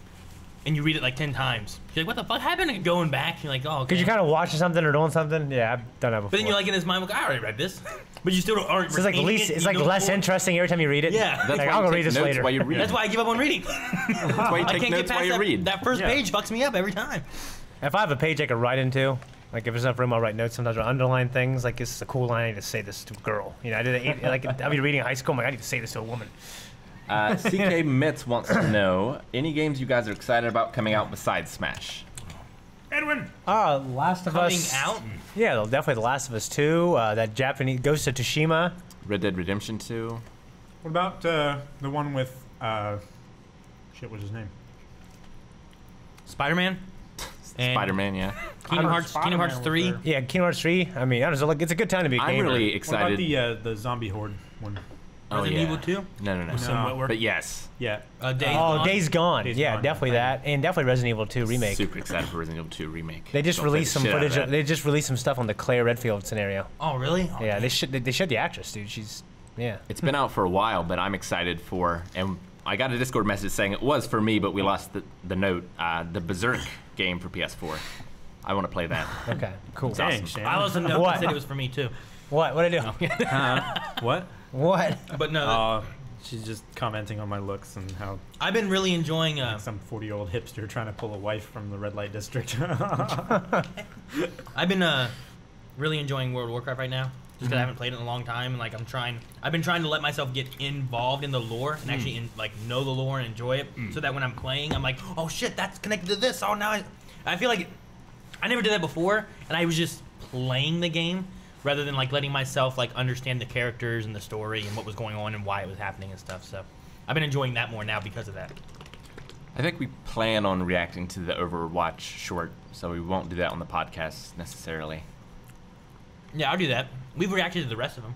[SPEAKER 3] and you read it like 10 times. You're like, what the fuck happened? And going back, you're like, oh, okay.
[SPEAKER 4] Cause you're kind of watching something or doing something. Yeah, I've done that before.
[SPEAKER 3] But then you're like in his mind, like, I already read this, but you still aren't.
[SPEAKER 4] So it's like
[SPEAKER 3] retaining
[SPEAKER 4] least,
[SPEAKER 3] it,
[SPEAKER 4] it's
[SPEAKER 3] you
[SPEAKER 4] like
[SPEAKER 3] don't
[SPEAKER 4] less
[SPEAKER 3] pull-
[SPEAKER 4] interesting every time you read it.
[SPEAKER 3] Yeah.
[SPEAKER 1] That's
[SPEAKER 4] Like,
[SPEAKER 1] why
[SPEAKER 4] I'll
[SPEAKER 1] you
[SPEAKER 4] go
[SPEAKER 1] take
[SPEAKER 4] read this
[SPEAKER 1] notes
[SPEAKER 4] later.
[SPEAKER 1] while you read.
[SPEAKER 3] That's why I give up on reading.
[SPEAKER 1] That's why you
[SPEAKER 3] I
[SPEAKER 1] take
[SPEAKER 3] can't get
[SPEAKER 1] notes while
[SPEAKER 3] past
[SPEAKER 1] you read.
[SPEAKER 3] that first
[SPEAKER 2] Yeah.
[SPEAKER 3] page. Fucks me up every time.
[SPEAKER 4] If I have a page I could write into, like if there's enough room, I'll write notes. Sometimes I'll underline things. Like this is a cool line. I need to say this to a girl. You know, I did it, like I'll be reading in high school. I'm like, I need to say this to a woman.
[SPEAKER 1] CK Mitz wants to know any games you guys are excited about coming out besides Smash.
[SPEAKER 2] Edwin.
[SPEAKER 4] Last of
[SPEAKER 3] Coming
[SPEAKER 4] Us.
[SPEAKER 3] out.
[SPEAKER 4] Yeah, definitely The Last of Us 2. That Japanese Ghost of Tsushima.
[SPEAKER 1] Red Dead Redemption 2.
[SPEAKER 6] What about the one with shit? What's his name?
[SPEAKER 3] Spider-Man. And
[SPEAKER 1] Spider-Man, yeah.
[SPEAKER 3] Kingdom Hearts. Kingdom Hearts 3.
[SPEAKER 4] Yeah, Kingdom Hearts 3. I mean, I don't know, like, it's a good time to be a
[SPEAKER 1] I'm
[SPEAKER 4] gamer.
[SPEAKER 1] really
[SPEAKER 6] What about
[SPEAKER 1] excited.
[SPEAKER 6] the zombie horde one?
[SPEAKER 1] Oh,
[SPEAKER 3] Resident
[SPEAKER 1] yeah.
[SPEAKER 3] Evil 2.
[SPEAKER 1] No.
[SPEAKER 2] Some wet work.
[SPEAKER 1] But yes,
[SPEAKER 6] Yeah.
[SPEAKER 3] Days
[SPEAKER 4] Oh,
[SPEAKER 3] Gone.
[SPEAKER 4] Days Gone.
[SPEAKER 6] Days
[SPEAKER 4] Yeah,
[SPEAKER 6] Gone.
[SPEAKER 4] definitely that, and definitely Resident Evil 2 remake.
[SPEAKER 1] super excited for Resident Evil 2 remake.
[SPEAKER 4] They just
[SPEAKER 1] Don't play
[SPEAKER 4] released
[SPEAKER 1] the
[SPEAKER 4] some
[SPEAKER 1] shit out of
[SPEAKER 4] footage.
[SPEAKER 1] that.
[SPEAKER 4] They just released some stuff on the Claire Redfield scenario.
[SPEAKER 3] Oh, really? Oh,
[SPEAKER 4] Yeah,
[SPEAKER 3] damn.
[SPEAKER 4] they showed the actress, dude. She's yeah.
[SPEAKER 1] It's been out for a while, but I'm excited for, and I got a Discord message saying it was for me, but we lost the note. The Berserk game for PS4. I want to play that.
[SPEAKER 4] Okay, cool.
[SPEAKER 6] Dang,
[SPEAKER 1] awesome.
[SPEAKER 6] Shannon.
[SPEAKER 3] I listened to
[SPEAKER 4] What?
[SPEAKER 3] said it was for me too.
[SPEAKER 4] What? What did I do?
[SPEAKER 6] What?
[SPEAKER 4] What?
[SPEAKER 3] But no,
[SPEAKER 6] She's just commenting on my looks and how
[SPEAKER 3] I've been really enjoying.
[SPEAKER 6] some 40-year-old hipster trying to pull a wife from the red light district.
[SPEAKER 3] I've been really enjoying World of Warcraft right now, just because I haven't played it in a long time, and like I've been trying to let myself get involved in the lore and actually know the lore and enjoy it, so that when I'm playing, I'm like, oh shit, that's connected to this. Oh, now I feel like I never did that before, and I was just playing the game rather than like letting myself like understand the characters and the story and what was going on and why it was happening and stuff. So I've been enjoying that more now because of that.
[SPEAKER 1] I think we plan on reacting to the Overwatch short, so we won't do that on the podcast necessarily.
[SPEAKER 3] Yeah, I'll do that. We've reacted to the rest of them.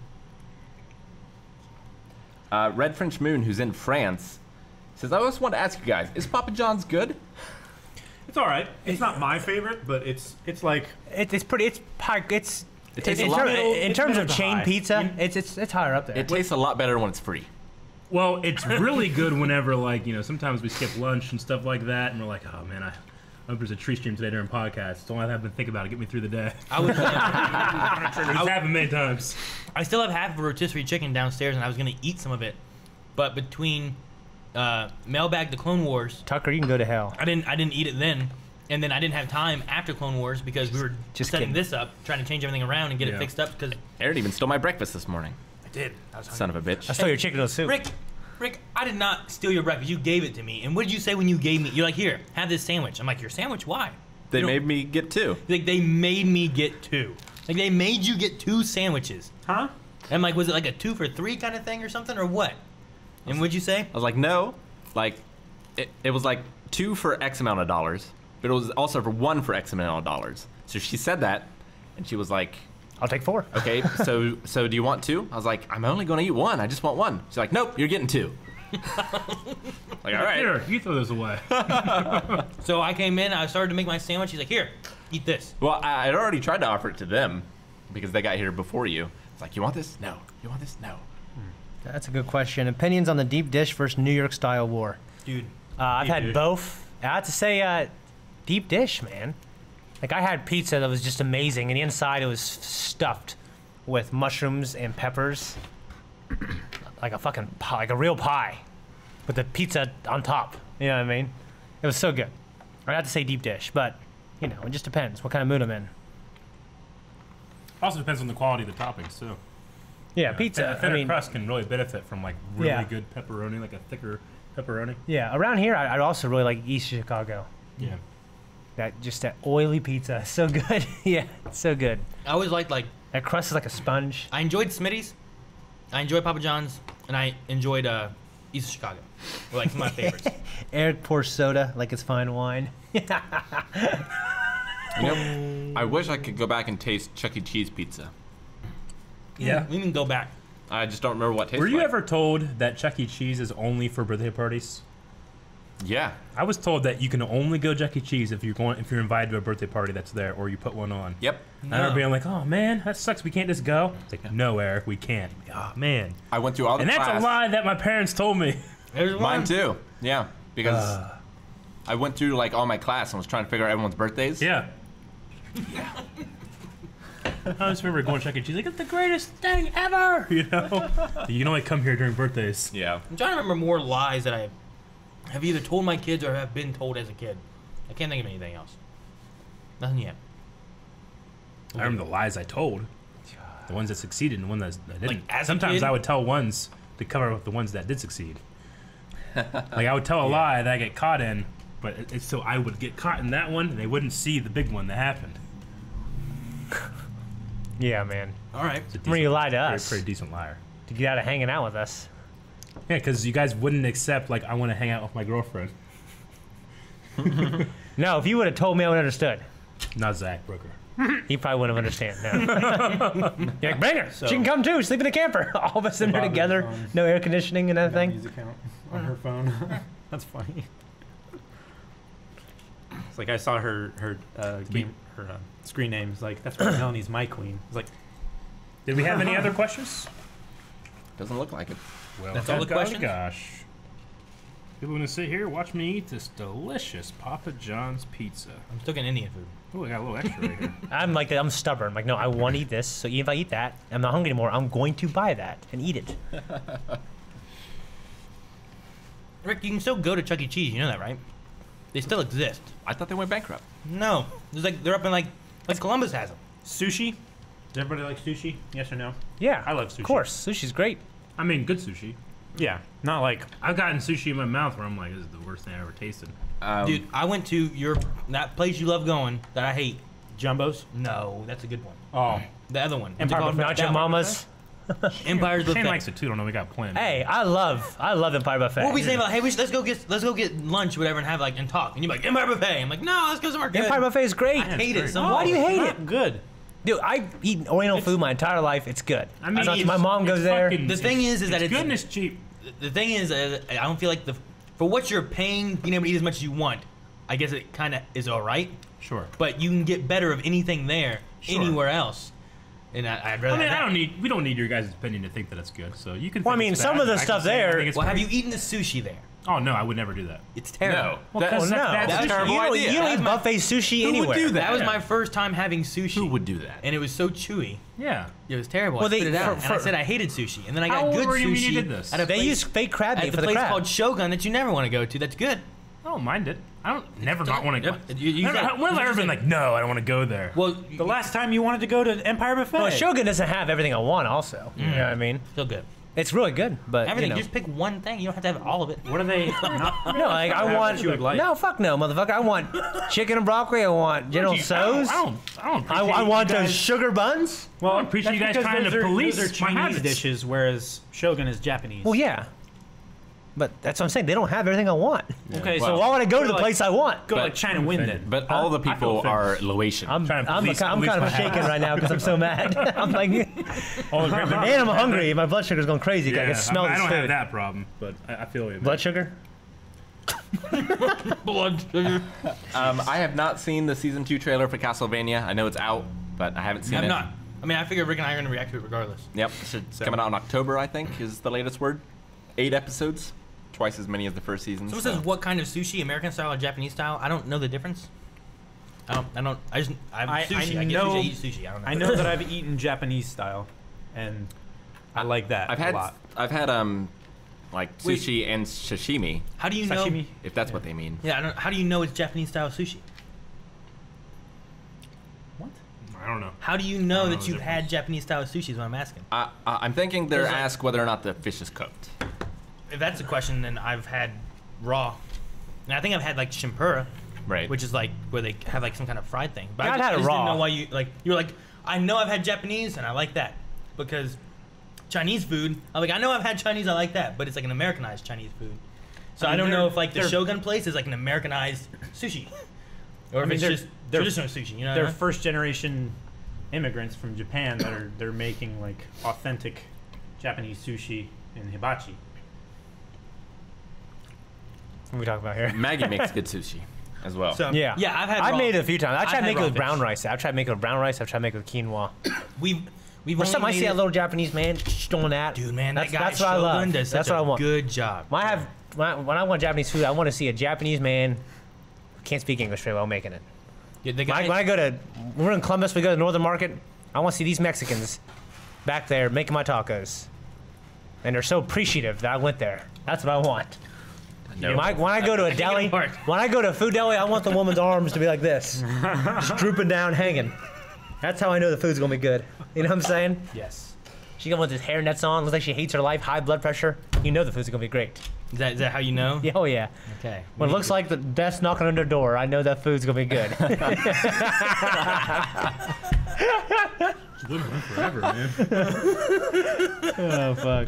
[SPEAKER 1] Red French Moon, who's in France, says, I always want to ask you guys, is Papa John's good?
[SPEAKER 6] It's all right. It's not my favorite, but it's like
[SPEAKER 4] It's pretty. It's high. It's
[SPEAKER 1] It tastes
[SPEAKER 4] in,
[SPEAKER 1] a lot.
[SPEAKER 4] in
[SPEAKER 6] it's
[SPEAKER 4] terms
[SPEAKER 6] middle
[SPEAKER 4] of
[SPEAKER 6] to
[SPEAKER 4] chain
[SPEAKER 6] high.
[SPEAKER 4] pizza. It's higher up there.
[SPEAKER 1] It tastes a lot better when it's free.
[SPEAKER 2] Well, it's really good whenever, like, sometimes we skip lunch and stuff like that, and we're like, oh man, I hope there's a tree stream today during podcast. Don't have to think about it. Get me through the day.
[SPEAKER 3] I was.
[SPEAKER 2] It's happened many times.
[SPEAKER 3] I still have half of a rotisserie chicken downstairs, and I was gonna eat some of it, but between Mailbag the Clone Wars,
[SPEAKER 4] Tucker, you can go to hell.
[SPEAKER 3] I didn't eat it then, and then I didn't have time after Clone Wars because we were
[SPEAKER 4] Just
[SPEAKER 3] setting
[SPEAKER 4] kidding.
[SPEAKER 3] this up, trying to change everything around and get it
[SPEAKER 2] Yeah.
[SPEAKER 3] fixed up. Because
[SPEAKER 1] Aaron even stole my breakfast this morning.
[SPEAKER 3] I did. I was
[SPEAKER 1] Son of a bitch.
[SPEAKER 4] I stole your chicken noodle soup.
[SPEAKER 3] Rick, I did not steal your breakfast. You gave it to me. And what did you say when you gave me? You're like, here, have this sandwich. I'm like, your sandwich? Why?
[SPEAKER 1] They
[SPEAKER 3] You don't-
[SPEAKER 1] made me get two.
[SPEAKER 3] Like they made me get two. Like they made you get two sandwiches.
[SPEAKER 6] huh?
[SPEAKER 3] And like, was it like a 2 for $3 kind of thing or something, or what? And what'd you say?
[SPEAKER 1] I was like, no. Like, it was like 2 for X amount of dollars, but it was also for 1 for X amount of dollars. So she said that, and she was like,
[SPEAKER 4] I'll take 4.
[SPEAKER 1] Okay, so do you want 2? I was like, I'm only going to eat 1. I just want 1. She's like, nope, you're getting 2. Like, all right.
[SPEAKER 2] Here, you throw this away.
[SPEAKER 3] So I came in, I started to make my sandwich. He's like, here, eat this.
[SPEAKER 1] Well, I had already tried to offer it to them because they got here before you. It's like, you want this? No. You want this? No.
[SPEAKER 4] That's a good question. Opinions on the deep dish versus New York style war.
[SPEAKER 3] Dude.
[SPEAKER 4] I've had both. I have to say, deep dish, man. Like, I had pizza that was just amazing, and the inside it was stuffed with mushrooms and peppers, like a fucking pie, like a real pie, with the pizza on top. You know what I mean? It was so good. I'd have to say deep dish, but you know, it just depends what kind of mood I'm in.
[SPEAKER 2] Also depends on the quality of the toppings too.
[SPEAKER 4] Yeah, pizza.
[SPEAKER 2] A thinner crust can really benefit from like really good pepperoni, like a thicker pepperoni.
[SPEAKER 4] Yeah, around here, I'd also really like East Chicago.
[SPEAKER 2] Yeah.
[SPEAKER 4] That oily pizza, so good. Yeah, it's so good.
[SPEAKER 3] I always liked
[SPEAKER 4] that crust is like a sponge.
[SPEAKER 3] I enjoyed Smitty's, I enjoyed Papa John's, and I enjoyed East Chicago. Were like some of my favorites.
[SPEAKER 4] Eric pours soda like it's fine wine.
[SPEAKER 1] You know, I wish I could go back and taste Chuck E. Cheese pizza.
[SPEAKER 3] Yeah, we can go back.
[SPEAKER 1] I just don't remember what tastes
[SPEAKER 2] Were you
[SPEAKER 1] like.
[SPEAKER 2] ever told that Chuck E. Cheese is only for birthday parties?
[SPEAKER 1] Yeah.
[SPEAKER 2] I was told that you can only go Chuck E. Cheese if you're invited to a birthday party that's there, or you put one on.
[SPEAKER 1] Yep.
[SPEAKER 2] I remember being like, "Oh man, that sucks. We can't just go." It's like, "No, Eric, we can't." Oh man.
[SPEAKER 1] I went through all the
[SPEAKER 2] And
[SPEAKER 1] class.
[SPEAKER 2] that's a lie that my parents told me.
[SPEAKER 3] There's
[SPEAKER 1] Mine
[SPEAKER 3] one.
[SPEAKER 1] too. Yeah, because I went through like all my class and was trying to figure out everyone's birthdays.
[SPEAKER 2] Yeah. I just remember going to Chuck E. Cheese like, it's the greatest thing ever, you know? You can only come here during birthdays.
[SPEAKER 1] Yeah.
[SPEAKER 3] I'm trying to remember more lies that I have either told my kids or have been told as a kid. I can't think of anything else. Nothing yet.
[SPEAKER 2] I remember the lies I told. The ones that succeeded and the ones that didn't.
[SPEAKER 3] Like, as a
[SPEAKER 2] Sometimes
[SPEAKER 3] kid?
[SPEAKER 2] I would tell ones to cover up the ones that did succeed. Like I would tell a lie that I get caught in, but it's so I would get caught in that one and they wouldn't see the big one that happened.
[SPEAKER 4] Yeah, man.
[SPEAKER 3] All right.
[SPEAKER 2] It's a
[SPEAKER 4] When you lie to
[SPEAKER 2] pretty,
[SPEAKER 4] us
[SPEAKER 2] pretty decent liar.
[SPEAKER 4] to get out of hanging out with us.
[SPEAKER 2] Yeah, because you guys wouldn't accept like I want to hang out with my girlfriend.
[SPEAKER 4] No, if you would have told me, I would have understood.
[SPEAKER 2] Not Zach Brooker.
[SPEAKER 4] He probably wouldn't have understand. No. You're like, bring her. She can come too. Sleep in the camper. All of us in there together. No air conditioning and everything.
[SPEAKER 6] Nettie's account on her phone. That's funny. It's like I saw her screen name. It's like that's why Melanie's my queen. It's like,
[SPEAKER 2] Did we have any other questions?
[SPEAKER 1] Doesn't look like it.
[SPEAKER 2] Well,
[SPEAKER 3] That's all the questions?
[SPEAKER 2] Gosh. People gonna sit here, watch me eat this delicious Papa John's pizza.
[SPEAKER 3] I'm still getting Indian food.
[SPEAKER 2] Oh, I got a little extra right here.
[SPEAKER 4] I'm like that. I'm stubborn. Like, no, I want to eat this. So even if I eat that, I'm not hungry anymore. I'm going to buy that and eat it.
[SPEAKER 3] Rick, you can still go to Chuck E. Cheese. You know that, right? They still exist.
[SPEAKER 1] I thought they went bankrupt.
[SPEAKER 3] No, there's like they're up in like Columbus has them.
[SPEAKER 6] sushi. Does everybody like sushi? Yes or no?
[SPEAKER 4] Yeah,
[SPEAKER 6] I love sushi.
[SPEAKER 4] Of course, sushi's great.
[SPEAKER 2] I mean, good sushi.
[SPEAKER 6] Yeah, not like
[SPEAKER 2] I've gotten sushi in my mouth where I'm like, this is the worst thing I ever tasted.
[SPEAKER 3] Dude, I went to that place you love going that I hate.
[SPEAKER 6] Jumbos.
[SPEAKER 3] No, that's a good one.
[SPEAKER 6] Oh,
[SPEAKER 3] The other one.
[SPEAKER 6] Empire
[SPEAKER 3] What's it called?
[SPEAKER 4] Nacho
[SPEAKER 3] That one.
[SPEAKER 4] Mamas.
[SPEAKER 3] Empire's
[SPEAKER 2] Shane
[SPEAKER 3] Buffet.
[SPEAKER 2] likes it too. Don't know we got planned.
[SPEAKER 4] Hey, I love Empire Buffet.
[SPEAKER 3] What were we saying about? Hey, let's go get lunch, or whatever, and have like and talk. And you're like Empire Buffet. I'm like, no, let's go somewhere good.
[SPEAKER 4] Empire Buffet is great.
[SPEAKER 3] I hate it
[SPEAKER 2] great.
[SPEAKER 3] so
[SPEAKER 4] Why
[SPEAKER 3] much.
[SPEAKER 4] do you hate
[SPEAKER 6] not
[SPEAKER 4] it?
[SPEAKER 6] good.
[SPEAKER 4] Dude, I eat Oriental food my entire life. It's good.
[SPEAKER 2] I mean,
[SPEAKER 4] Not-
[SPEAKER 2] it's-
[SPEAKER 4] my mom goes
[SPEAKER 2] it's
[SPEAKER 4] there.
[SPEAKER 2] fucking-
[SPEAKER 3] The thing is that
[SPEAKER 2] it's
[SPEAKER 3] it's
[SPEAKER 2] good and it's cheap.
[SPEAKER 3] The thing is, I don't feel like for what you're paying, being able to eat as much as you want. I guess it kind of is all right,
[SPEAKER 2] Sure.
[SPEAKER 3] but you can get better of anything there
[SPEAKER 2] Sure.
[SPEAKER 3] anywhere else. And I'd rather.
[SPEAKER 2] I mean,
[SPEAKER 3] have that.
[SPEAKER 2] we don't need your guys' opinion to think that it's good. So you can.
[SPEAKER 4] Well, I
[SPEAKER 2] think
[SPEAKER 4] mean,
[SPEAKER 2] it's
[SPEAKER 4] some
[SPEAKER 2] bad.
[SPEAKER 4] of the
[SPEAKER 2] I can
[SPEAKER 4] stuff
[SPEAKER 2] say I
[SPEAKER 4] there-
[SPEAKER 2] think it's
[SPEAKER 3] Well, have
[SPEAKER 2] great.
[SPEAKER 3] you eaten the sushi there?
[SPEAKER 2] Oh no, I would never do that.
[SPEAKER 3] It's terrible.
[SPEAKER 1] No.
[SPEAKER 2] Well,
[SPEAKER 4] Oh, no.
[SPEAKER 2] that's
[SPEAKER 1] a terrible
[SPEAKER 4] you don't,
[SPEAKER 1] idea.
[SPEAKER 4] You don't eat
[SPEAKER 3] That's
[SPEAKER 4] buffet sushi
[SPEAKER 1] Who would
[SPEAKER 4] anywhere.
[SPEAKER 1] do that?
[SPEAKER 3] That was
[SPEAKER 1] Yeah.
[SPEAKER 3] my first time having sushi.
[SPEAKER 1] Who would do that?
[SPEAKER 3] And it was so chewy.
[SPEAKER 2] Yeah.
[SPEAKER 3] It was terrible.
[SPEAKER 4] Well,
[SPEAKER 3] I spit
[SPEAKER 4] they-
[SPEAKER 3] it out,
[SPEAKER 4] for-
[SPEAKER 3] and I
[SPEAKER 4] for-
[SPEAKER 3] said I hated sushi. And then I
[SPEAKER 2] How
[SPEAKER 3] got
[SPEAKER 2] old
[SPEAKER 3] good
[SPEAKER 2] were you when
[SPEAKER 3] sushi.
[SPEAKER 2] you did this?
[SPEAKER 3] At a
[SPEAKER 4] They
[SPEAKER 3] place,
[SPEAKER 4] use fake crab
[SPEAKER 3] at
[SPEAKER 4] meat
[SPEAKER 3] the
[SPEAKER 4] for the
[SPEAKER 3] place
[SPEAKER 4] crab.
[SPEAKER 3] called Shogun that you never want to go to. That's good.
[SPEAKER 2] I don't mind it. I don't never not want to.
[SPEAKER 3] Yep. You said-
[SPEAKER 2] When have I ever been like, no, I don't want to go there?
[SPEAKER 3] Well,
[SPEAKER 6] The last time you wanted to go to Empire Buffet.
[SPEAKER 4] Well, Shogun doesn't have everything I want. Also, you know what I mean?
[SPEAKER 3] still good.
[SPEAKER 4] It's really good, but
[SPEAKER 3] Everything.
[SPEAKER 4] you know.
[SPEAKER 3] Just pick one thing. You don't have to have all of it.
[SPEAKER 6] What are they? Not,
[SPEAKER 4] No, like I want.
[SPEAKER 6] you would like.
[SPEAKER 4] No, fuck no, motherfucker. I want chicken and broccoli. I want General Tso's.
[SPEAKER 2] I don't
[SPEAKER 4] I
[SPEAKER 2] appreciate
[SPEAKER 4] want
[SPEAKER 2] you
[SPEAKER 4] those
[SPEAKER 2] guys-
[SPEAKER 4] sugar buns.
[SPEAKER 6] well,
[SPEAKER 2] I appreciate you
[SPEAKER 6] that's
[SPEAKER 2] guys
[SPEAKER 6] because
[SPEAKER 2] trying to police
[SPEAKER 6] those are
[SPEAKER 2] my
[SPEAKER 6] Chinese
[SPEAKER 2] habits.
[SPEAKER 6] dishes, whereas Shogun is Japanese.
[SPEAKER 4] Well, yeah. But that's what I'm saying. They don't have everything I want.
[SPEAKER 6] Okay,
[SPEAKER 4] So
[SPEAKER 6] so
[SPEAKER 4] why would I go to the
[SPEAKER 6] like-
[SPEAKER 4] place I want?
[SPEAKER 6] go like China Wind then.
[SPEAKER 1] But all the people
[SPEAKER 6] feel
[SPEAKER 1] are Laotian.
[SPEAKER 4] I'm
[SPEAKER 2] Trying to
[SPEAKER 4] kind
[SPEAKER 2] police
[SPEAKER 4] of
[SPEAKER 2] my
[SPEAKER 4] shaking
[SPEAKER 2] house.
[SPEAKER 4] right now because I'm so mad. I'm like, and I'm hungry. My blood sugar's going crazy. I
[SPEAKER 2] Yeah,
[SPEAKER 4] can smell
[SPEAKER 2] I
[SPEAKER 4] this
[SPEAKER 2] don't
[SPEAKER 4] food.
[SPEAKER 2] have that problem, but I feel you.
[SPEAKER 4] Blood sugar?
[SPEAKER 3] Blood sugar.
[SPEAKER 1] I have not seen the season 2 trailer for Castlevania. I know it's out, but I haven't seen
[SPEAKER 3] I'm
[SPEAKER 1] it.
[SPEAKER 3] not. I mean, I figure Rick and I are going to react to it regardless.
[SPEAKER 1] Yep, it's coming out in October, I think, is the latest word. 8 episodes, twice as many as the first season.
[SPEAKER 3] Someone says, what kind of sushi? American style or Japanese style? I don't know the difference. I'm sushi. I get sushi. I eat sushi. I don't know.
[SPEAKER 6] I know that I've eaten Japanese style, and I like that
[SPEAKER 1] I've
[SPEAKER 6] a
[SPEAKER 1] had
[SPEAKER 6] lot.
[SPEAKER 1] like
[SPEAKER 3] Wait.
[SPEAKER 1] sushi and sashimi,
[SPEAKER 3] How do you know?
[SPEAKER 6] Sashimi.
[SPEAKER 1] if that's what they mean.
[SPEAKER 3] Yeah, I don't. How do you know it's Japanese style sushi?
[SPEAKER 2] I don't know.
[SPEAKER 3] How do you know
[SPEAKER 2] I don't
[SPEAKER 3] that
[SPEAKER 2] know the
[SPEAKER 3] you've had
[SPEAKER 2] difference.
[SPEAKER 3] Japanese style sushi? Is what I'm asking.
[SPEAKER 1] I'm thinking they're
[SPEAKER 3] There's like-
[SPEAKER 1] asked whether or not the fish is cooked.
[SPEAKER 3] If that's the question, then I've had raw. And I think I've had like shimpura,
[SPEAKER 1] Right.
[SPEAKER 3] which is like where they have like some kind of fried thing. But
[SPEAKER 4] Yeah,
[SPEAKER 3] I
[SPEAKER 4] I've
[SPEAKER 3] just,
[SPEAKER 4] had
[SPEAKER 3] I
[SPEAKER 4] it
[SPEAKER 3] just didn't
[SPEAKER 4] raw.
[SPEAKER 3] know why you were like, I know I've had Japanese and I like that because Chinese food. I'm like, I know I've had Chinese, I like that, but it's like an Americanized Chinese food. So I,
[SPEAKER 6] mean,
[SPEAKER 3] don't know
[SPEAKER 6] they're-
[SPEAKER 3] if like the
[SPEAKER 6] they're-
[SPEAKER 3] Shogun place is like an Americanized sushi, or if
[SPEAKER 6] mean,
[SPEAKER 3] it's
[SPEAKER 6] they're-
[SPEAKER 3] just
[SPEAKER 6] they're-
[SPEAKER 3] traditional sushi. You know,
[SPEAKER 6] They're first generation immigrants from Japan that are they're making like authentic Japanese sushi in hibachi.
[SPEAKER 4] What are we talking about here?
[SPEAKER 1] Maggie makes good sushi as well.
[SPEAKER 3] So
[SPEAKER 4] Yeah.
[SPEAKER 3] yeah, I've had.
[SPEAKER 4] I've
[SPEAKER 3] raw.
[SPEAKER 4] made it a few times. I
[SPEAKER 3] I've
[SPEAKER 4] tried to
[SPEAKER 3] had
[SPEAKER 4] make it
[SPEAKER 3] raw
[SPEAKER 4] with brown
[SPEAKER 3] fish.
[SPEAKER 4] rice. I've tried to make it with brown rice. I've tried to make it with quinoa.
[SPEAKER 3] We've
[SPEAKER 4] Or
[SPEAKER 3] only
[SPEAKER 4] something I
[SPEAKER 3] made
[SPEAKER 4] see
[SPEAKER 3] it-
[SPEAKER 4] that little Japanese man doing that.
[SPEAKER 3] Dude, man,
[SPEAKER 4] that's,
[SPEAKER 3] that guy
[SPEAKER 4] that's what I love.
[SPEAKER 3] Shogun does
[SPEAKER 4] That's
[SPEAKER 3] such
[SPEAKER 4] what I
[SPEAKER 3] a
[SPEAKER 4] want.
[SPEAKER 3] good job.
[SPEAKER 4] When I want Japanese food, I want to see a Japanese man who can't speak English very well making it.
[SPEAKER 3] Yeah, the
[SPEAKER 4] When
[SPEAKER 3] guy,
[SPEAKER 4] I go to, we're in Columbus, we go to Northern Market, I want to see these Mexicans back there making my tacos. And they're so appreciative that I went there. That's what I want.
[SPEAKER 1] No.
[SPEAKER 4] When I go to a deli,
[SPEAKER 3] apart.
[SPEAKER 4] when I go to a food deli, I want the woman's arms to be like this. Just drooping down, hanging. That's how I know the food's going to be good. You know what I'm saying?
[SPEAKER 6] Yes.
[SPEAKER 4] She got one with his hair nets on, looks like she hates her life, high blood pressure. You know the food's going to be great.
[SPEAKER 3] is that how you know?
[SPEAKER 4] Yeah, oh yeah.
[SPEAKER 3] Okay.
[SPEAKER 4] When it looks like the death's knocking on their door, I know that food's going to be good.
[SPEAKER 2] It's living on forever, man.
[SPEAKER 4] Oh, fuck.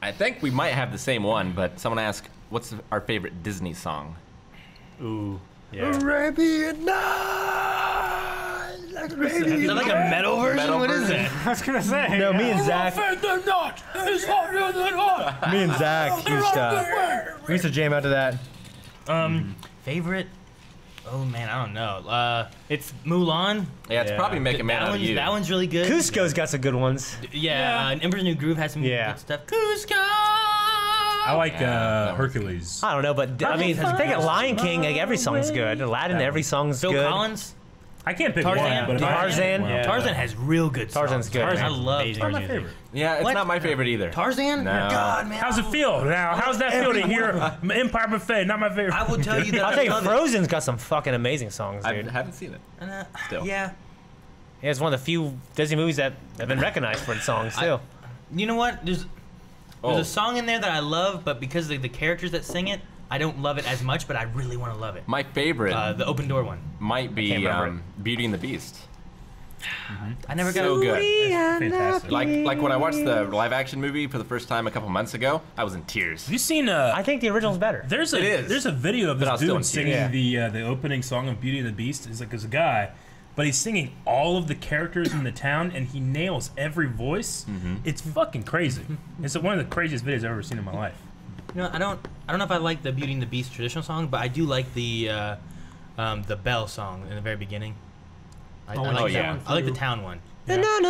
[SPEAKER 1] I think we might have the same one, but someone asked, what's our favorite Disney song?
[SPEAKER 6] Ooh. Yeah.
[SPEAKER 4] Arabian Night.
[SPEAKER 3] Is that like a metal version?
[SPEAKER 1] Metal
[SPEAKER 3] What is
[SPEAKER 1] version?
[SPEAKER 3] that?
[SPEAKER 6] I was gonna say.
[SPEAKER 4] No, me and Zach. Me and Zach used to jam out to that.
[SPEAKER 3] Favorite? Oh man, I don't know. It's Mulan.
[SPEAKER 1] Yeah, it's
[SPEAKER 6] Yeah.
[SPEAKER 1] probably Make a Man Out of You.
[SPEAKER 3] That one's really good.
[SPEAKER 4] Cusco's got some good ones.
[SPEAKER 3] Yeah, Emperor's New Groove has some
[SPEAKER 4] Yeah.
[SPEAKER 3] good stuff. Cusco.
[SPEAKER 2] I like
[SPEAKER 1] that one's
[SPEAKER 2] Hercules.
[SPEAKER 4] I don't know, but I mean, take it Lion King, like every song's good. Aladdin, every song's
[SPEAKER 3] Phil
[SPEAKER 4] good.
[SPEAKER 3] Collins.
[SPEAKER 2] I can't pick
[SPEAKER 3] Tarzan.
[SPEAKER 2] one, but if I had
[SPEAKER 4] Tarzan.
[SPEAKER 2] one,
[SPEAKER 6] Yeah.
[SPEAKER 3] Tarzan has real good songs.
[SPEAKER 4] Tarzan's good,
[SPEAKER 3] Tarzan, I
[SPEAKER 4] man.
[SPEAKER 3] love
[SPEAKER 6] Amazing.
[SPEAKER 2] It's my
[SPEAKER 3] Tarzan.
[SPEAKER 2] favorite.
[SPEAKER 1] Yeah, it's
[SPEAKER 3] What?
[SPEAKER 1] not my favorite either.
[SPEAKER 3] Tarzan?
[SPEAKER 1] No.
[SPEAKER 3] God, man.
[SPEAKER 2] How's it feel? Now, how's that feel to hear Empire Buffet? Not my favorite.
[SPEAKER 3] I will tell you that
[SPEAKER 4] I'll
[SPEAKER 3] I
[SPEAKER 4] tell you,
[SPEAKER 3] love
[SPEAKER 4] Frozen's got some fucking amazing songs,
[SPEAKER 1] I
[SPEAKER 4] dude.
[SPEAKER 1] haven't seen it.
[SPEAKER 3] it.
[SPEAKER 1] Still.
[SPEAKER 3] Yeah.
[SPEAKER 4] Yeah, it's one of the few Disney movies that have been recognized for its songs, too.
[SPEAKER 3] You know what? There's
[SPEAKER 1] Oh.
[SPEAKER 3] a song in there that I love, but because of the characters that sing it, I don't love it as much, but I really want to love it.
[SPEAKER 1] My favorite
[SPEAKER 3] The Open Door one.
[SPEAKER 1] might be
[SPEAKER 4] can't remember
[SPEAKER 1] Beauty and the Beast.
[SPEAKER 3] I never got
[SPEAKER 1] So good.
[SPEAKER 2] Fantastic.
[SPEAKER 1] Like when I watched the live action movie for the first time a couple months ago, I was in tears.
[SPEAKER 2] Have you seen
[SPEAKER 4] I think the original's better.
[SPEAKER 2] There's
[SPEAKER 1] It is.
[SPEAKER 2] a video of
[SPEAKER 1] But I
[SPEAKER 2] this
[SPEAKER 1] was still
[SPEAKER 2] dude
[SPEAKER 1] in
[SPEAKER 2] singing
[SPEAKER 4] tears.
[SPEAKER 2] the opening song of Beauty and the Beast. It's like there's a guy, but he's singing all of the characters in the town, and he nails every voice. It's fucking crazy. It's one of the craziest videos I've ever seen in my life.
[SPEAKER 3] You know, I don't know if I like the Beauty and the Beast traditional song, but I do like the Belle song in the very beginning. I like that
[SPEAKER 1] yeah.
[SPEAKER 3] one. I like the town one.
[SPEAKER 2] Bonjour.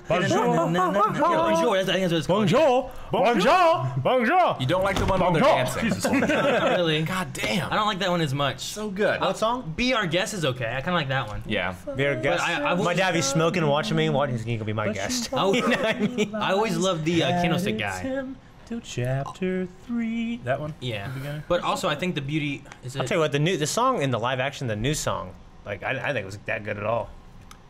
[SPEAKER 3] Bonjour. I think that's what it's called.
[SPEAKER 4] Bonjour! Bonjour! Bonjour!
[SPEAKER 1] You don't like the one where they're dancing?
[SPEAKER 3] Not really.
[SPEAKER 1] God damn.
[SPEAKER 3] I don't like that one as much.
[SPEAKER 1] So good.
[SPEAKER 4] What song?
[SPEAKER 3] Be Our Guest is okay. I kind of like that one.
[SPEAKER 1] Yeah.
[SPEAKER 4] Be our guest.
[SPEAKER 3] I will-
[SPEAKER 4] My dad be smoking and watching me. He's going to be my guest.
[SPEAKER 3] I,
[SPEAKER 4] You know what I mean?
[SPEAKER 3] I always loved the Candlestick guy.
[SPEAKER 2] Till chapter 3. That one?
[SPEAKER 3] Yeah.
[SPEAKER 2] The beginning?
[SPEAKER 3] But also, I think the beauty is
[SPEAKER 4] I'll
[SPEAKER 3] it.
[SPEAKER 4] tell you what, the song in the live action, the new song, like I think it was that good at all.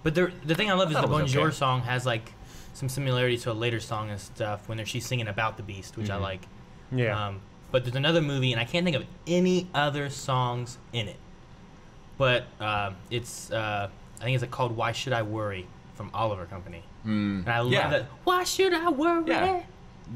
[SPEAKER 3] But the thing I love is
[SPEAKER 1] thought
[SPEAKER 3] the
[SPEAKER 1] it was
[SPEAKER 3] Bonjour
[SPEAKER 1] okay.
[SPEAKER 3] song has like some similarities to a later song and stuff when she's singing about the Beast, which I like.
[SPEAKER 4] Yeah.
[SPEAKER 3] But there's another movie, and I can't think of any other songs in it. But it's I think it's called "Why Should I Worry" from Oliver Company. And I love
[SPEAKER 1] Yeah.
[SPEAKER 3] that. Why should I worry?
[SPEAKER 1] Yeah.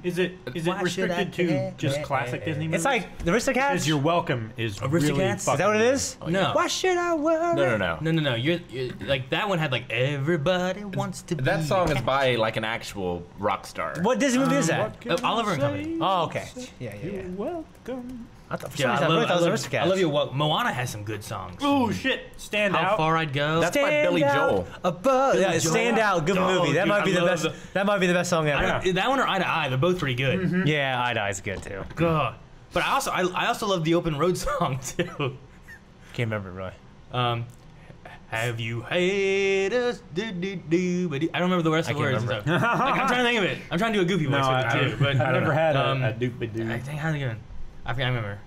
[SPEAKER 6] Is it
[SPEAKER 3] Why should I
[SPEAKER 6] restricted to
[SPEAKER 3] care?
[SPEAKER 6] just classic Disney movies?
[SPEAKER 4] It's like the Aristocats.
[SPEAKER 6] Because You're Welcome is really
[SPEAKER 3] Aristocats?
[SPEAKER 4] Is that what it is?
[SPEAKER 3] No.
[SPEAKER 4] Why should I worry?
[SPEAKER 1] No.
[SPEAKER 3] No. You're like that one had like everybody wants to be.
[SPEAKER 1] That song is by like an actual rock star.
[SPEAKER 4] What Disney movie is that?
[SPEAKER 3] Oliver and Company.
[SPEAKER 4] Oh, okay. Yeah.
[SPEAKER 6] Welcome.
[SPEAKER 4] I thought for
[SPEAKER 3] Yeah,
[SPEAKER 4] some reason I thought it was Aristocats.
[SPEAKER 3] I love you. Moana has some good songs.
[SPEAKER 6] Oh shit! Stand
[SPEAKER 3] How
[SPEAKER 6] out.
[SPEAKER 3] Far I'd Go.
[SPEAKER 1] That's by
[SPEAKER 4] Stand
[SPEAKER 1] Billy
[SPEAKER 4] out
[SPEAKER 1] Joel.
[SPEAKER 4] Above. Yeah,
[SPEAKER 3] Billy
[SPEAKER 4] Stand
[SPEAKER 3] Joel.
[SPEAKER 4] Out. Good
[SPEAKER 3] Oh,
[SPEAKER 4] movie. That
[SPEAKER 3] dude,
[SPEAKER 4] might be
[SPEAKER 3] I
[SPEAKER 4] the
[SPEAKER 3] love
[SPEAKER 4] best.
[SPEAKER 3] the-
[SPEAKER 4] That might be the best song ever.
[SPEAKER 3] That one or Eye to Eye, they're both pretty good.
[SPEAKER 4] Yeah, Eye to Eye's good too.
[SPEAKER 3] God. But I also love the Open Road song too.
[SPEAKER 4] Can't remember it really.
[SPEAKER 3] Have you hate us? Do, do, do, ba, do. I don't remember the rest of the
[SPEAKER 4] can't
[SPEAKER 3] words.
[SPEAKER 4] remember
[SPEAKER 3] So. Like, I'm trying to think of it. I'm trying to do a goofy voice
[SPEAKER 6] No,
[SPEAKER 3] with it too. But
[SPEAKER 6] I've never had a
[SPEAKER 3] I
[SPEAKER 6] doop-a-doo.
[SPEAKER 3] think how's it going? I forget. I remember.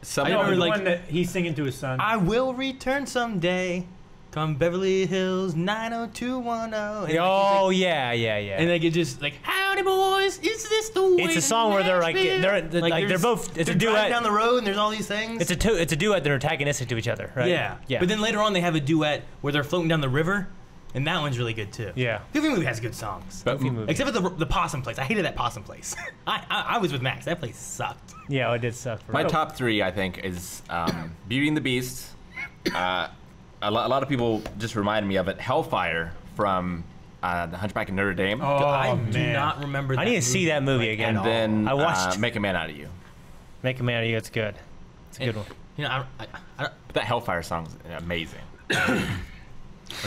[SPEAKER 1] Some
[SPEAKER 3] I
[SPEAKER 6] No,
[SPEAKER 3] remember,
[SPEAKER 6] the
[SPEAKER 3] like-
[SPEAKER 6] one that he's singing to his son.
[SPEAKER 3] I will return someday. Come Beverly Hills 90210. And
[SPEAKER 4] Oh yeah.
[SPEAKER 3] and they get just like, howdy boys, is this the way?
[SPEAKER 4] It's a song where they're like they're both. It's a
[SPEAKER 3] driving
[SPEAKER 4] duet.
[SPEAKER 3] down the road and there's all these things.
[SPEAKER 4] It's a duet. They're antagonistic to each other, right?
[SPEAKER 3] Yeah.
[SPEAKER 4] Yeah.
[SPEAKER 3] But then later on they have a duet where they're floating down the river, and that one's really good too.
[SPEAKER 4] Yeah.
[SPEAKER 3] Goofy Movie has good songs.
[SPEAKER 1] But
[SPEAKER 4] Goofy movie.
[SPEAKER 3] Except for the possum place. I hated that possum place. I was with Max. That place sucked.
[SPEAKER 4] Yeah, it did suck. For
[SPEAKER 1] my
[SPEAKER 4] real.
[SPEAKER 1] top three, I think, is Beauty and the Beast. A lot of people just reminded me of it. Hellfire from The Hunchback of Notre Dame.
[SPEAKER 3] I do
[SPEAKER 6] man.
[SPEAKER 3] not remember that
[SPEAKER 4] I need to see that movie again.
[SPEAKER 1] And then
[SPEAKER 4] I watched
[SPEAKER 1] Make a Man Out of You.
[SPEAKER 4] Make a Man of You. It's good. It's a good one.
[SPEAKER 3] You know,
[SPEAKER 1] But that Hellfire song's amazing.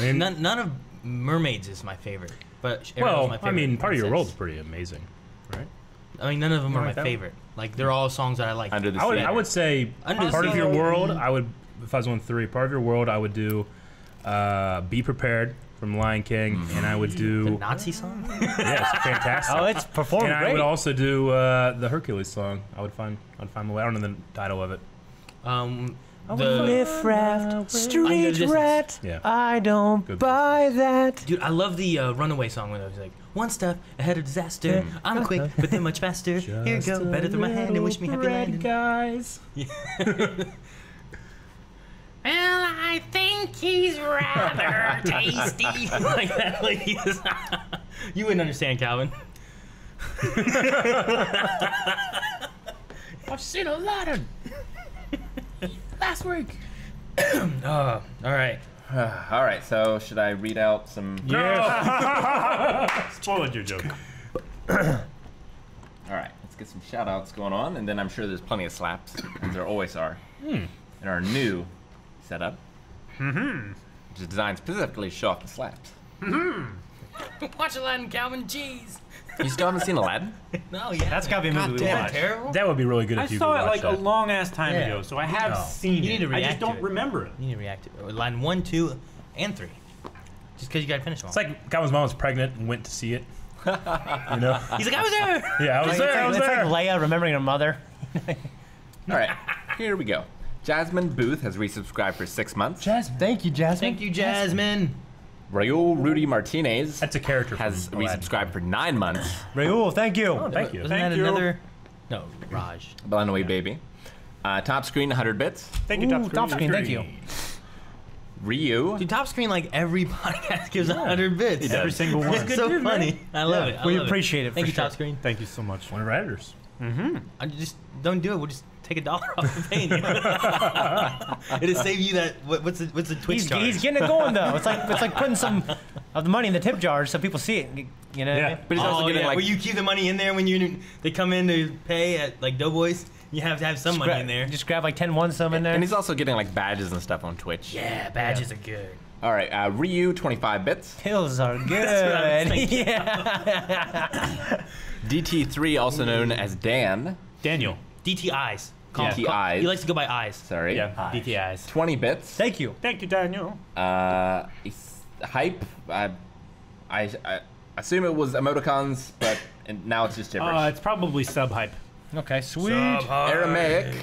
[SPEAKER 3] none of Mermaids is my favorite. But Ariel's
[SPEAKER 2] Well,
[SPEAKER 3] my favorite
[SPEAKER 2] I mean, Part of Your
[SPEAKER 3] princess.
[SPEAKER 2] World's pretty amazing, right?
[SPEAKER 3] I mean, none of them are my
[SPEAKER 2] like that one?
[SPEAKER 3] favorite. Like, they're all songs that I like.
[SPEAKER 1] Under the
[SPEAKER 2] I
[SPEAKER 1] Sea.
[SPEAKER 2] would say
[SPEAKER 3] Under the
[SPEAKER 2] Part of
[SPEAKER 3] Sea.
[SPEAKER 2] Your World. I would, if I was on three, Part of Your World. I would do Be Prepared from Lion King, and I would
[SPEAKER 3] The
[SPEAKER 2] do
[SPEAKER 3] Nazi song?
[SPEAKER 2] yeah, it's fantastic.
[SPEAKER 4] Oh, it's performed
[SPEAKER 2] and I
[SPEAKER 4] great.
[SPEAKER 2] would also do the Hercules song. I'd find the way. I don't know the title of it.
[SPEAKER 3] The,
[SPEAKER 4] Riff raff,
[SPEAKER 3] Under
[SPEAKER 4] street
[SPEAKER 3] the
[SPEAKER 4] rat.
[SPEAKER 2] Yeah.
[SPEAKER 4] I don't
[SPEAKER 2] Good
[SPEAKER 4] buy that.
[SPEAKER 3] dude, I love the Runaway song when it was like, one step ahead of disaster. I'm quick, but then much faster. Here you go, better through my hand and wish me happy landing.
[SPEAKER 2] guys.
[SPEAKER 3] Well, I think he's rather tasty. Like that, like he is. You wouldn't understand, Calvin.
[SPEAKER 2] I've seen a lot of last week.
[SPEAKER 3] All right.
[SPEAKER 1] All right, so should I read out some?
[SPEAKER 6] Yes. Spoiled your joke.
[SPEAKER 1] All right, let's get some shout outs going on, and then I'm sure there's plenty of slaps, as there always are, in our new setup, which is designed specifically to show off the slaps.
[SPEAKER 3] Watch Aladdin, Calvin. Jeez.
[SPEAKER 1] You still haven't seen Aladdin?
[SPEAKER 3] No, yeah.
[SPEAKER 4] That's gotta be a movie we
[SPEAKER 3] Is that
[SPEAKER 4] watch.
[SPEAKER 3] terrible?
[SPEAKER 2] That would be really good
[SPEAKER 6] I
[SPEAKER 2] if you
[SPEAKER 6] saw
[SPEAKER 2] could
[SPEAKER 6] it
[SPEAKER 2] watch
[SPEAKER 6] like a
[SPEAKER 2] that.
[SPEAKER 6] long ass time
[SPEAKER 3] Yeah.
[SPEAKER 6] ago, so I have
[SPEAKER 3] No.
[SPEAKER 6] seen
[SPEAKER 3] You need to
[SPEAKER 6] it. I
[SPEAKER 3] react
[SPEAKER 6] just
[SPEAKER 3] to
[SPEAKER 6] don't
[SPEAKER 3] it.
[SPEAKER 6] remember it.
[SPEAKER 3] You need to react to it. Line 1, 2, and 3. Just because you gotta finish them all.
[SPEAKER 2] It's like Calvin's mom was pregnant and went to see it. You know?
[SPEAKER 3] He's like, I was there.
[SPEAKER 2] Yeah, I was there. I was
[SPEAKER 4] It's
[SPEAKER 2] there.
[SPEAKER 4] like Leia remembering her mother.
[SPEAKER 1] All right, here we go. Jasmine Booth has resubscribed for 6 months.
[SPEAKER 4] Jasmine. Thank you, Jasmine.
[SPEAKER 3] Thank you, Jasmine.
[SPEAKER 1] Raul Rudy Martinez
[SPEAKER 2] That's a character
[SPEAKER 1] has
[SPEAKER 2] from Aladdin.
[SPEAKER 1] resubscribed for 9 months.
[SPEAKER 4] Raul, thank you.
[SPEAKER 2] Oh, thank you.
[SPEAKER 3] Wasn't that another? No, Raj.
[SPEAKER 1] Blonaway Baby. Top Screen 100 bits.
[SPEAKER 6] Thank you,
[SPEAKER 4] Ooh, top screen, thank you.
[SPEAKER 1] Ryu.
[SPEAKER 3] Dude, Top Screen, like every podcast gives 100 bits.
[SPEAKER 6] Every single one.
[SPEAKER 3] It's so funny. I love it. I
[SPEAKER 4] We
[SPEAKER 3] love
[SPEAKER 4] appreciate it
[SPEAKER 3] Thank
[SPEAKER 4] for
[SPEAKER 3] you,
[SPEAKER 4] sure.
[SPEAKER 3] Top Screen.
[SPEAKER 6] Thank you so much.
[SPEAKER 2] One of our editors.
[SPEAKER 3] I just don't do it. We'll just take $1 off of paying you. It'll save you that. What's the Twitch charge?
[SPEAKER 4] He's getting it going though. It's like putting some of the money in the tip jar so people see it. You know what I
[SPEAKER 6] Yeah.
[SPEAKER 4] mean?
[SPEAKER 1] But he's also
[SPEAKER 3] Oh,
[SPEAKER 1] getting
[SPEAKER 3] yeah.
[SPEAKER 1] like
[SPEAKER 3] Where you keep the money in there when they come in to pay at like Doughboys. You have to have some money in there.
[SPEAKER 4] Just grab like 10 one some in there.
[SPEAKER 1] and he's also getting like badges and stuff on Twitch.
[SPEAKER 3] Yeah, badges are good.
[SPEAKER 1] All right, Ryu 25 bits.
[SPEAKER 4] Pills are
[SPEAKER 3] what I was
[SPEAKER 4] good.
[SPEAKER 3] thinking.
[SPEAKER 4] Yeah.
[SPEAKER 1] DT3, also known as Dan.
[SPEAKER 6] Daniel.
[SPEAKER 3] DTIs.
[SPEAKER 1] DTIs.
[SPEAKER 3] He likes to go by eyes.
[SPEAKER 1] Sorry.
[SPEAKER 6] Yeah, DTIs.
[SPEAKER 1] 20 bits.
[SPEAKER 4] Thank you.
[SPEAKER 6] Thank you, Daniel.
[SPEAKER 1] Hype. I assume it was emoticons, but now it's just gibberish.
[SPEAKER 6] It's probably sub-hype.
[SPEAKER 4] Okay, sweet.
[SPEAKER 1] Aramaic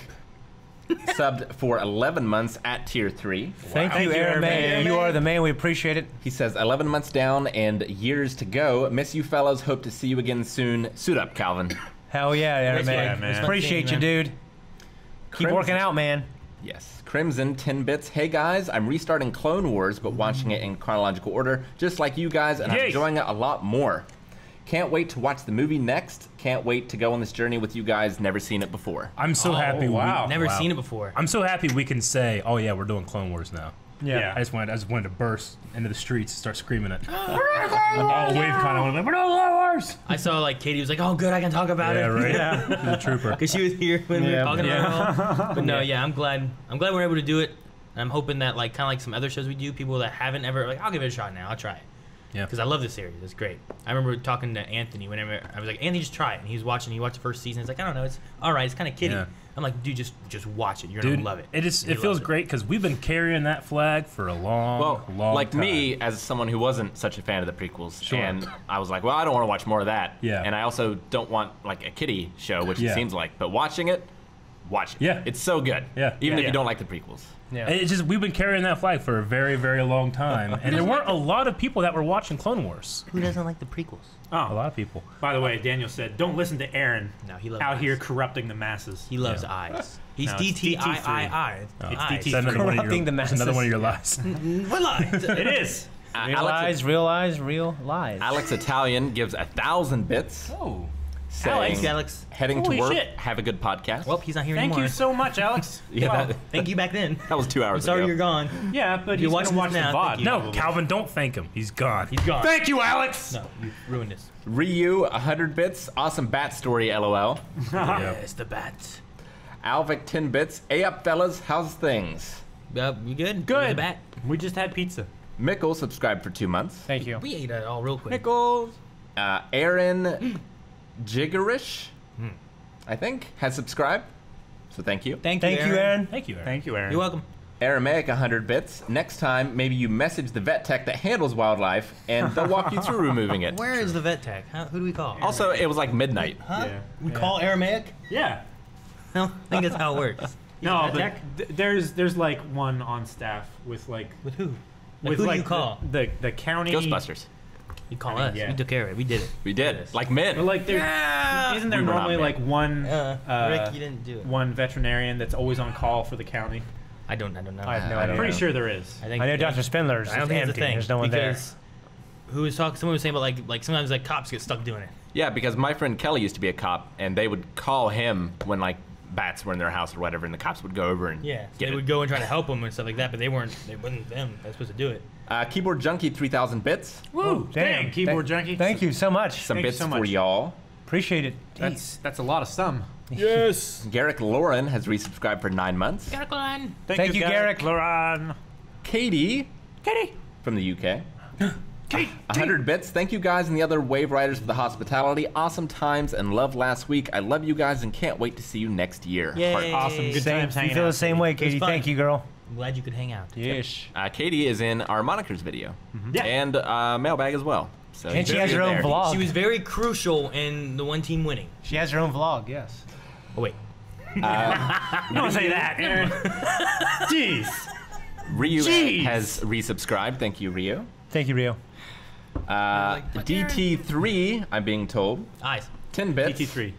[SPEAKER 1] subbed for 11 months at tier 3.
[SPEAKER 4] Thank you,
[SPEAKER 6] Thank you,
[SPEAKER 4] Aramaic.
[SPEAKER 6] Aramaic.
[SPEAKER 4] You are the man. We appreciate it.
[SPEAKER 1] He says 11 months down and years to go. Miss you fellows. Hope to see you again soon. Suit up, Calvin.
[SPEAKER 4] Hell yeah, Aramaic.
[SPEAKER 6] man.
[SPEAKER 4] Appreciate you, dude. Keep
[SPEAKER 1] Crimson-
[SPEAKER 4] working out, man.
[SPEAKER 1] Yes. Crimson, 10 bits. Hey guys, I'm restarting Clone Wars, but watching it in chronological order, just like you guys, and I'm
[SPEAKER 6] Yay.
[SPEAKER 1] enjoying it a lot more. Can't wait to watch the movie next. Can't wait to go on this journey with you guys. Never seen it before.
[SPEAKER 2] I'm so happy.
[SPEAKER 6] wow.
[SPEAKER 3] Never seen it before.
[SPEAKER 2] I'm so happy we can say, oh yeah, we're doing Clone Wars now.
[SPEAKER 6] Yeah.
[SPEAKER 2] I just wanted to burst into the streets and start screaming it. All wave kind of like, we're doing Clone Wars.
[SPEAKER 3] I saw like Katie was like, "Oh, good, I can talk about
[SPEAKER 2] Yeah,
[SPEAKER 3] it."
[SPEAKER 2] right.
[SPEAKER 6] Yeah.
[SPEAKER 2] She's a trooper.
[SPEAKER 3] Because she was here when we were talking
[SPEAKER 6] Yeah.
[SPEAKER 3] about it all. But no, yeah, I'm glad we're able to do it. And I'm hoping that like kind of like some other shows we do, people that haven't ever like, I'll give it a shot now. I'll try it.
[SPEAKER 2] Yeah.
[SPEAKER 3] Because I love this series. It's great. I remember talking to Anthony whenever I was like, Anthony, just try it. And he watched the first season. He's like, I don't know, it's all right. It's kind of kiddie.
[SPEAKER 2] Yeah.
[SPEAKER 3] I'm like, dude, just watch it. You're
[SPEAKER 2] Dude,
[SPEAKER 3] gonna love it.
[SPEAKER 2] It feels great because we've been carrying that flag for a long
[SPEAKER 1] like
[SPEAKER 2] time.
[SPEAKER 1] me, as someone who wasn't such a fan of the prequels,
[SPEAKER 2] Sure.
[SPEAKER 1] and I was like, well, I don't want to watch more of that.
[SPEAKER 2] Yeah.
[SPEAKER 1] And I also don't want like a kiddie show, which
[SPEAKER 2] Yeah.
[SPEAKER 1] it seems like. But watching it, watch it.
[SPEAKER 2] Yeah.
[SPEAKER 1] It's so good.
[SPEAKER 2] Yeah.
[SPEAKER 1] Even if
[SPEAKER 6] Yeah.
[SPEAKER 1] you don't like the prequels.
[SPEAKER 4] Yeah.
[SPEAKER 2] It's just we've been carrying that flag for a very, very long time, and there weren't a lot of people that were watching Clone Wars.
[SPEAKER 3] Who doesn't like the prequels?
[SPEAKER 2] A
[SPEAKER 6] Oh,
[SPEAKER 2] lot of people.
[SPEAKER 6] by the way, Daniel said, don't listen to Aaron
[SPEAKER 3] No, he loves
[SPEAKER 6] out
[SPEAKER 3] eyes.
[SPEAKER 6] here corrupting the masses.
[SPEAKER 3] He loves eyes. He's
[SPEAKER 6] No, it's
[SPEAKER 3] DTIII.
[SPEAKER 6] It's
[SPEAKER 3] Eyes.
[SPEAKER 6] DT.
[SPEAKER 2] That's another one of
[SPEAKER 4] Corrupting the
[SPEAKER 2] your, that's another
[SPEAKER 4] masses.
[SPEAKER 2] one of your lies.
[SPEAKER 3] What lies?
[SPEAKER 6] It is.
[SPEAKER 4] Real eyes, real eyes, real lies.
[SPEAKER 1] Alex Italian gives 1,000 bits,
[SPEAKER 2] Oh.
[SPEAKER 1] saying,
[SPEAKER 3] Thanks, Alex.
[SPEAKER 1] heading
[SPEAKER 6] Holy
[SPEAKER 1] to work,
[SPEAKER 6] shit.
[SPEAKER 1] have a good podcast.
[SPEAKER 3] Well, he's not here
[SPEAKER 6] Thank
[SPEAKER 3] anymore.
[SPEAKER 6] you so much, Alex.
[SPEAKER 1] yeah,
[SPEAKER 6] Wow.
[SPEAKER 1] that
[SPEAKER 3] Thank you back then.
[SPEAKER 1] was 2 hours
[SPEAKER 3] I'm sorry
[SPEAKER 1] ago.
[SPEAKER 3] you're gone.
[SPEAKER 6] Yeah, but
[SPEAKER 3] You're
[SPEAKER 6] he's
[SPEAKER 3] watching
[SPEAKER 6] gonna watch
[SPEAKER 3] this
[SPEAKER 6] the
[SPEAKER 3] now,
[SPEAKER 6] VOD.
[SPEAKER 3] thank you.
[SPEAKER 2] No, Calvin, don't thank him. He's gone.
[SPEAKER 3] He's gone.
[SPEAKER 6] Thank you, Alex.
[SPEAKER 3] No, you ruined this.
[SPEAKER 1] Ryu, 100 bits. Awesome bat story, LOL.
[SPEAKER 2] Yeah.
[SPEAKER 3] It's the bat.
[SPEAKER 1] Alvic, 10 bits. Hey up, fellas. How's things?
[SPEAKER 3] We good?
[SPEAKER 6] Good.
[SPEAKER 3] The bat.
[SPEAKER 6] We just had pizza.
[SPEAKER 1] Mickle subscribed for 2 months.
[SPEAKER 4] Thank you.
[SPEAKER 3] We ate it all real quick.
[SPEAKER 6] Nichols.
[SPEAKER 1] Aaron Jiggerish, I think, has subscribed. So thank you.
[SPEAKER 3] Thank
[SPEAKER 4] Thank you, Aaron.
[SPEAKER 2] Thank you, Aaron.
[SPEAKER 6] Thank you, Aaron.
[SPEAKER 3] You're welcome.
[SPEAKER 1] Aramaic, 100 bits. Next time, maybe you message the vet tech that handles wildlife, and they'll walk you through removing it.
[SPEAKER 3] Where is the vet tech? Who do we call?
[SPEAKER 1] Also, it was like midnight.
[SPEAKER 3] Huh?
[SPEAKER 6] Yeah.
[SPEAKER 3] We call Aramaic?
[SPEAKER 6] Yeah.
[SPEAKER 3] I don't think that's how it works.
[SPEAKER 6] No,
[SPEAKER 3] Vet
[SPEAKER 6] but there's like one on staff with like
[SPEAKER 3] With who?
[SPEAKER 6] with
[SPEAKER 3] who do
[SPEAKER 6] like
[SPEAKER 3] you call?
[SPEAKER 6] the county
[SPEAKER 1] Ghostbusters.
[SPEAKER 3] You call us.
[SPEAKER 6] yeah.
[SPEAKER 3] We took care of it. We did it.
[SPEAKER 1] We did. Like men.
[SPEAKER 6] But like there
[SPEAKER 3] Yeah!
[SPEAKER 6] isn't there
[SPEAKER 1] We were not
[SPEAKER 6] normally
[SPEAKER 1] men.
[SPEAKER 6] like one
[SPEAKER 3] Rick, you didn't do it.
[SPEAKER 6] one veterinarian that's always on call for the county?
[SPEAKER 3] I don't know.
[SPEAKER 4] I have no
[SPEAKER 1] I
[SPEAKER 4] idea.
[SPEAKER 1] don't
[SPEAKER 6] Pretty
[SPEAKER 1] know.
[SPEAKER 6] sure there is.
[SPEAKER 3] I think
[SPEAKER 4] I know Dr. Spindler's
[SPEAKER 3] I don't
[SPEAKER 4] is
[SPEAKER 3] think it's
[SPEAKER 4] empty.
[SPEAKER 3] a thing.
[SPEAKER 4] There's no one there.
[SPEAKER 3] because who was talking? Someone was saying about like sometimes like cops get stuck doing it.
[SPEAKER 1] Yeah, because my friend Kelly used to be a cop, and they would call him when like bats were in their house or whatever, and the cops would go over and
[SPEAKER 3] Yeah,
[SPEAKER 1] get
[SPEAKER 3] they
[SPEAKER 1] it.
[SPEAKER 3] would go and try to help them and stuff like that, but they wasn't them. They were supposed to do it.
[SPEAKER 1] Keyboard Junkie, 3,000 bits.
[SPEAKER 6] Woo! Dang, keyboard junkie.
[SPEAKER 4] Thank you so much.
[SPEAKER 1] Some
[SPEAKER 6] Thank you
[SPEAKER 1] bits
[SPEAKER 6] so
[SPEAKER 1] for
[SPEAKER 6] much.
[SPEAKER 1] y'all.
[SPEAKER 4] Appreciate it.
[SPEAKER 6] That's a lot of some.
[SPEAKER 2] Yes.
[SPEAKER 1] Garrick Lauren has resubscribed for 9 months.
[SPEAKER 4] Thank you, Garrick.
[SPEAKER 6] Lauren.
[SPEAKER 1] Katie from the UK. 100 bits. Thank you guys and the other Wave Riders for the hospitality. Awesome times and love last week. I love you guys and can't wait to see you next year.
[SPEAKER 3] Yay.
[SPEAKER 1] Heart.
[SPEAKER 6] Awesome. Good
[SPEAKER 4] Same,
[SPEAKER 6] times
[SPEAKER 4] you
[SPEAKER 6] hanging
[SPEAKER 4] feel
[SPEAKER 6] out.
[SPEAKER 4] the same way, Katie.
[SPEAKER 3] fun.
[SPEAKER 4] Thank you, girl.
[SPEAKER 3] I'm glad you could hang out.
[SPEAKER 4] Yes.
[SPEAKER 1] Katie is in our Monikers video.
[SPEAKER 6] Yeah.
[SPEAKER 1] And mailbag as well. So
[SPEAKER 4] And she
[SPEAKER 1] you
[SPEAKER 4] has
[SPEAKER 1] see
[SPEAKER 4] her
[SPEAKER 1] it
[SPEAKER 4] own
[SPEAKER 1] there.
[SPEAKER 4] vlog.
[SPEAKER 3] She was very crucial in the one team winning.
[SPEAKER 4] She has her own vlog, yes.
[SPEAKER 3] Oh wait,
[SPEAKER 6] Don't say that, Aaron. Jeez.
[SPEAKER 1] Ryu
[SPEAKER 6] Jeez.
[SPEAKER 1] has resubscribed. Thank you, Ryu.
[SPEAKER 4] Thank you, Rio.
[SPEAKER 1] DT3, I'm being told.
[SPEAKER 3] eyes.
[SPEAKER 1] 10 bits.
[SPEAKER 6] DT3.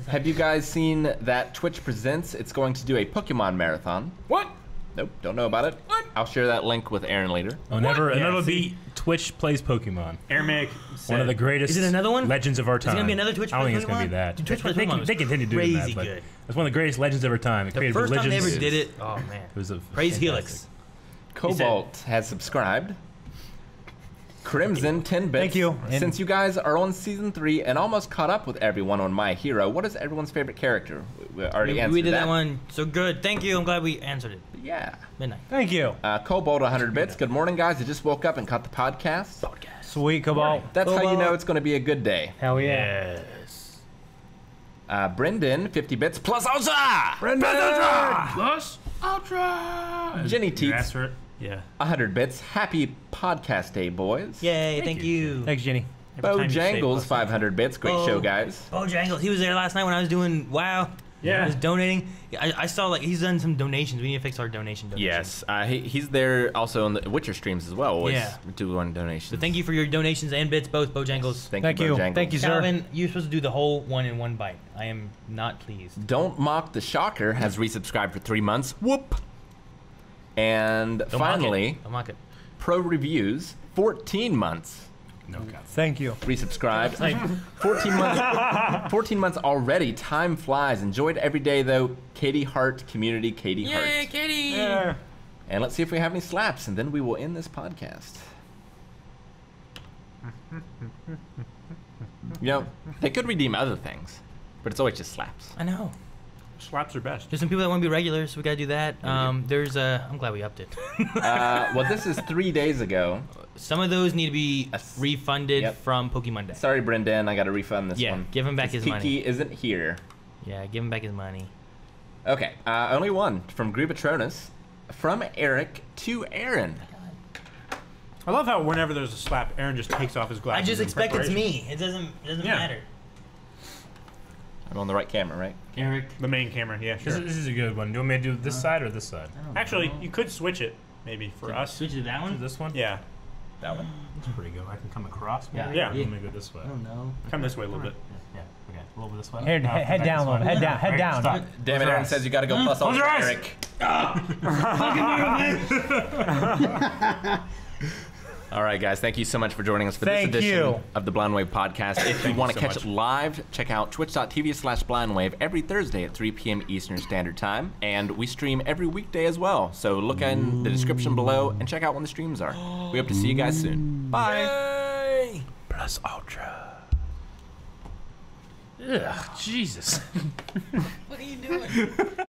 [SPEAKER 1] Have you guys seen that Twitch Presents? It's going to do a Pokemon marathon.
[SPEAKER 2] What?
[SPEAKER 1] Nope, don't know about it.
[SPEAKER 2] What?
[SPEAKER 1] I'll share that link with Aaron later.
[SPEAKER 2] Oh, never,
[SPEAKER 6] Yeah,
[SPEAKER 2] never
[SPEAKER 6] see?
[SPEAKER 2] beat Twitch plays Pokemon.
[SPEAKER 6] Aramaic.
[SPEAKER 2] One of the greatest.
[SPEAKER 3] Is it another one?
[SPEAKER 2] Legends of our
[SPEAKER 3] Is it
[SPEAKER 2] time.
[SPEAKER 3] gonna be another Twitch
[SPEAKER 2] I don't think
[SPEAKER 3] plays
[SPEAKER 2] it's gonna be
[SPEAKER 3] Pokemon?
[SPEAKER 2] that.
[SPEAKER 3] Dude, Twitch plays
[SPEAKER 2] they,
[SPEAKER 3] Pokemon was
[SPEAKER 2] they continue doing
[SPEAKER 3] crazy
[SPEAKER 2] that, but
[SPEAKER 3] good.
[SPEAKER 2] it's one of the greatest legends of our time. It
[SPEAKER 3] The
[SPEAKER 2] created
[SPEAKER 3] first time they
[SPEAKER 2] religions.
[SPEAKER 3] ever did it, oh man.
[SPEAKER 2] It was a
[SPEAKER 3] Praise Helix.
[SPEAKER 1] Cobalt has subscribed. Crimson, 10 bits.
[SPEAKER 4] Thank you.
[SPEAKER 1] Since you guys are on season 3 and almost caught up with everyone on My Hero, what is everyone's favorite character? We already answered
[SPEAKER 3] We did that one so good. Thank you. I'm glad we answered it.
[SPEAKER 1] Yeah.
[SPEAKER 3] Midnight.
[SPEAKER 4] Thank you.
[SPEAKER 1] Cobalt, 100 bits. Good morning, guys. I just woke up and caught the podcast.
[SPEAKER 4] Sweet, Cobalt.
[SPEAKER 1] That's how you
[SPEAKER 4] Cobalt.
[SPEAKER 1] know it's going to be a good day.
[SPEAKER 4] Hell yeah.
[SPEAKER 3] Yes.
[SPEAKER 1] Brendan, 50 bits. Plus Ultra!
[SPEAKER 2] Plus Ultra.
[SPEAKER 1] Jenny
[SPEAKER 6] You
[SPEAKER 1] Teets,
[SPEAKER 6] asked for it? Yeah.
[SPEAKER 1] 100 bits. Happy podcast day, boys.
[SPEAKER 3] Yay, thank you.
[SPEAKER 4] Thanks, Jenny.
[SPEAKER 1] Bo
[SPEAKER 6] time you say
[SPEAKER 1] Jangles,
[SPEAKER 6] plus
[SPEAKER 1] 500 bits. Great
[SPEAKER 3] Oh.
[SPEAKER 1] show, guys.
[SPEAKER 3] Bojangles, he was there last night when I was doing WoW.
[SPEAKER 6] Yeah.
[SPEAKER 3] I was donating. I saw like he's done some donations. We need to fix our donations.
[SPEAKER 1] Yes, he's there also on the Witcher streams as well. Always
[SPEAKER 3] Yeah.
[SPEAKER 1] doing donations.
[SPEAKER 3] So thank you for your donations and bits, both Bojangles.
[SPEAKER 1] Thank
[SPEAKER 4] you.
[SPEAKER 1] Bojangles.
[SPEAKER 4] Thank you, sir.
[SPEAKER 3] Calvin, you're supposed to do the whole one in one bite. I am not pleased.
[SPEAKER 1] Don't Mock the Shocker has resubscribed for 3 months. Whoop. And
[SPEAKER 3] Don't
[SPEAKER 1] finally,
[SPEAKER 3] mock it. Don't mock it.
[SPEAKER 1] Pro Reviews, 14 months.
[SPEAKER 2] No comment.
[SPEAKER 4] Thank you.
[SPEAKER 1] Resubscribed. 14 months already. Time flies. Enjoyed every day though. Katie Hart, community Katie Hart.
[SPEAKER 3] Yay, Katie!
[SPEAKER 4] Yeah.
[SPEAKER 1] And let's see if we have any slaps, and then we will end this podcast. You know, they could redeem other things, but it's always just slaps.
[SPEAKER 3] I know.
[SPEAKER 6] Slaps are best.
[SPEAKER 3] There's some people that want to be regulars, so we gotta do that. I'm glad we upped it.
[SPEAKER 1] Well, this is 3 days ago.
[SPEAKER 3] Some of those need to be refunded
[SPEAKER 1] Yep.
[SPEAKER 3] from Pokemon Day.
[SPEAKER 1] Sorry, Brendan, I got to refund this
[SPEAKER 3] Yeah,
[SPEAKER 1] one.
[SPEAKER 3] give him back his money.
[SPEAKER 1] Kiki isn't here.
[SPEAKER 3] Yeah, give him back his money.
[SPEAKER 1] Okay, only one from Grievatronus, from Eric to Aaron.
[SPEAKER 6] I love how whenever there's a slap, Aaron just takes off his
[SPEAKER 3] I
[SPEAKER 6] glasses.
[SPEAKER 3] just
[SPEAKER 6] in
[SPEAKER 3] expect it's
[SPEAKER 6] preparation.
[SPEAKER 3] me. It doesn't
[SPEAKER 6] Yeah.
[SPEAKER 3] matter.
[SPEAKER 1] I'm on the right camera, right?
[SPEAKER 3] Eric.
[SPEAKER 6] The main camera, yeah,
[SPEAKER 2] This
[SPEAKER 6] sure.
[SPEAKER 2] is, this is a good one. Do you want me to do this side or this side?
[SPEAKER 6] Actually, you could switch it, maybe, for us.
[SPEAKER 3] Switch to that
[SPEAKER 2] Do
[SPEAKER 3] one?
[SPEAKER 2] this one?
[SPEAKER 6] Yeah.
[SPEAKER 1] That one.
[SPEAKER 2] That's pretty good. I can come across.
[SPEAKER 3] Yeah.
[SPEAKER 2] maybe?
[SPEAKER 6] Yeah.
[SPEAKER 2] Let me go this way.
[SPEAKER 3] I don't know.
[SPEAKER 6] Come this way a little bit.
[SPEAKER 2] Yeah. Okay. A little bit this way.
[SPEAKER 4] Head,
[SPEAKER 2] No,
[SPEAKER 4] head
[SPEAKER 2] back
[SPEAKER 4] down a
[SPEAKER 2] this
[SPEAKER 4] little
[SPEAKER 2] way.
[SPEAKER 4] bit. Head down. Head
[SPEAKER 2] Right,
[SPEAKER 4] down.
[SPEAKER 2] stop.
[SPEAKER 1] Damn it, Aaron says you got to go plus all
[SPEAKER 2] Close your eyes.
[SPEAKER 1] Eric. All right, guys. Thank you so much for joining us for
[SPEAKER 4] Thank
[SPEAKER 1] this edition
[SPEAKER 4] you.
[SPEAKER 1] of the Blind Wave podcast. If you want to
[SPEAKER 6] so
[SPEAKER 1] catch
[SPEAKER 6] much.
[SPEAKER 1] it live, check out twitch.tv/blindwave every Thursday at 3 p.m. Eastern Standard Time. And we stream every weekday as well. So look in the description below and check out when the streams are. We hope to see you guys soon. Bye.
[SPEAKER 3] Yay!
[SPEAKER 2] Plus Ultra. Ugh, Jesus.
[SPEAKER 3] What are you doing?